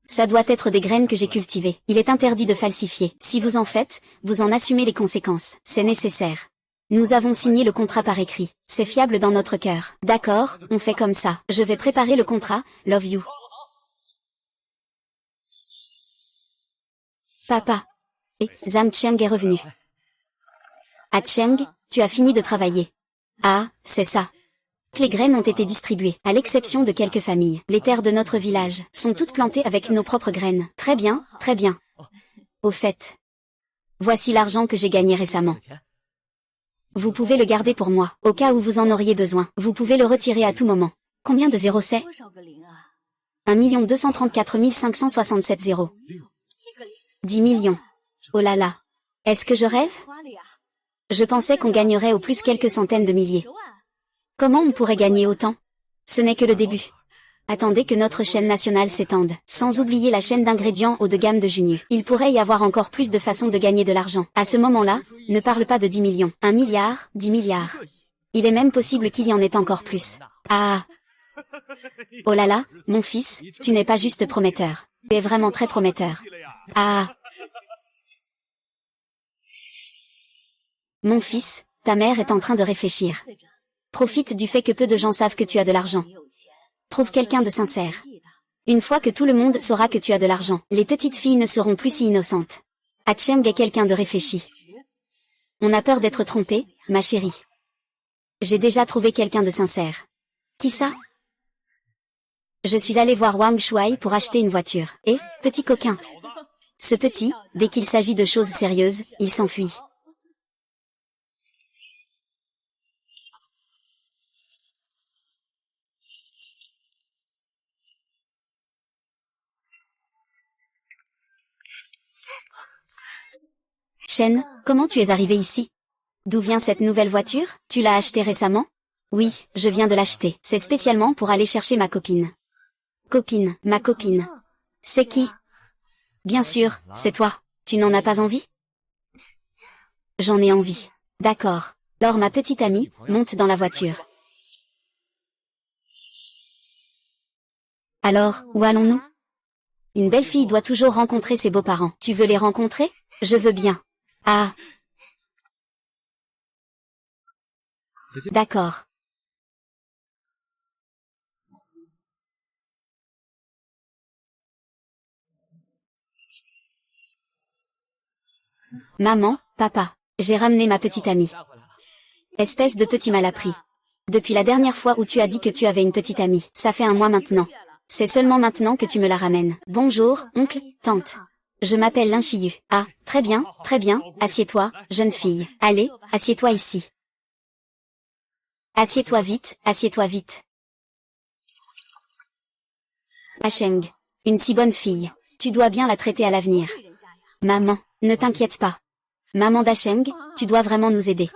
Ça doit être des graines que j'ai cultivées. Il est interdit de falsifier. Si vous en faites, vous en assumez les conséquences. C'est nécessaire. Nous avons signé le contrat par écrit. C'est fiable dans notre cœur. D'accord, on fait comme ça. Je vais préparer le contrat, love you. Papa. Et Jam Cheng est revenu. Ah Cheng, tu as fini de travailler. Ah, c'est ça. Les graines ont été distribuées, à l'exception de quelques familles. Les terres de notre village sont toutes plantées avec nos propres graines. Très bien, très bien. Au fait, voici l'argent que j'ai gagné récemment. Vous pouvez le garder pour moi, au cas où vous en auriez besoin. Vous pouvez le retirer à tout moment. Combien de zéros c'est? 1 234 567 zéros. 10 millions. Oh là là. Est-ce que je rêve? Je pensais qu'on gagnerait au plus quelques centaines de milliers. Comment on pourrait gagner autant? Ce n'est que le début. Attendez que notre chaîne nationale s'étende. Sans oublier la chaîne d'ingrédients haut de gamme de Junyu. Il pourrait y avoir encore plus de façons de gagner de l'argent. À ce moment-là, ne parle pas de 10 millions. 1 milliard, 10 milliards. Il est même possible qu'il y en ait encore plus. Ah! Oh là là, mon fils, tu n'es pas juste prometteur. Tu es vraiment très prometteur. Ah! Mon fils, ta mère est en train de réfléchir. Profite du fait que peu de gens savent que tu as de l'argent. Trouve quelqu'un de sincère. Une fois que tout le monde saura que tu as de l'argent, les petites filles ne seront plus si innocentes. Cheng est quelqu'un de réfléchi. On a peur d'être trompé, ma chérie. J'ai déjà trouvé quelqu'un de sincère. Qui ça? Je suis allée voir Wang Shuai pour acheter une voiture. Et, petit coquin. Ce petit, dès qu'il s'agit de choses sérieuses, il s'enfuit. Shen, comment tu es arrivé ici? D'où vient cette nouvelle voiture? Tu l'as achetée récemment? Oui, je viens de l'acheter. C'est spécialement pour aller chercher ma copine. Copine, ma copine. C'est qui? Bien sûr, c'est toi. Tu n'en as pas envie? J'en ai envie. D'accord. Alors ma petite amie, monte dans la voiture. Alors, où allons-nous? Une belle fille doit toujours rencontrer ses beaux-parents. Tu veux les rencontrer? Je veux bien. Ah. D'accord. Maman, papa, j'ai ramené ma petite amie. Espèce de petit malappris. Depuis la dernière fois où tu as dit que tu avais une petite amie, ça fait un mois maintenant. C'est seulement maintenant que tu me la ramènes. Bonjour, oncle, tante. Je m'appelle Lin Shiyu. Ah, très bien, assieds-toi, jeune fille. Allez, assieds-toi ici. Assieds-toi vite, assieds-toi vite. Cheng, une si bonne fille. Tu dois bien la traiter à l'avenir. Maman, ne t'inquiète pas. Maman d'Acheng, tu dois vraiment nous aider.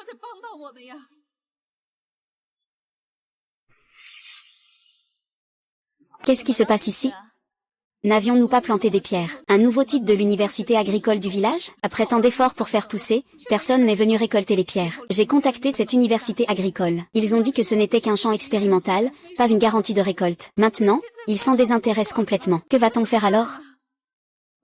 Qu'est-ce qui se passe ici? N'avions-nous pas planté des pierres? Un nouveau type de l'université agricole du village? Après tant d'efforts pour faire pousser, personne n'est venu récolter les pierres. J'ai contacté cette université agricole. Ils ont dit que ce n'était qu'un champ expérimental, pas une garantie de récolte. Maintenant, ils s'en désintéressent complètement. Que va-t-on faire alors?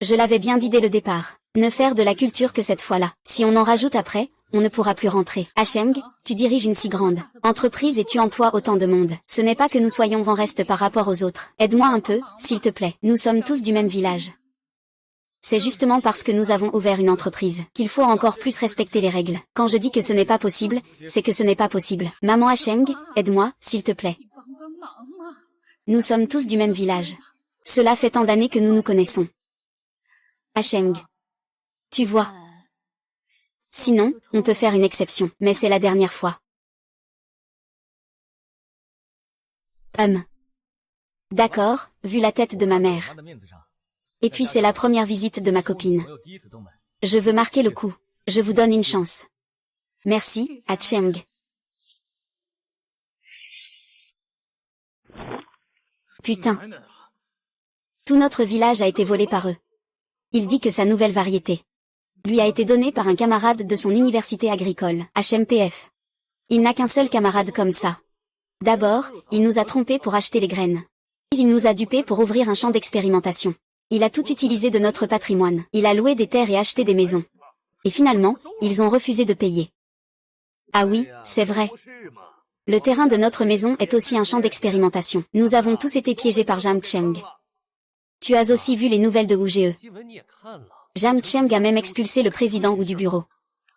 Je l'avais bien dit dès le départ. Ne faire de la culture que cette fois-là. Si on en rajoute après, on ne pourra plus rentrer. Cheng, tu diriges une si grande entreprise et tu emploies autant de monde. Ce n'est pas que nous soyons en reste par rapport aux autres. Aide-moi un peu, s'il te plaît. Nous sommes tous du même village. C'est justement parce que nous avons ouvert une entreprise qu'il faut encore plus respecter les règles. Quand je dis que ce n'est pas possible, c'est que ce n'est pas possible. Maman Cheng, aide-moi, s'il te plaît. Nous sommes tous du même village. Cela fait tant d'années que nous nous connaissons. Cheng. Tu vois. Sinon, on peut faire une exception, mais c'est la dernière fois. D'accord, vu la tête de ma mère. Et puis c'est la première visite de ma copine. Je veux marquer le coup. Je vous donne une chance. Merci, Cheng. Putain. Tout notre village a été volé par eux. Il dit que sa nouvelle variété lui a été donnée par un camarade de son université agricole, HMPF. Il n'a qu'un seul camarade comme ça. D'abord, il nous a trompés pour acheter les graines. Puis il nous a dupés pour ouvrir un champ d'expérimentation. Il a tout utilisé de notre patrimoine. Il a loué des terres et acheté des maisons. Et finalement, ils ont refusé de payer. Ah oui, c'est vrai. Le terrain de notre maison est aussi un champ d'expérimentation. Nous avons tous été piégés par Zhang Cheng. Tu as aussi vu les nouvelles de WGE. Zhang Cheng a même expulsé le président du bureau.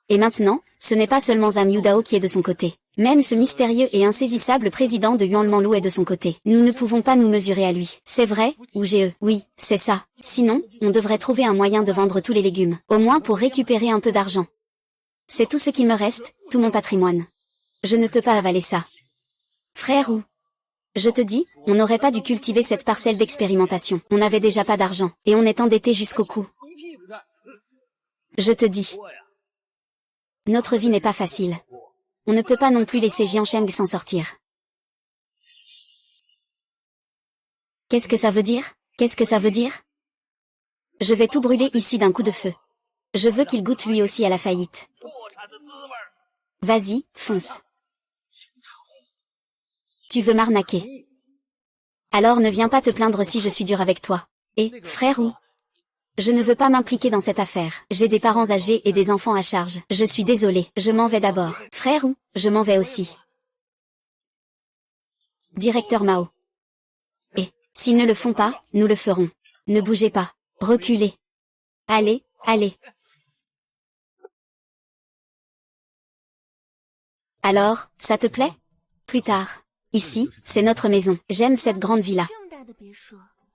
Et maintenant, ce n'est pas seulement Zhang Yudao qui est de son côté. Même ce mystérieux et insaisissable président de Yuan Manlu est de son côté. Nous ne pouvons pas nous mesurer à lui. C'est vrai, WGE. Oui, c'est ça. Sinon, on devrait trouver un moyen de vendre tous les légumes. Au moins pour récupérer un peu d'argent. C'est tout ce qu'il me reste, tout mon patrimoine. Je ne peux pas avaler ça. Frère ou... Je te dis, on n'aurait pas dû cultiver cette parcelle d'expérimentation. On n'avait déjà pas d'argent. Et on est endetté jusqu'au cou. Je te dis. Notre vie n'est pas facile. On ne peut pas non plus laisser Jiancheng s'en sortir. Qu'est-ce que ça veut dire? Qu'est-ce que ça veut dire? Je vais tout brûler ici d'un coup de feu. Je veux qu'il goûte lui aussi à la faillite. Vas-y, fonce. Tu veux m'arnaquer. Alors ne viens pas te plaindre si je suis dur avec toi. Et, frère ou? Je ne veux pas m'impliquer dans cette affaire. J'ai des parents âgés et des enfants à charge. Je suis désolé. Je m'en vais d'abord. Frère ou? Je m'en vais aussi. Directeur Mao. Et, s'ils ne le font pas, nous le ferons. Ne bougez pas. Reculez. Allez, allez. Alors, ça te plaît? Plus tard. Ici, c'est notre maison. J'aime cette grande villa.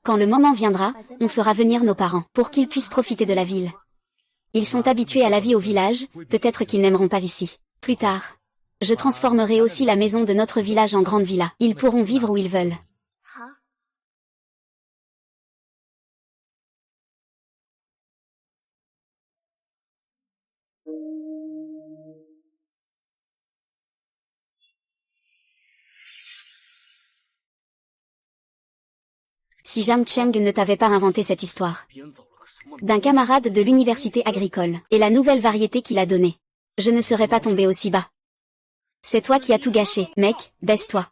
Quand le moment viendra, on fera venir nos parents, pour qu'ils puissent profiter de la ville. Ils sont habitués à la vie au village, peut-être qu'ils n'aimeront pas ici. Plus tard. Je transformerai aussi la maison de notre village en grande villa. Ils pourront vivre où ils veulent. Si Jam Cheng ne t'avait pas inventé cette histoire. D'un camarade de l'université agricole, et la nouvelle variété qu'il a donnée. Je ne serais pas tombé aussi bas. C'est toi qui as tout gâché, mec, baisse-toi.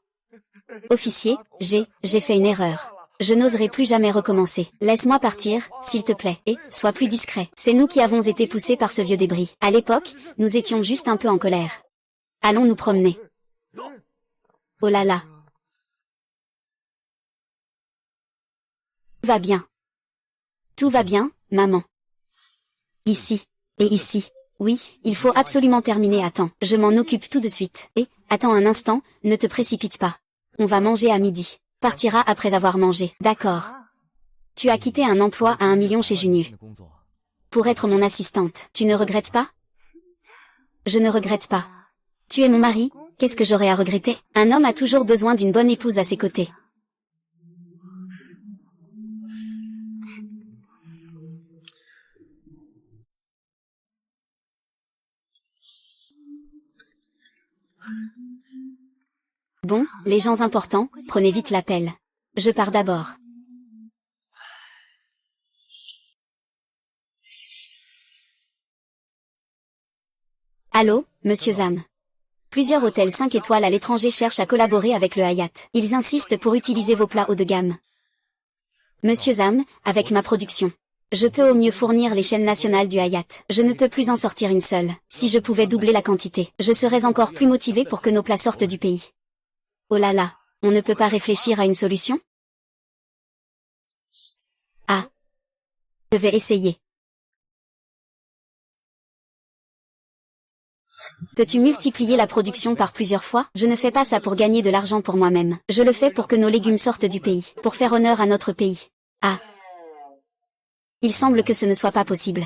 Officier, j'ai fait une erreur. Je n'oserai plus jamais recommencer. Laisse-moi partir, s'il te plaît, et sois plus discret. C'est nous qui avons été poussés par ce vieux débris. À l'époque, nous étions juste un peu en colère. Allons nous promener. Oh là là. Tout va bien. Tout va bien, maman. Ici. Et ici. Oui, il faut absolument terminer à temps. Je m'en occupe tout de suite. Et, attends un instant, ne te précipite pas. On va manger à midi. Partira après avoir mangé. D'accord. Tu as quitté un emploi à 1 million chez Junu. Pour être mon assistante. Tu ne regrettes pas? Je ne regrette pas. Tu es mon mari, qu'est-ce que j'aurais à regretter? Un homme a toujours besoin d'une bonne épouse à ses côtés. Bon, les gens importants, prenez vite l'appel. Je pars d'abord. Allô, monsieur Zam. Plusieurs hôtels 5 étoiles à l'étranger cherchent à collaborer avec le Hyatt. Ils insistent pour utiliser vos plats haut de gamme. Monsieur Zam, avec ma production. Je peux au mieux fournir les chaînes nationales du Hyatt. Je ne peux plus en sortir une seule. Si je pouvais doubler la quantité, je serais encore plus motivé pour que nos plats sortent du pays. Oh là là, on ne peut pas réfléchir à une solution? Ah. Je vais essayer. Peux-tu multiplier la production par plusieurs fois? Je ne fais pas ça pour gagner de l'argent pour moi-même. Je le fais pour que nos légumes sortent du pays, pour faire honneur à notre pays. Ah. Il semble que ce ne soit pas possible.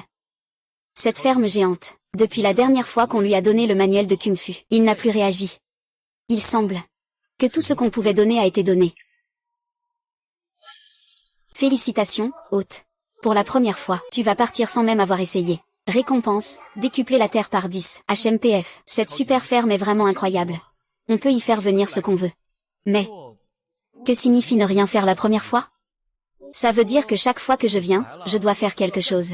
Cette ferme géante, depuis la dernière fois qu'on lui a donné le manuel de Kung Fu, il n'a plus réagi. Il semble que tout ce qu'on pouvait donner a été donné. Félicitations, hôte. Pour la première fois, tu vas partir sans même avoir essayé. Récompense, décupler la terre par 10. HMPF, cette super ferme est vraiment incroyable. On peut y faire venir ce qu'on veut. Mais, que signifie ne rien faire la première fois? Ça veut dire que chaque fois que je viens, je dois faire quelque chose.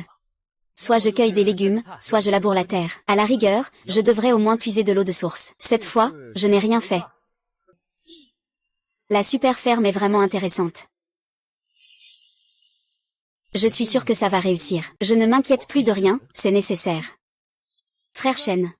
Soit je cueille des légumes, soit je laboure la terre. À la rigueur, je devrais au moins puiser de l'eau de source. Cette fois, je n'ai rien fait. La super ferme est vraiment intéressante. Je suis sûr que ça va réussir. Je ne m'inquiète plus de rien, c'est nécessaire. Frère Chen.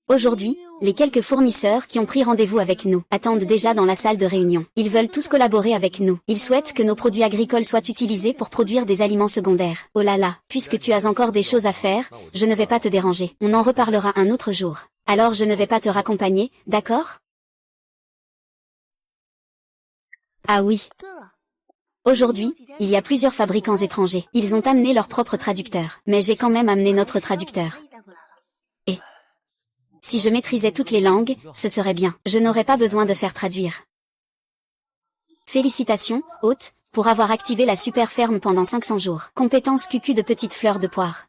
Aujourd'hui, les quelques fournisseurs qui ont pris rendez-vous avec nous attendent déjà dans la salle de réunion. Ils veulent tous collaborer avec nous. Ils souhaitent que nos produits agricoles soient utilisés pour produire des aliments secondaires. Oh là là, puisque tu as encore des choses à faire, je ne vais pas te déranger. On en reparlera un autre jour. Alors je ne vais pas te raccompagner, d'accord? Ah oui. Aujourd'hui, il y a plusieurs fabricants étrangers. Ils ont amené leur propre traducteur. Mais j'ai quand même amené notre traducteur. Et si je maîtrisais toutes les langues, ce serait bien. Je n'aurais pas besoin de faire traduire. Félicitations, hôte, pour avoir activé la super ferme pendant 500 jours. Compétence cucu de petites fleurs de poire.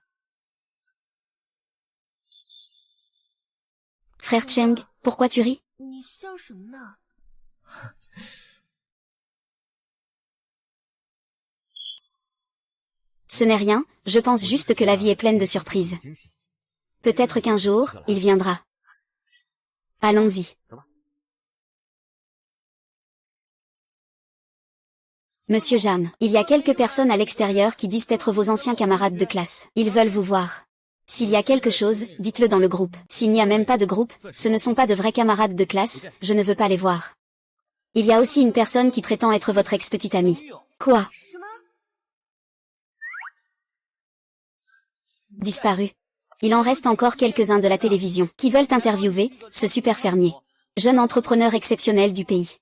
Frère Cheng, pourquoi tu ris? Ce n'est rien, je pense juste que la vie est pleine de surprises. Peut-être qu'un jour, il viendra. Allons-y. Monsieur Jam, il y a quelques personnes à l'extérieur qui disent être vos anciens camarades de classe. Ils veulent vous voir. S'il y a quelque chose, dites-le dans le groupe. S'il n'y a même pas de groupe, ce ne sont pas de vrais camarades de classe, je ne veux pas les voir. Il y a aussi une personne qui prétend être votre ex-petite amie. Quoi? Disparu. Il en reste encore quelques-uns de la télévision qui veulent interviewer ce super fermier. Jeune entrepreneur exceptionnel du pays.